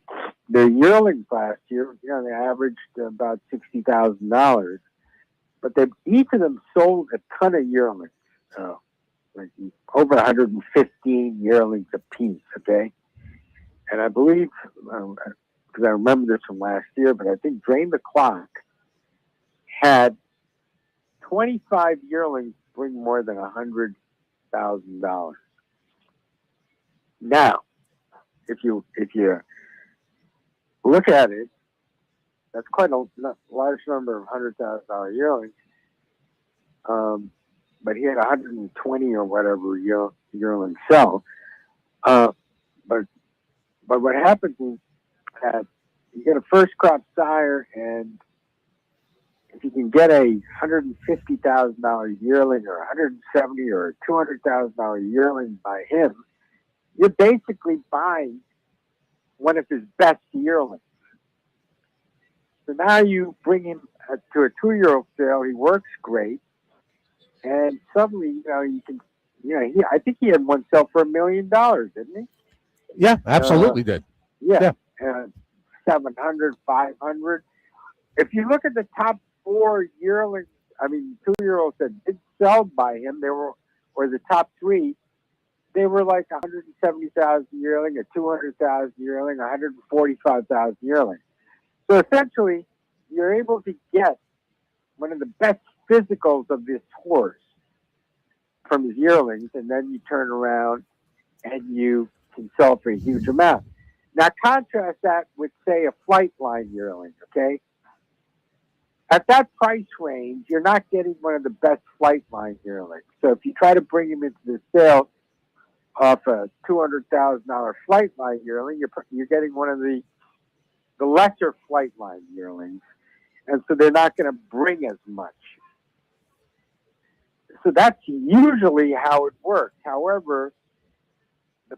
Speaker 10: their yearlings last year, they averaged about $60,000. But each of them sold a ton of yearlings, like over 115 yearlings apiece. Okay, and I believe, because I remember this from last year, but I think Drain the Clock had 25 yearlings bring more than $100,000. Now, if you look at it, that's quite a large number of $100,000 yearlings. But he had 120 or whatever yearlings sell. But what happens is that you get a first crop sire, and if you can get a $150,000 yearling or $170,000 or $200,000 yearling by him, you're basically buying one of his best yearlings. So now you bring him to a 2-year-old sale. He works great, and suddenly, you can, I think he had one sell for $1 million, didn't he?
Speaker 1: Yeah, absolutely did.
Speaker 10: Yeah. 700, 500. If you look at the top 4 yearlings, 2-year-olds that did sell by him, or the top 3, they were like 170,000 yearling, a 200,000 yearling, 145,000 yearling. So essentially, you're able to get one of the best physicals of this horse from his yearlings, and then you turn around and you can sell for a huge amount. Now contrast that with, say, a flight line yearling, okay? At that price range, you're not getting one of the best flight line yearlings. So if you try to bring him into the sale off a $200,000 flight line yearling, you're getting one of the lesser flight line yearlings, and so they're not going to bring as much. So that's usually how it works. However, the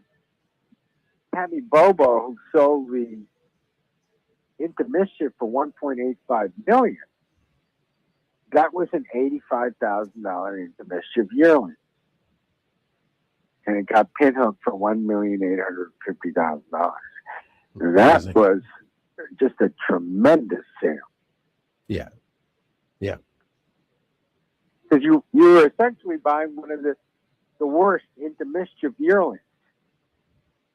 Speaker 10: Tammy Bobo, who sold the Into Mischief for $1.85 million, that was an $85,000 Into Mischief yearling, and it got pinhooked for $1,850,000. That was just a tremendous sale.
Speaker 1: Yeah.
Speaker 10: Because you were essentially buying one of the worst Into Mischief yearlings,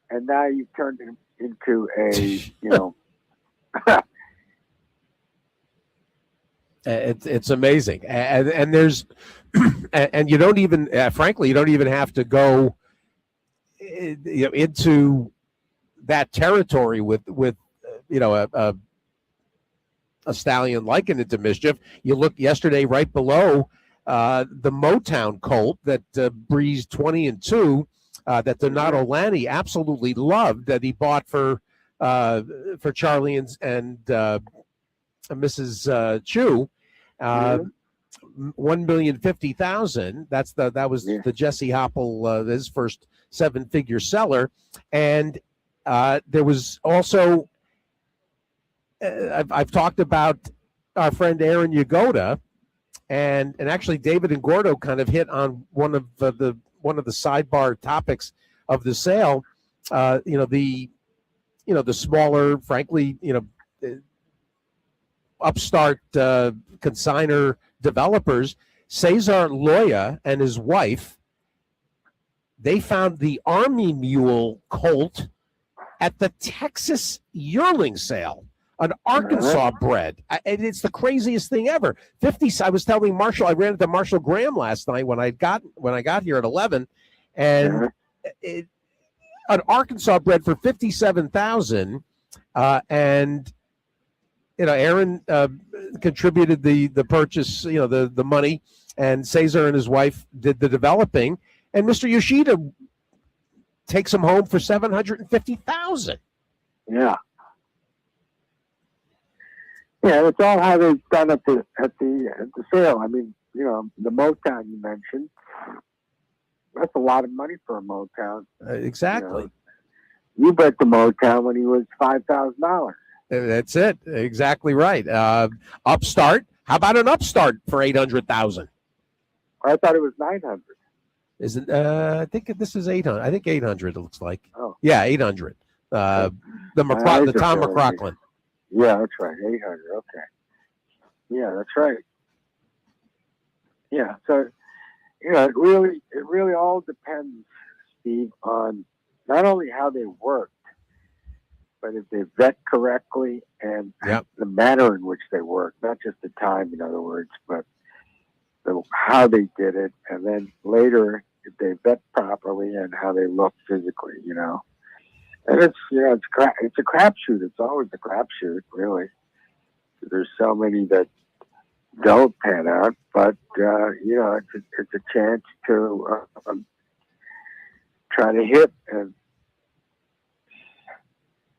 Speaker 10: and now you've turned it into a,
Speaker 1: It's amazing, and there's, and you don't even, frankly, you don't even have to go, into that territory with a stallion like an Into Mischief. You look yesterday right below the Motown colt that breezed 20-2, that Donato Lanni absolutely loved, that he bought for Charlie and Mrs. Chu. $1,050,000. That was the Jesse Hopple, his first 7-figure seller, and there was also I've talked about our friend Aaron Yagoda, and actually David and Gordo kind of hit on one of the sidebar topics of the sale. The smaller, frankly, upstart consigner developers. Cesar Loya and his wife, they found the Army Mule colt at the Texas yearling sale, an Arkansas bred. And it's the craziest thing ever. I was telling Marshall, I ran into Marshall Graham last night when I got here at 11, and an Arkansas bred for $57,000, and Aaron contributed the purchase, the money, and Cesar and his wife did the developing, and Mr. Yoshida takes him home for $750,000.
Speaker 10: Yeah, it's all how they've done at the sale. I mean, the Motown you mentioned, that's a lot of money for a Motown.
Speaker 1: Exactly.
Speaker 10: You bet the Motown when he was $5,000.
Speaker 1: That's it. Exactly right. Upstart. How about an Upstart for $800,000?
Speaker 10: I thought it was $900.
Speaker 1: Isn't? I think this is $800. I think $800. It looks like.
Speaker 10: Oh.
Speaker 1: Yeah, $800. The Tom McLaughlin.
Speaker 10: Yeah, that's right. $800. Okay. Yeah, that's right. Yeah. So, it really all depends, Steve, on not only how they worked, but if they vet correctly and the manner in which they work, not just the time, in other words, but how they did it, and then later if they vet properly and how they look physically, And it's a crapshoot. It's always a crapshoot, really. There's so many that don't pan out, but it's a chance to try to hit, and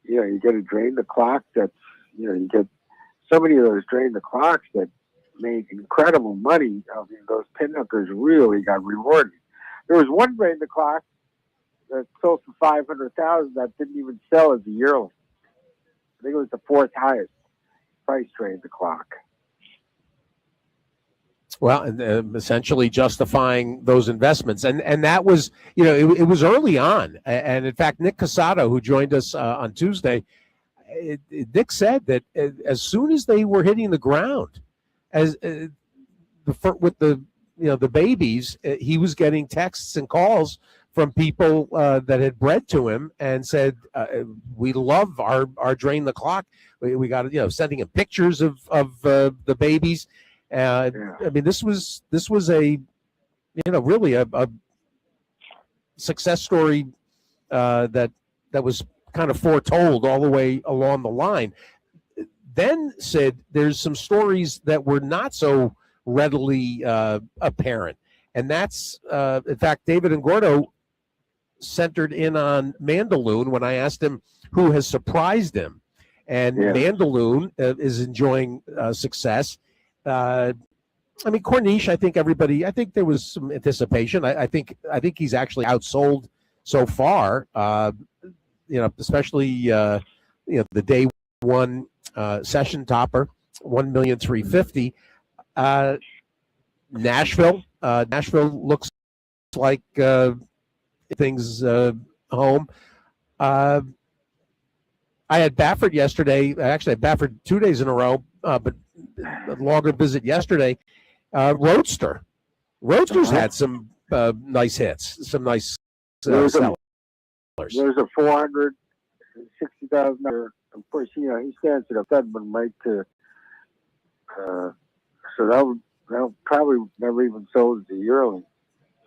Speaker 10: you got to drain the clock that's you get so many of those drain the clocks that made incredible money. I mean, those pinhookers really got rewarded. There was one drain the clock that sold for 500,000 that didn't even sell as a yearling. I think it was the fourth highest price drain the clock.
Speaker 1: Well, and essentially justifying those investments, and that was, it was early on, and in fact, Nick Casado, who joined us on Tuesday, Nick said that as soon as they were hitting the ground, as with the babies, he was getting texts and calls from people that had bred to him and said, "We love our drain the clock." We got sending him pictures of the babies. I mean, this was a really a success story that was kind of foretold all the way along the line. Then, Sid, there's some stories that were not so readily apparent, and that's in fact David and Gordo centered in on Mandaloun when I asked him who has surprised him, and Mandaloun is enjoying success. I mean, Corniche, I think there was some anticipation. I think he's actually outsold so far, especially, the day one session topper, 1,350,000. Nashville looks like things home. I had Baffert yesterday. Actually, I had Baffert 2 days in a row, but a longer visit yesterday. Roadster's had some nice hits, some nice sellers.
Speaker 10: There's a $460,000. Of course, he stands it up. That one might so that probably never even sold as a yearling.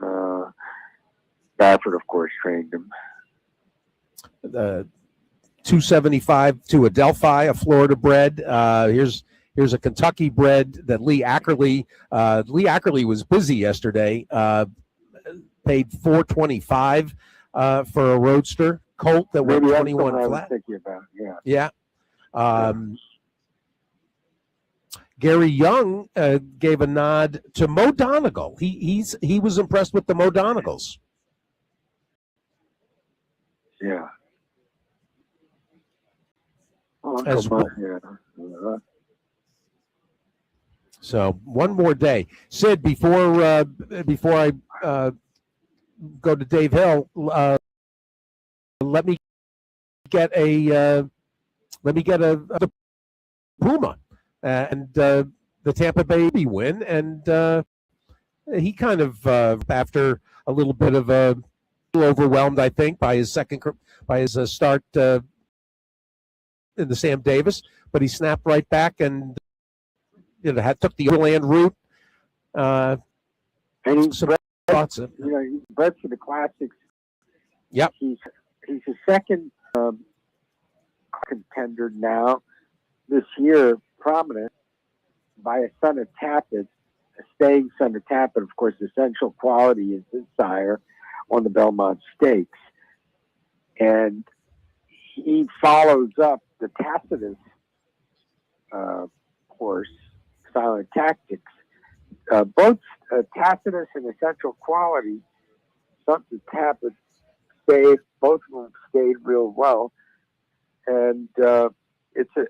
Speaker 10: Baffert, of course, trained him.
Speaker 1: 275 to a Delphi, a Florida bred. Here's a Kentucky bred that Lee Ackerley. Lee Ackerley was busy yesterday. Paid $425 for a Roadster Colt that went 21 flat. Yeah. Gary Young gave a nod to Mo Donegal. He was impressed with the Mo Donegals.
Speaker 10: Yeah.
Speaker 1: As well. So one more day, Sid. Before I go to Dave Hill, let me get a Puma and the Tampa Bay win, and he kind of after a little bit of a overwhelmed, I think, by his start in the Sam Davis, but he snapped right back and took the overland route.
Speaker 10: And he's
Speaker 1: bred for
Speaker 10: the classics.
Speaker 1: Yep.
Speaker 10: He's a second contender now this year, prominent by a son of Tappet, a staying son of Tappet. Of course, Essential Quality is his sire on the Belmont Stakes, and he follows up the Tacitus horse, Silent Tactics. Both Tacitus and Essential Quality, something Tappet stayed. Both of them stayed real well, and it's a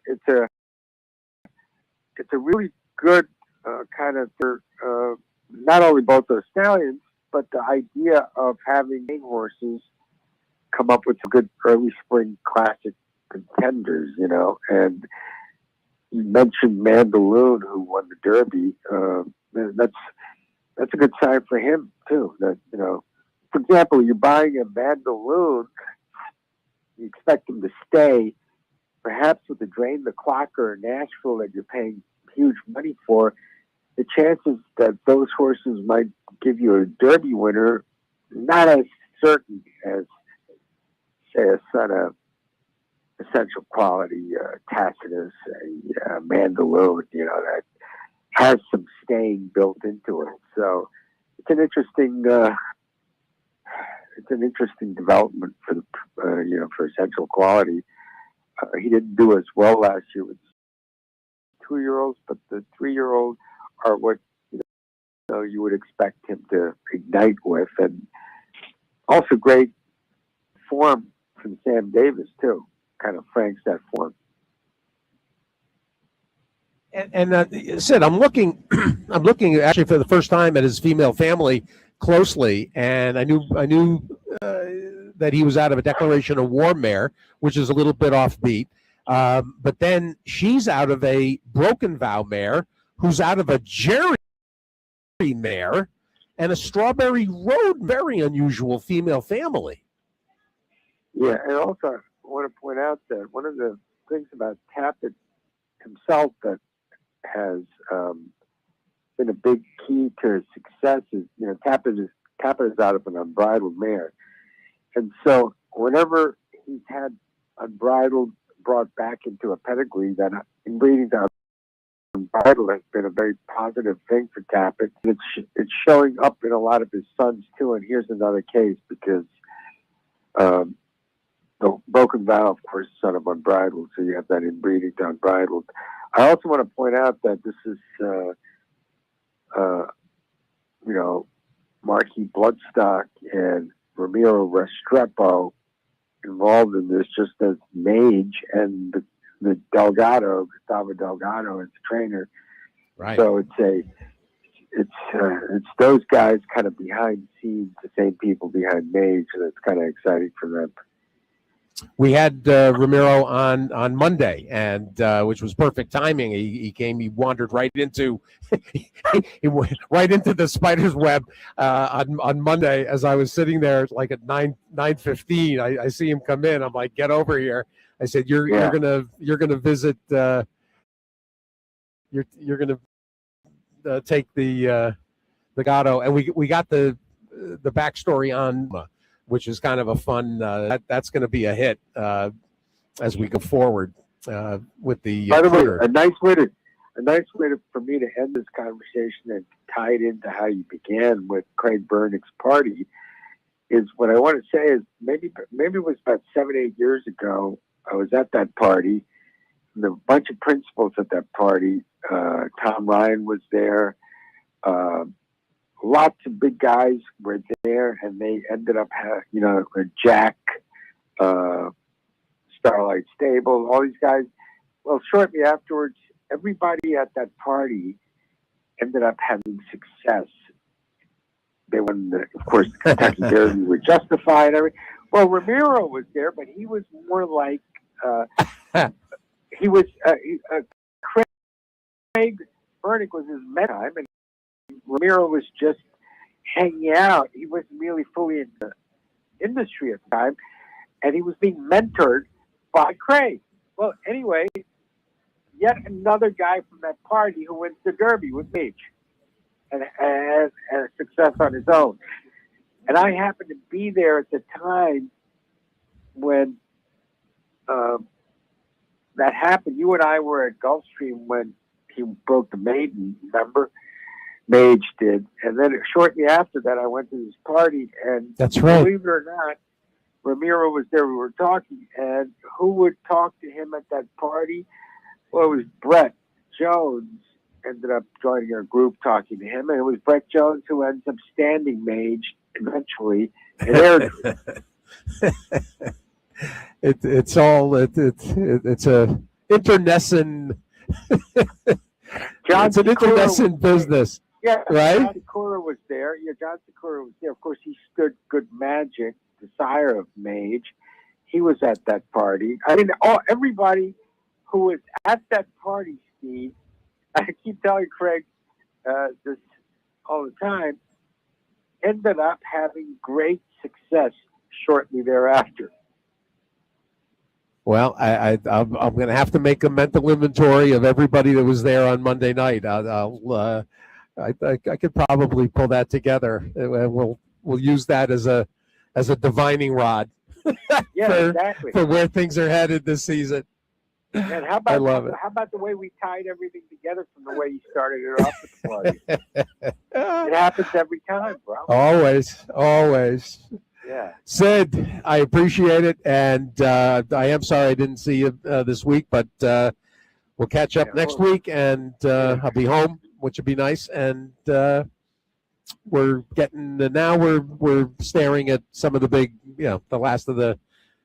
Speaker 10: really good kind of not only both those stallions, but the idea of having horses come up with some good early spring classic contenders, and you mentioned Mandaloun, who won the Derby. That's a good sign for him too. That for example, you're buying a Mandaloun, you expect him to stay. Perhaps with the Drain the Clocker in Nashville that you're paying huge money for, the chances that those horses might give you a Derby winner not as certain as, say, a son of Essential Quality, Tacitus, a Mandaloun, that has some staying built into it. So it's an interesting development for for Essential Quality. He didn't do as well last year with 2-year-olds, but the 3-year-old are what you would expect him to ignite with, and also great form from Sam Davis too. Kind of franks that form.
Speaker 1: And Sid, I'm looking, I'm looking actually for the first time at his female family closely, and I knew that he was out of a declaration of war mare, which is a little bit offbeat. But then she's out of a broken vow mare, who's out of a Jerry mare, and a Strawberry Road, very unusual female family.
Speaker 10: Yeah, and also I want to point out that one of the things about Tappet himself that has been a big key to his success is, Tappet is out of an unbridled mare. And so whenever he's had unbridled brought back into a pedigree, that in breeding to unbridled has been a very positive thing for Tappet. It's showing up in a lot of his sons too, and here's another case because the broken vow, of course, son of unbridled, so you have that in breeding to unbridled. I also want to point out that this is, Marquis Bloodstock and Ramiro Restrepo involved in this, just as Mage and the Delgado, Gustavo Delgado, is the trainer.
Speaker 1: Right.
Speaker 10: So it's those guys kind of behind the scenes, the same people behind Mage, and it's kind of exciting for them.
Speaker 1: We had Ramiro on Monday, and which was perfect timing. He came, he wandered right into he went right into the spider's web on Monday as I was sitting there, like at 9:15. I see him come in. I'm like, get over here. I said, you're gonna visit. You're gonna take the Gato, and we got the backstory on, which is kind of a fun. That's going to be a hit as we go forward with the.
Speaker 10: By the way, a nice way for me to end this conversation and tie it into how you began with Craig Bernick's party is what I want to say is maybe it was about 7-8 years ago. I was at that party. And a bunch of principals at that party. Tom Ryan was there. Lots of big guys were there, and they ended up having, Jack, Starlight Stable, all these guys. Well, shortly afterwards, everybody at that party ended up having success. They won, of course, the Kentucky Derby were justified. Well, Ramiro was there, but he was more like he was. Craig Bernick was his mentor, and Ramiro was just hanging out. He wasn't really fully in the industry at the time, and he was being mentored by Craig. Well, anyway, yet another guy from that party who wins the Derby with Mage and has a success on his own. And I happened to be there at the time when that happened. You and I were at Gulfstream when he broke the maiden, remember? Mage did. And then shortly after that, I went to this party, and
Speaker 1: that's right.
Speaker 10: Believe it or not, Ramiro was there. We were talking, and who would talk to him at that party? Well, it was Brett Jones. Ended up joining our group, talking to him, and it was Brett Jones who ends up standing Mage eventually in Airdrie.
Speaker 1: It's a internecine.
Speaker 10: John
Speaker 1: it's an internecine business.
Speaker 10: Yeah,
Speaker 1: right?
Speaker 10: John Secura was there. Yeah, John Secura was there. Of course, he stood Good Magic, the sire of Mage. He was at that party. I mean, everybody who was at that party, Steve, I keep telling Craig this all the time, ended up having great success shortly thereafter.
Speaker 1: Well, I'm going to have to make a mental inventory of everybody that was there on Monday night. I could probably pull that together, and we'll use that as a divining rod for where things are headed this season.
Speaker 10: And how about the way we tied everything together from the way you started it off with the party? It happens every time, bro.
Speaker 1: Always.
Speaker 10: Yeah.
Speaker 1: Sid, I appreciate it, and I am sorry I didn't see you this week, but we'll catch up next week, and I'll be home, which would be nice. And we're getting now we're staring at some of the big, the last of the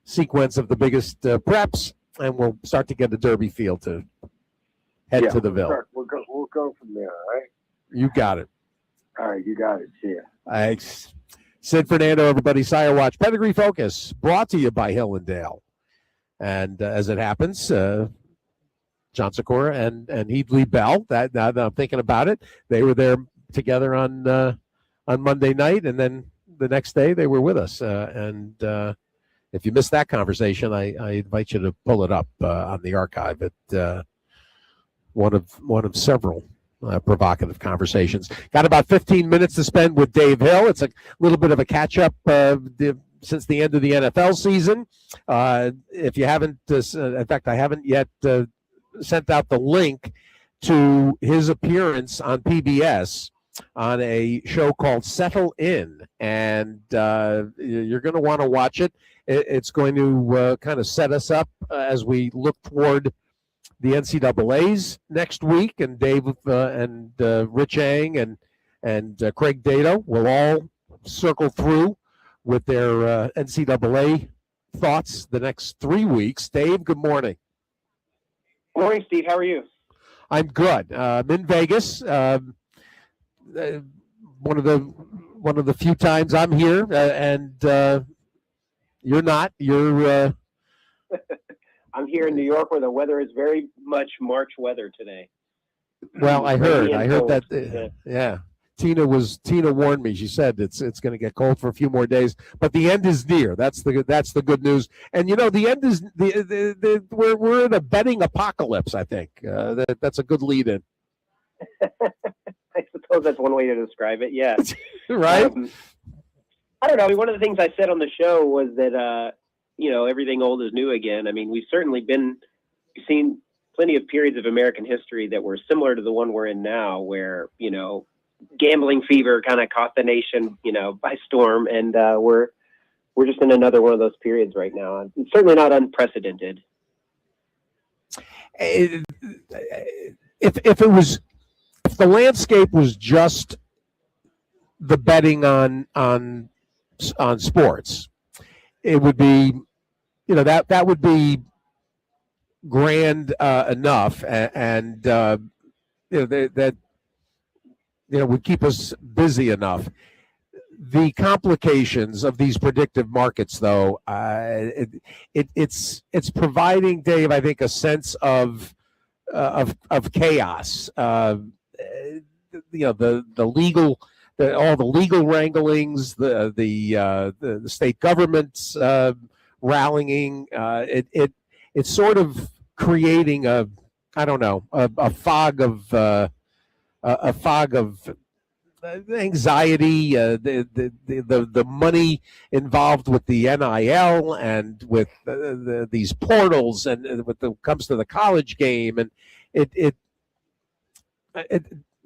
Speaker 1: sequence of the biggest preps, and we'll start to get a derby feel to head to the Ville.
Speaker 10: We'll go from there. All right.
Speaker 1: You got it.
Speaker 10: All right, you got it. See ya.
Speaker 1: Thanks. Sid Fernando, everybody. Sire Watch Pedigree Focus, brought to you by Hill and Dale. And as it happens, John Sikora and Heedley Bell. Now that I'm thinking about it, they were there together on Monday night, and then the next day they were with us. And if you missed that conversation, I invite you to pull it up on the archive. At one of several provocative conversations. Got about 15 minutes to spend with Dave Hill. It's a little bit of a catch up since the end of the NFL season. If you haven't, in fact, I haven't yet sent out the link to his appearance on PBS on a show called Settle In, and you're going to want to watch it. It's going to kind of set us up as we look toward the NCAAs next week, and Dave and Rich Ang and Craig Dato will all circle through with their NCAA thoughts the next 3 weeks. Dave, good morning.
Speaker 11: Good morning, Steve. How are you?
Speaker 1: I'm good. I'm in Vegas. One of the few times I'm here, and you're not. You're.
Speaker 11: I'm here in New York, where the weather is very much March weather today.
Speaker 1: Well, I heard that.
Speaker 11: Yeah.
Speaker 1: Tina warned me. She said it's going to get cold for a few more days, but the end is near. That's the good news. And the end is we're in a betting apocalypse. I think that's a good lead in.
Speaker 11: I suppose that's one way to describe it. Yeah.
Speaker 1: Right.
Speaker 11: I don't know. I mean, one of the things I said on the show was that everything old is new again. I mean, we've certainly seen plenty of periods of American history that were similar to the one we're in now, where gambling fever kind of caught the nation, by storm, and we're just in another one of those periods right now. It's certainly not unprecedented.
Speaker 1: If the landscape was just the betting on sports, it would be, that would be grand enough, and that would keep us busy enough. The complications of these predictive markets, though, it's providing, Dave, I think, a sense of chaos. The legal. All the legal wranglings, the state governments rallying, it's sort of creating a fog of anxiety. The money involved with the NIL and with these portals, and comes to the college game, and it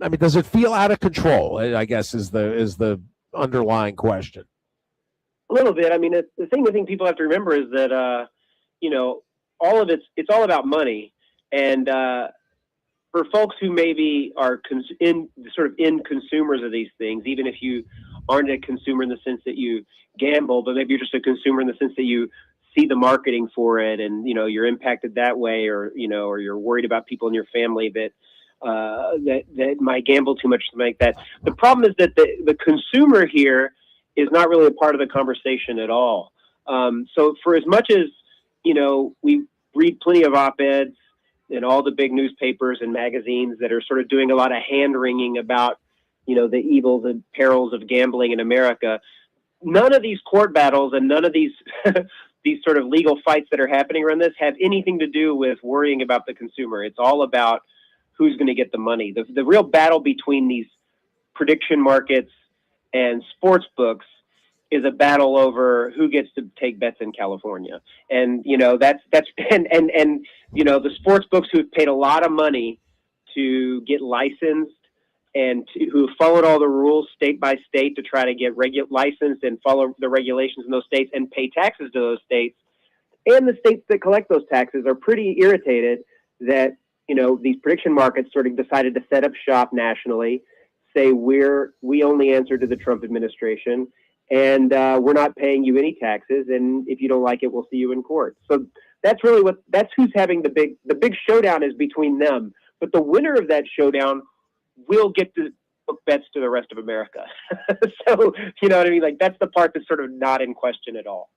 Speaker 1: I mean, does it feel out of control? I guess is the underlying question.
Speaker 11: A little bit. I mean, the thing I think people have to remember is that all of it's all about money, and for folks who maybe are in consumers of these things, even if you aren't a consumer in the sense that you gamble, but maybe you're just a consumer in the sense that you see the marketing for it, and you're impacted that way, or or you're worried about people in your family that might gamble too much to make that. The problem is that the consumer here is not really a part of the conversation at all. So for as much as, we read plenty of op-eds in all the big newspapers and magazines that are sort of doing a lot of hand-wringing about, the evils and perils of gambling in America, none of these court battles and none of these these sort of legal fights that are happening around this have anything to do with worrying about the consumer. It's all about who's going to get the money. The real battle between these prediction markets and sports books is a battle over who gets to take bets in California. And, that's the sports books who have paid a lot of money to get licensed and who have followed all the rules state by state to try to get licensed and follow the regulations in those states and pay taxes to those states. And the states that collect those taxes are pretty irritated that these prediction markets sort of decided to set up shop nationally, say we only answer to the Trump administration, and we're not paying you any taxes, and if you don't like it, we'll see you in court. So that's who's having the big showdown is between them. But the winner of that showdown will get to book bets to the rest of America. So, you know what I mean? Like, that's the part that's sort of not in question at all.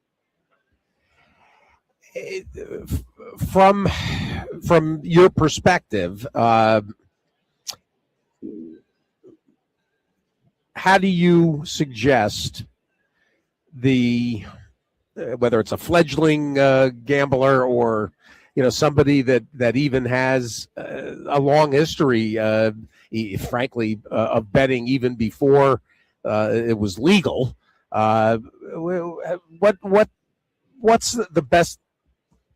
Speaker 1: From your perspective, how do you suggest whether it's a fledgling gambler or somebody that even has a long history, frankly, of betting even before it was legal? What's the best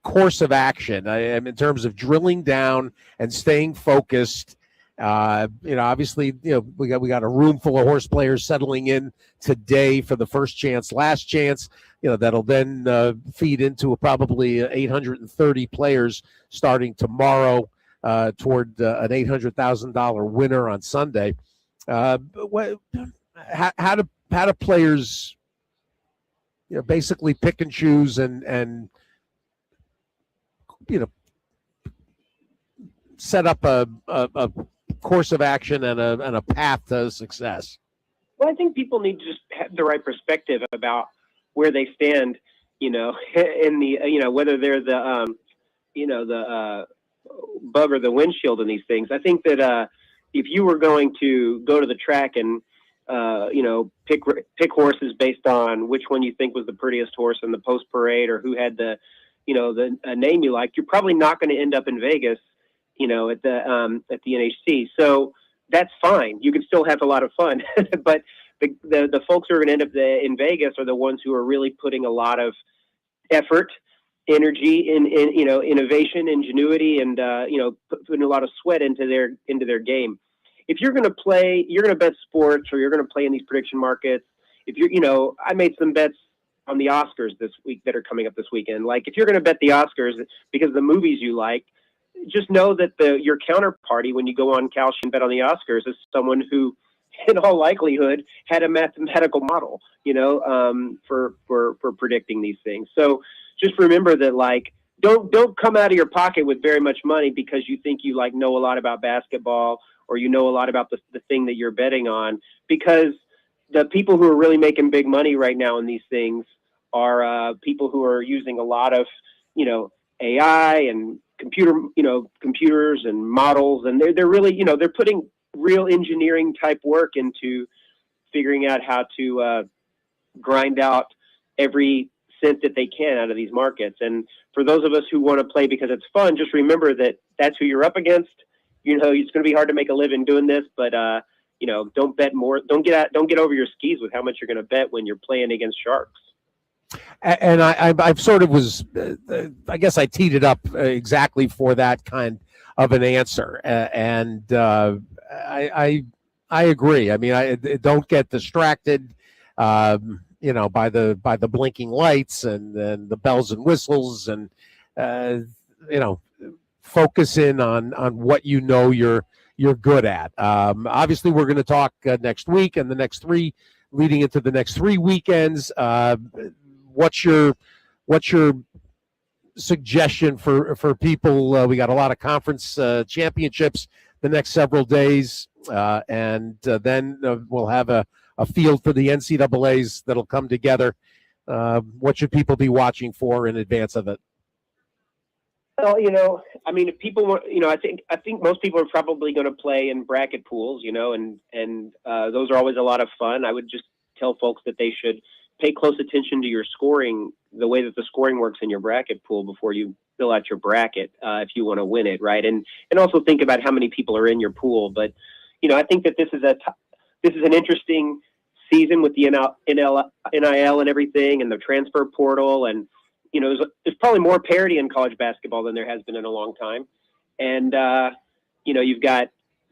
Speaker 1: course of action in terms of drilling down and staying focused? Obviously, we got a room full of horse players settling in today for the first chance, last chance. That'll then feed into probably 830 players starting tomorrow toward an $800,000 winner on Sunday. How do players, basically pick and choose and set up a course of action and a path to success?
Speaker 11: Well, I think people need to just have the right perspective about where they stand, in the, whether they're the, the bug or the windshield in these things. I think that if you were going to go to the track and, pick horses based on which one you think was the prettiest horse in the post parade or who had the name you like, you're probably not going to end up in Vegas, at the NHC. So that's fine. You can still have a lot of fun, but the folks who are going to end up in Vegas are the ones who are really putting a lot of effort, energy, in innovation, ingenuity, and putting a lot of sweat into their game. If you're going to play, you're going to bet sports, or you're going to play in these prediction markets. If I made some bets on the Oscars this week that are coming up this weekend. Like, if you're going to bet the Oscars because of the movies you like, just know that your counterparty when you go on Kalshi and bet on the Oscars is someone who, in all likelihood, had a mathematical model, for predicting these things. So just remember that, like, don't come out of your pocket with very much money because you think you know a lot about basketball or you know a lot about the thing that you're betting on, because the people who are really making big money right now in these things are people who are using a lot of, AI and computers and models, and they're really, they're putting real engineering type work into figuring out how to grind out every cent that they can out of these markets. And for those of us who want to play because it's fun, just remember that that's who you're up against. It's going to be hard to make a living doing this, but don't bet more. Don't get over your skis with how much you're going to bet when you're playing against sharks.
Speaker 1: And I've sort of was, I guess I teed it up exactly for that kind of an answer. And I agree. I mean, I don't get distracted, by the blinking lights and the bells and whistles, and focus in on what you're good at. Obviously, we're going to talk next week and the next three, leading into the next 3 weekends. What's your suggestion for people? We got a lot of conference championships the next several days, and then we'll have a field for the NCAAs that'll come together. What should people be watching for in advance of it?
Speaker 11: Well, if people want, I think most people are probably going to play in bracket pools, and those are always a lot of fun. I would just tell folks that they should pay close attention to your scoring, the way that the scoring works in your bracket pool before you fill out your bracket, if you want to win it, right? And also think about how many people are in your pool. But I think that this is an interesting season with the NIL and everything, and the transfer portal, and there's probably more parity in college basketball than there has been in a long time. And you've got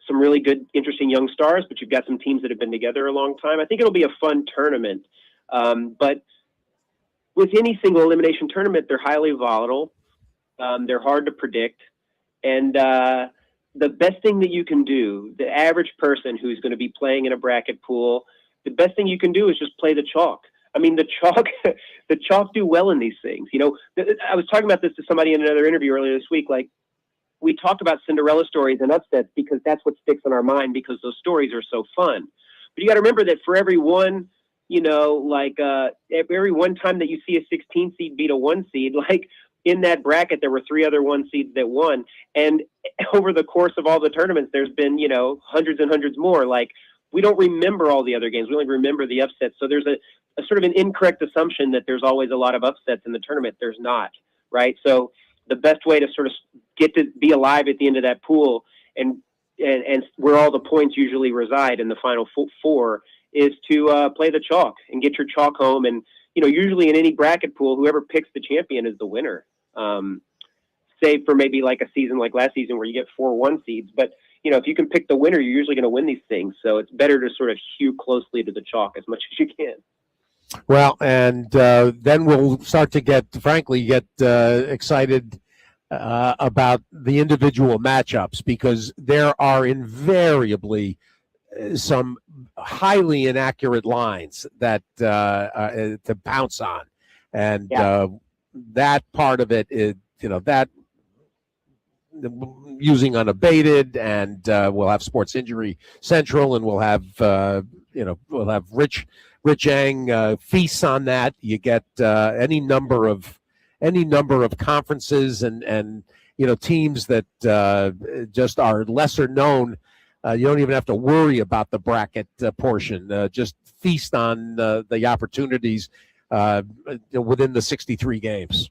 Speaker 11: some really good, interesting young stars, but you've got some teams that have been together a long time. I think it'll be a fun tournament. But with any single elimination tournament, they're highly volatile. They're hard to predict. And the best thing that you can do, the average person who's going to be playing in a bracket pool, the best thing you can do is just play the chalk. I mean, the chalk do well in these things. You know, I was talking about this to somebody in another interview earlier this week. Like, we talked about Cinderella stories and upsets because that's what sticks in our mind because those stories are so fun. But you got to remember that for every one, you know, like every one time that you see a 16 seed beat a 1 seed, like in that bracket, there were 3 other 1 seeds that won. And over the course of all the tournaments, there's been, you know, hundreds and hundreds more. Like, we don't remember all the other games. We only remember the upsets. So there's a sort of an incorrect assumption that there's always a lot of upsets in the tournament. There's not, right? So the best way to sort of get to be alive at the end of that pool and where all the points usually reside in the final 4 is to play the chalk and get your chalk home. And, you know, usually in any bracket pool, whoever picks the champion is the winner. Save for maybe like a season like last season where you get 4 1 seeds. But, you know, if you can pick the winner, you're usually going to win these things. So it's better to sort of hew closely to the chalk as much as you can.
Speaker 1: Well, and then we'll start to get excited about the individual matchups because there are invariably some highly inaccurate lines that to bounce on, and that part of it is, you know, that using unabated, and we'll have Sports Injury Central, and we'll have Rich Ang feasts on that. You get any number of conferences and you know, teams that just are lesser known. You don't even have to worry about the bracket portion. Just feast on the opportunities within the 63 games.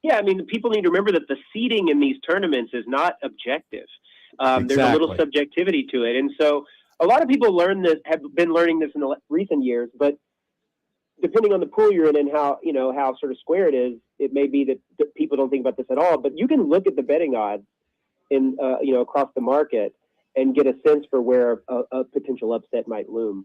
Speaker 11: Yeah, I mean, people need to remember that the seeding in these tournaments is not objective.
Speaker 1: Exactly.
Speaker 11: There's a little subjectivity to it. And so a lot of people have been learning this in the recent years, but depending on the pool you're in and how sort of square it is, it may be that people don't think about this at all. But you can look at the betting odds in, across the market and get a sense for where a potential upset might loom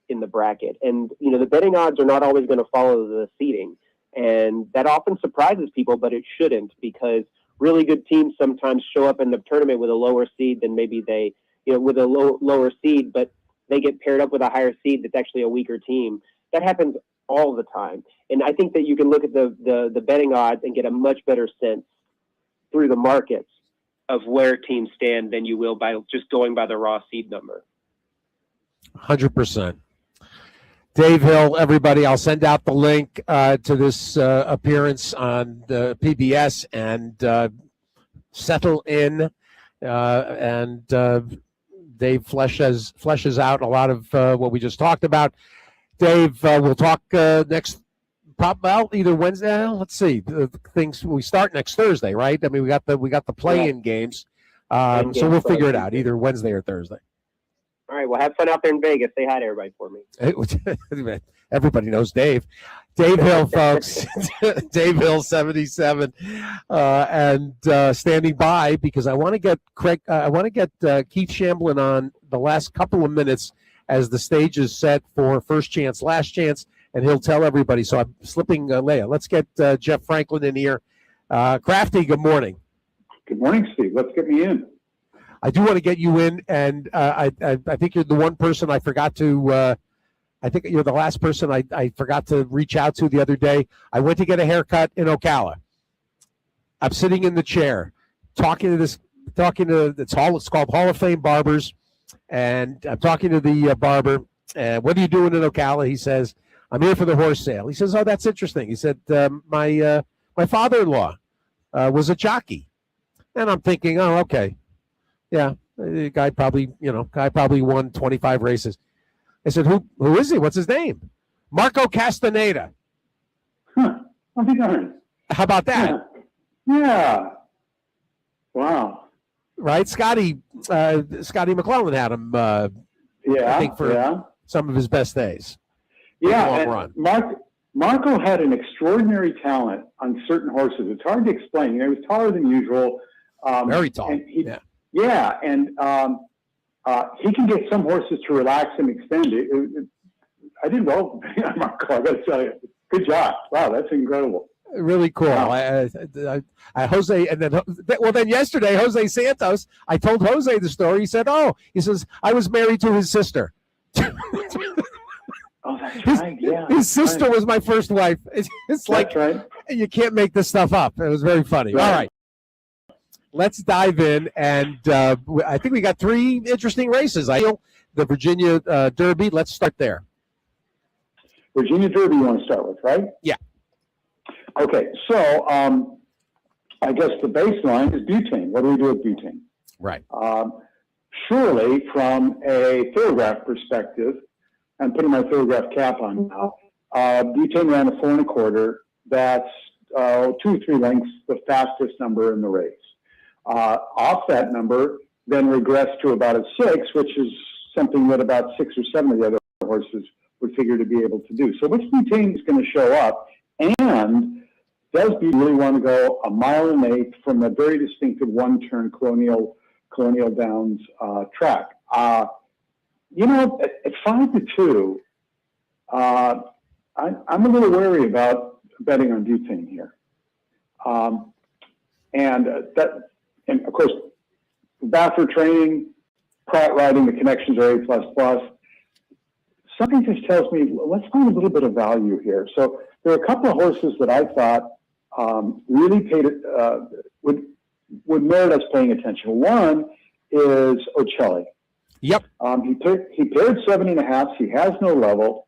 Speaker 11: in the bracket. And, you know, the betting odds are not always going to follow the seeding. And that often surprises people, but it shouldn't, because really good teams sometimes show up in the tournament with a lower seed than maybe they, you know, with a lower seed, but they get paired up with a higher seed that's actually a weaker team. That happens all the time. And I think that you can look at the betting odds and get a much better sense through the markets of where teams stand than you will by just going by the raw seed number.
Speaker 1: 100%. Dave Hill, everybody, I'll send out the link to this appearance on the PBS and settle in. And Dave fleshes out a lot of what we just talked about. Dave, we'll talk either Wednesday. Let's see. Things we start next Thursday, right? I mean, we got the play-in games, so we'll figure it out either Wednesday or Thursday.
Speaker 11: All right. Well, have fun out there in Vegas. Say hi to everybody for me.
Speaker 1: Everybody knows Dave. Dave Hill, folks. Dave Hill, 77, and standing by because I want to get Keith Shamblin on the last couple of minutes as the stage is set for First Chance, Last Chance, and he'll tell everybody. So I'm slipping Leia. Let's get Jeff Franklin in here. Crafty, good morning.
Speaker 12: Good morning, Steve. Let's get me in.
Speaker 1: I do want to get you in, and I think you're the one person I forgot to I think you're the last person I forgot to reach out to the other day. I went to get a haircut in Ocala. I'm sitting in the chair talking to it's called Hall of Fame Barbers, and I'm talking to the barber. And what are you doing in Ocala? He says, I'm here for the horse sale. He says, oh, that's interesting. He said, my father-in-law was a jockey. And I'm thinking, oh, okay. Yeah, the guy probably won 25 races. I said, who is he? What's his name? Marco Castaneda.
Speaker 12: Huh. I'll be darned.
Speaker 1: How about that?
Speaker 12: Yeah. Wow.
Speaker 1: Right? Scotty McClellan had him, I think, for some of his best days.
Speaker 12: Yeah.
Speaker 1: Run.
Speaker 12: Marco had an extraordinary talent on certain horses. It's hard to explain. You know, he was taller than usual.
Speaker 1: Very tall.
Speaker 12: And he can get some horses to relax and extend it. I did well on Marco, I got to tell you. Good job. Wow, that's incredible.
Speaker 1: Really cool.
Speaker 12: Wow.
Speaker 1: I Jose, and then yesterday, Jose Santos, I told Jose the story. He said, he says, I was married to his sister.
Speaker 12: Oh, that's right. Yeah.
Speaker 1: His sister was my first wife. It's like,
Speaker 12: right.
Speaker 1: you can't make this stuff up. It was very funny.
Speaker 12: Right.
Speaker 1: All right. Let's dive in. And I think we got 3 interesting races. I feel the Virginia Derby. Let's start there.
Speaker 12: Virginia Derby you want to start with, right?
Speaker 1: Yeah.
Speaker 12: Okay, so I guess the baseline is butane. What do we do with butane?
Speaker 1: Right.
Speaker 12: Surely, from a thoroughgraph perspective, I'm putting my thoroughgraph cap on now, butane ran a 4 1/4. That's 2 or 3 lengths the fastest number in the race. Off that number, then regressed to about a 6, which is something that about 6 or 7 of the other horses would figure to be able to do. So which butane is going to show up? And does Butte really want to go 1.1 miles from a very distinctive one-turn Colonial Downs track? At 5-2, I'm a little wary about betting on butane here. And of course, Baffert training, Pratt riding, the connections are A++. Something just tells me, let's find a little bit of value here. So there are a couple of horses that I thought really would merit us paying attention. One is Ocelli.
Speaker 1: Yep.
Speaker 12: He paired 7.5. He has no level.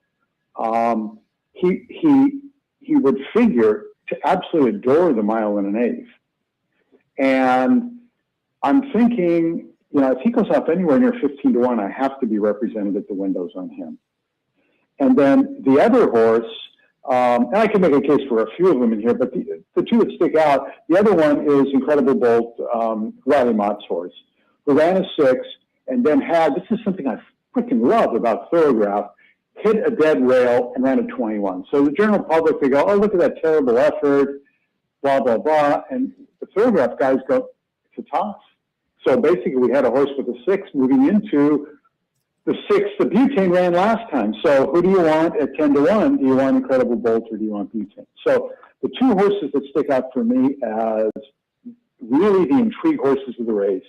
Speaker 12: He would figure to absolutely adore the 1.1 miles. And I'm thinking, if he goes off anywhere near 15-1, I have to be represented at the windows on him. And then the other horse, and I can make a case for a few of them in here, but the 2 that stick out, the other one is Incredible Bolt, Riley Mott's horse, who ran a 6 and then this is something I freaking love about Thoroughgraph, hit a dead rail and ran a 21. So the general public, they go, oh, look at that terrible effort, blah, blah, blah. And the Thoroughgraph guys go, it's a toss. So basically we had a horse with a 6 moving into the 6 the butane ran last time. So who do you want at 10-1? Do you want Incredible Bolt or do you want butane? So the 2 horses that stick out for me as really the intrigue horses of the race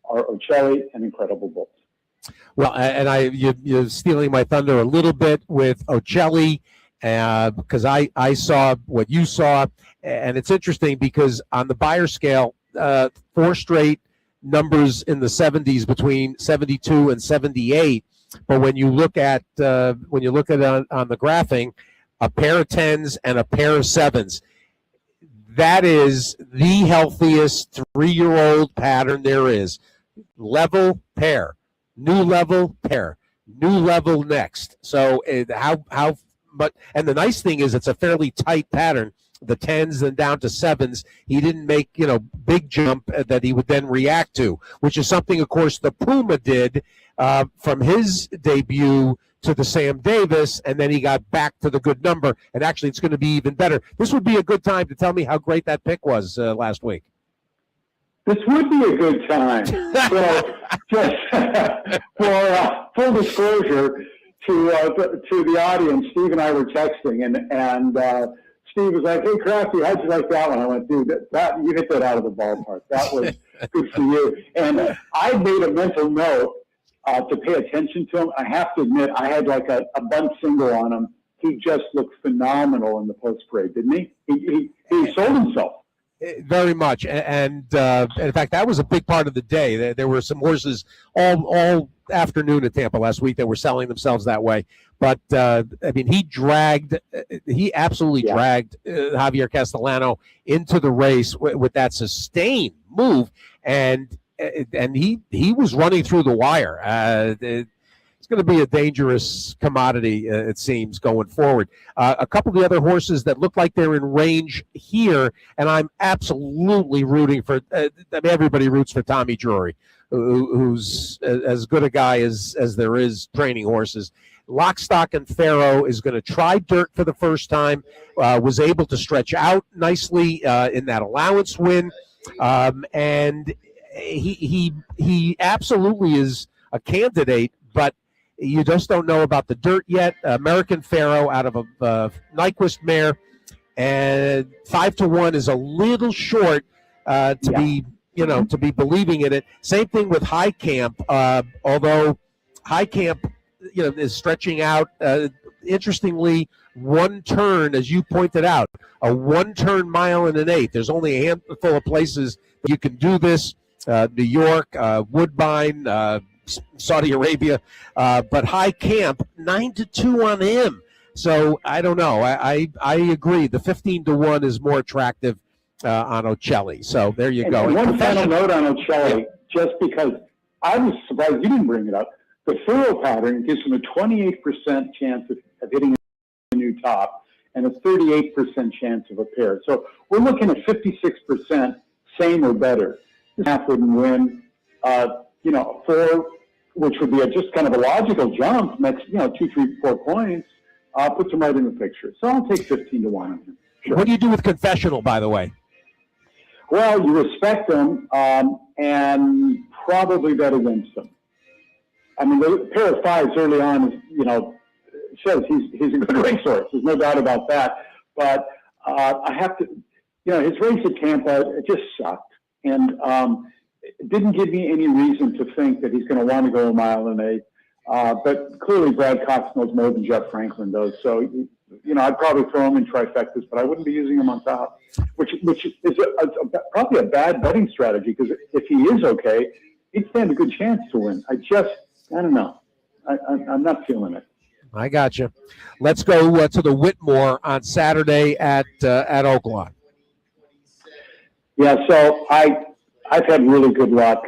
Speaker 12: are Ocelli and Incredible Bolt.
Speaker 1: Well, and you're stealing my thunder a little bit with Ocelli because I saw what you saw, and it's interesting because on the buyer scale, 4 straight numbers in the 70s between 72 and 78. But when you look at it on the graphing, a pair of 10s and a pair of 7s, that is the healthiest 3-year-old pattern there is. Level pair, new level pair, new level next. So how much? And the nice thing is it's a fairly tight pattern. The 10s and down to 7s, he didn't make big jump that he would then react to, which is something, of course, the Puma did from his debut to the Sam Davis, and then he got back to the good number. And actually, it's going to be even better. This would be a good time to tell me how great that pick was last week.
Speaker 12: This would be a good time. So, just for full disclosure to the audience, Steve and I were texting, and Steve was like, "Hey, Crafty, how'd you like that one?" I went, "Dude, that you hit that out of the ballpark. That was good for you." And I made a mental note to pay attention to him. I have to admit, I had like a bunt single on him. He just looked phenomenal in the post parade, didn't he? He sold himself.
Speaker 1: Very much, and in fact, that was a big part of the day. There were some horses all afternoon at Tampa last week that were selling themselves that way. But I mean, he absolutely dragged Javier Castellano into the race with that sustained move, and he was running through the wire. It's going to be a dangerous commodity, it seems, going forward. A couple of the other horses that look like they're in range here, and I'm absolutely rooting for everybody roots for Tommy Drury, who's as good a guy as there is training horses. Lock, Stock, and Pharaoh is going to try dirt for the first time, was able to stretch out nicely in that allowance win, and he absolutely is a candidate, but you just don't know about the dirt yet. American Pharaoh out of a Nyquist mare. and 5-1 is a little short to be to be believing in it. Same thing with High Camp, although High Camp is stretching out. Interestingly, one turn, as you pointed out, a one-turn mile and an eighth. There's only a handful of places that you can do this. New York, Woodbine, Saudi Arabia, but High Camp 9-2 on him. So I don't know. I agree. The 15-1 is more attractive on Ocelli. So there you go.
Speaker 12: And one final note on Ocelli, just because I was surprised you didn't bring it up. The furrow pattern gives him a 28% chance of hitting a new top and a 38% chance of a pair. So we're looking at 56% same or better. Half wouldn't win, 4, which would be just kind of a logical jump, next, 2, 3, 4 points, puts him right in the picture. So I'll take 15-1 on him. Sure.
Speaker 1: What do you do with Confessional, by the way?
Speaker 12: Well, you respect him and probably bet against him. I mean, the pair of fives early on, shows he's a good racehorse. There's no doubt about that. But I have to, his race at Tampa, it just sucked. And it didn't give me any reason to think that he's going to want to go a mile and eight. But clearly Brad Cox knows more than Jeff Franklin does. So, I'd probably throw him in trifectas, but I wouldn't be using him on top, which is probably a bad betting strategy, because if he is okay, he'd stand a good chance to win. I don't know. I'm not feeling it.
Speaker 1: I got you. Let's go to the Whitmore on Saturday at Oaklawn.
Speaker 12: Yeah, so I've had really good luck.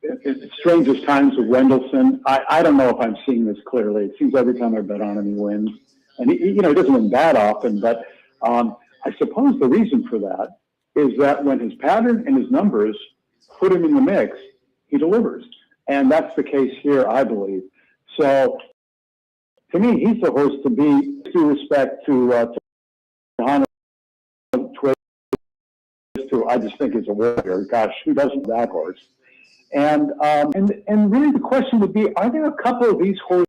Speaker 12: It's strangest times with Wendelson. I don't know if I'm seeing this clearly. It seems every time I bet on him, he wins. And he doesn't win that often, but I suppose the reason for that is that when his pattern and his numbers put him in the mix, he delivers. And that's the case here, I believe. So to me, he's the horse to be, due respect to Hana Twist, who I just think is a warrior. Gosh, who doesn't that horse? And really the question would be, are there a couple of these horses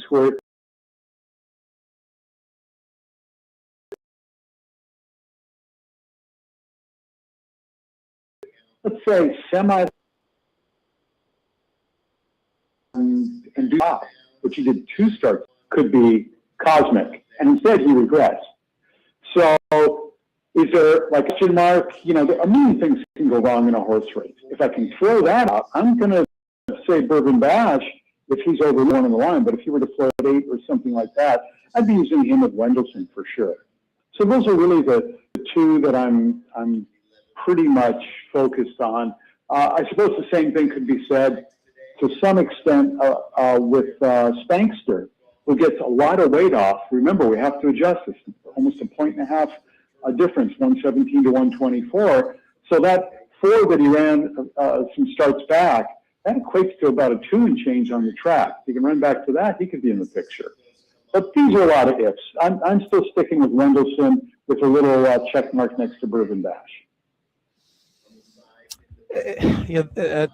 Speaker 12: who are, let's say, semi and do top, which he did 2 starts, could be cosmic, and instead he regrets. So is there, like, question mark, there are many things can go wrong in a horse race. If I can throw that out, I'm going to say Bourbon Bash if he's over one on the line, but if he were to float 8 or something like that, I'd be using him with Wendelson for sure. So those are really the 2 that I'm pretty much focused on. I suppose the same thing could be said to some extent with Spankster, who gets a lot of weight off. Remember, we have to adjust this, almost a 1.5 difference, 117 to 124. So that 4 that he ran some starts back, that equates to about a 2 and change on the track. If he can run back to that, he could be in the picture. But these are a lot of ifs. I'm still sticking with Wendelson with a little check mark next to Bourbon Bash.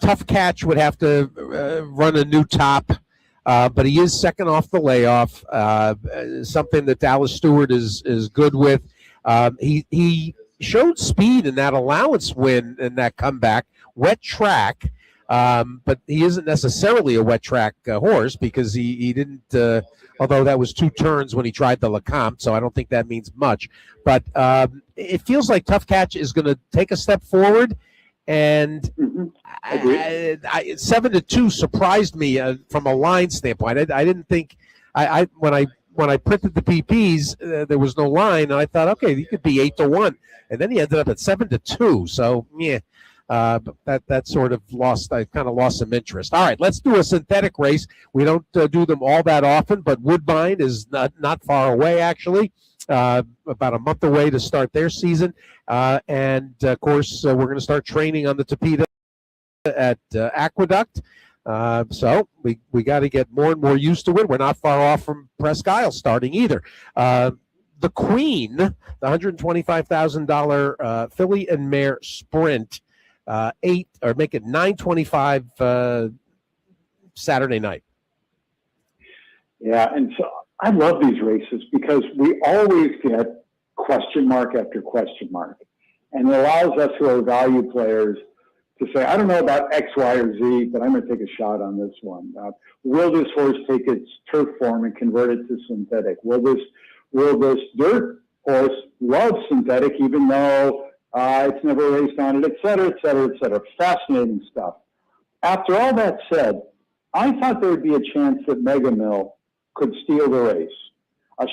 Speaker 1: Tough Catch would have to run a new top, but he is second off the layoff, something that Dallas Stewart is good with. He showed speed in that allowance win and that comeback, wet track, but he isn't necessarily a wet track horse, because he didn't, although that was 2 turns when he tried the LeCompte, so I don't think that means much. But it feels like Tough Catch is going to take a step forward. And 7-2 surprised me from a line standpoint. I didn't think when I printed the PPs, there was no line, and I thought, okay, he could be 8-1, and then he ended up at 7-2. So that sort of lost. I kind of lost some interest. All right, let's do a synthetic race. We don't do them all that often, but Woodbine is not far away, actually. About a month away to start their season. And, of course, we're going to start training on the Tapeta at Aqueduct. So we got to get more and more used to it. We're not far off from Presque Isle starting either. The Queen, the $125,000 filly and mare sprint, make it 9:25 Saturday night.
Speaker 12: Yeah, and so I love these races because we always get question mark after question mark. And it allows us who are value players to say, I don't know about X, Y, or Z, but I'm going to take a shot on this one. Will this horse take its turf form and convert it to synthetic? Will this dirt horse love synthetic even though it's never raced on it, et cetera, et cetera, et cetera. Fascinating stuff. After all that said, I thought there would be a chance that Mega Mill could steal the race.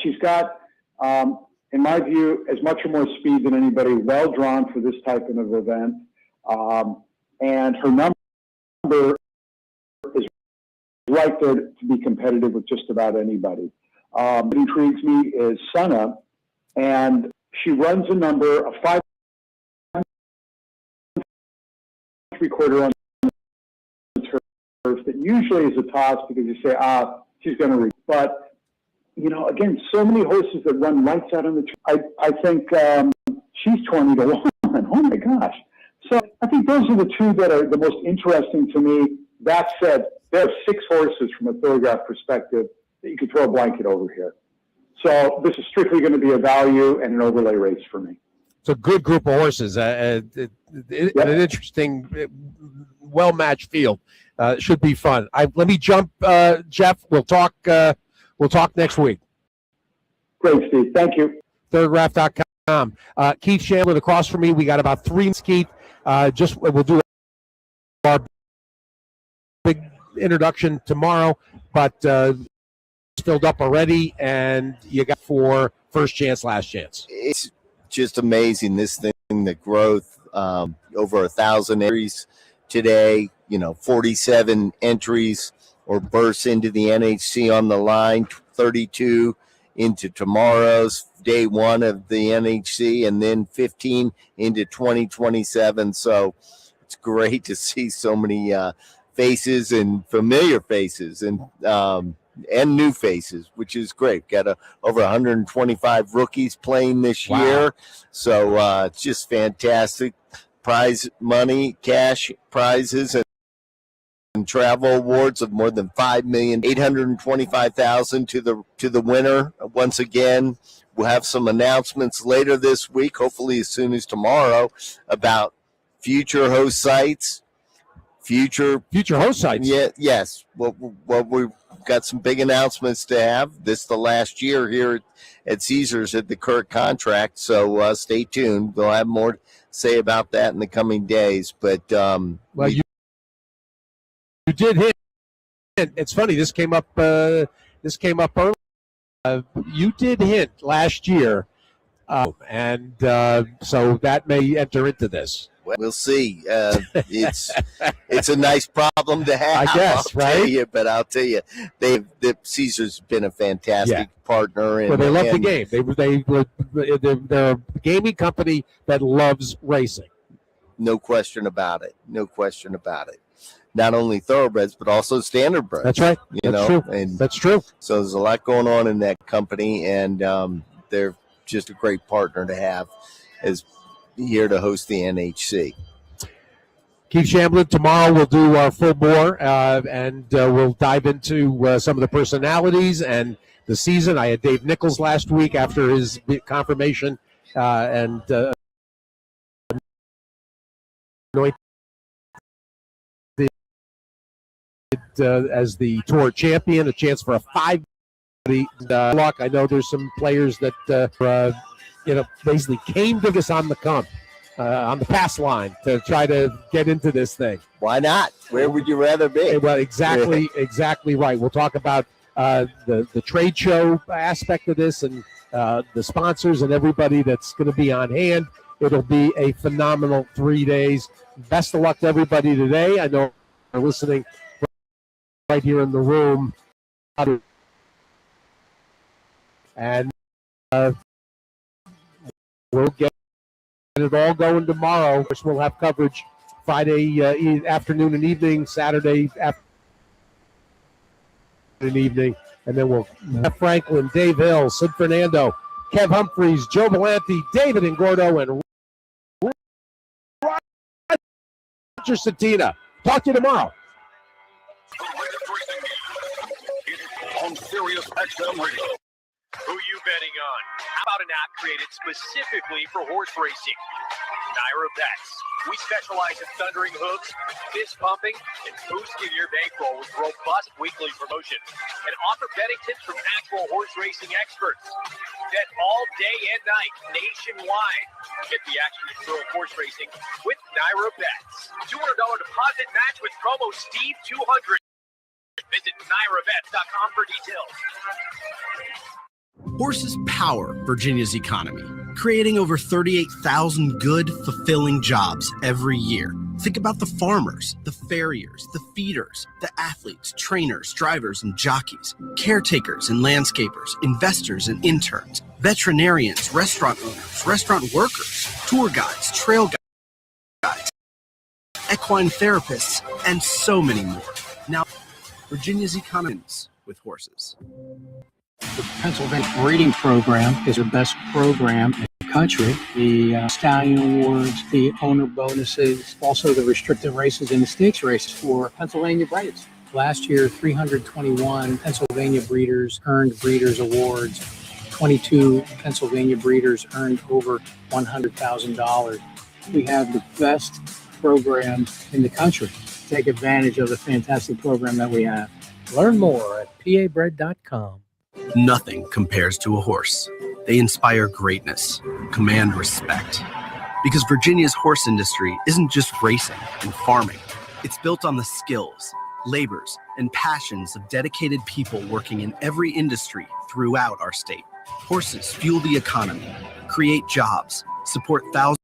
Speaker 12: She's got, in my view, as much or more speed than anybody, well drawn for this type of event. And her number is right there to be competitive with just about anybody. What intrigues me is Senna, and she runs a number of 5 3/4 on the turf that usually is a toss because you say, she's going to reach. But, you know, again, so many horses that run lights out on the turf. I think she's 20-1. Oh, my gosh. So I think those are the two that are the most interesting to me. That said, there are 6 horses from a thoroughbred perspective that you could throw a blanket over here. So this is strictly going to be a value and an overlay race for me.
Speaker 1: It's a good group of horses. An interesting, well-matched field. Should be fun. Let me jump, Jeff. We'll talk next week.
Speaker 12: Great, Steve. Thank you.
Speaker 1: Thoroughgraph.com. Keith Shamblin across from me. We got about 3 minutes, Keith. We'll do our big introduction tomorrow, but it's filled up already, and you got for first chance, last chance.
Speaker 13: It's just amazing, this thing, the growth, over 1,000 entries today, 47 entries or bursts into the NHC on the line, 32 into tomorrow's day 1 of the NHC, and then 15 into 2027. So it's great to see so many faces and familiar faces and new faces, which is great. Got over 125 rookies playing this year. So it's just fantastic. Prize money, cash prizes, and travel awards of more than $5,825,000 to the winner. Once again, we'll have some announcements later this week, hopefully as soon as tomorrow, about future host sites. Future
Speaker 1: host sites.
Speaker 13: Yeah, yes. Well, we've got some big announcements to have. This the last year here at Caesars at the current contract. So stay tuned. We'll have more to say about that in the coming days. But
Speaker 1: you did hit. It's funny. This came up early. You did hint last year, and so that may enter into this.
Speaker 13: We'll see. It's a nice problem to have,
Speaker 1: I guess, right?
Speaker 13: I'll tell you, the Caesar's been a fantastic partner, and
Speaker 1: they love the game. They're a gaming company that loves racing.
Speaker 13: No question about it. Not only thoroughbreds, but also standardbreds.
Speaker 1: That's right. True.
Speaker 13: And
Speaker 1: that's true.
Speaker 13: So there's a lot going on in that company, and they're just a great partner to have as here to host the NHC.
Speaker 1: Keith Shamblin, tomorrow we'll do our full bore, and we'll dive into some of the personalities and the season. I had Dave Nichols last week after his confirmation, and as the tour champion, a chance for a 5 luck. I know there's some players that basically came to us on the on the pass line to try to get into this thing.
Speaker 13: Why not? Where would you rather be?
Speaker 1: Well, exactly right. We'll talk about the trade show aspect of this and the sponsors and everybody that's going to be on hand. It'll be a phenomenal 3 days. Best of luck to everybody today. I know they're listening right here in the room. And we'll get it all going tomorrow. Of course, we'll have coverage Friday afternoon and evening, Saturday afternoon and evening, and then we'll have Franklin, Dave Hill, Sid Fernando, Kev Humphreys, Joe Belanti, David Ingordo, and Roger Satina. Talk to you tomorrow.
Speaker 2: On Sirius XM Radio.
Speaker 14: Who you betting on? How about an app created specifically for horse racing? Naira Bets. We specialize in thundering hooks, fist pumping, and boosting your bankroll with robust weekly promotions and offer betting tips from actual horse racing experts. Bet all day and night nationwide. Get the action and thrill of horse racing with Naira Bets. $200 deposit match with promo Steve200. Visit NairaBets.com for details.
Speaker 15: Horses power Virginia's economy, creating over 38,000 good, fulfilling jobs every year. Think about the farmers, the farriers, the feeders, the athletes, trainers, drivers, and jockeys, caretakers and landscapers, investors and interns, veterinarians, restaurant owners, restaurant workers, tour guides, trail guides, equine therapists, and so many more. Now, Virginia's economy with horses.
Speaker 16: The Pennsylvania breeding program is the best program in the country. The stallion awards, the owner bonuses, also the restricted races and the stakes races for Pennsylvania breds. Last year, 321 Pennsylvania breeders earned breeders awards. 22 Pennsylvania breeders earned over $100,000. We have the best program in the country. Take advantage of the fantastic program that we have. Learn more at pabred.com.
Speaker 15: Nothing compares to a horse. They inspire greatness, command respect. Because Virginia's horse industry isn't just racing and farming. It's built on the skills, labors, and passions of dedicated people working in every industry throughout our state. Horses fuel the economy, create jobs, support thousands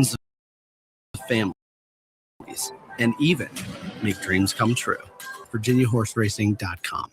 Speaker 15: of families, and even make dreams come true. VirginiaHorseRacing.com.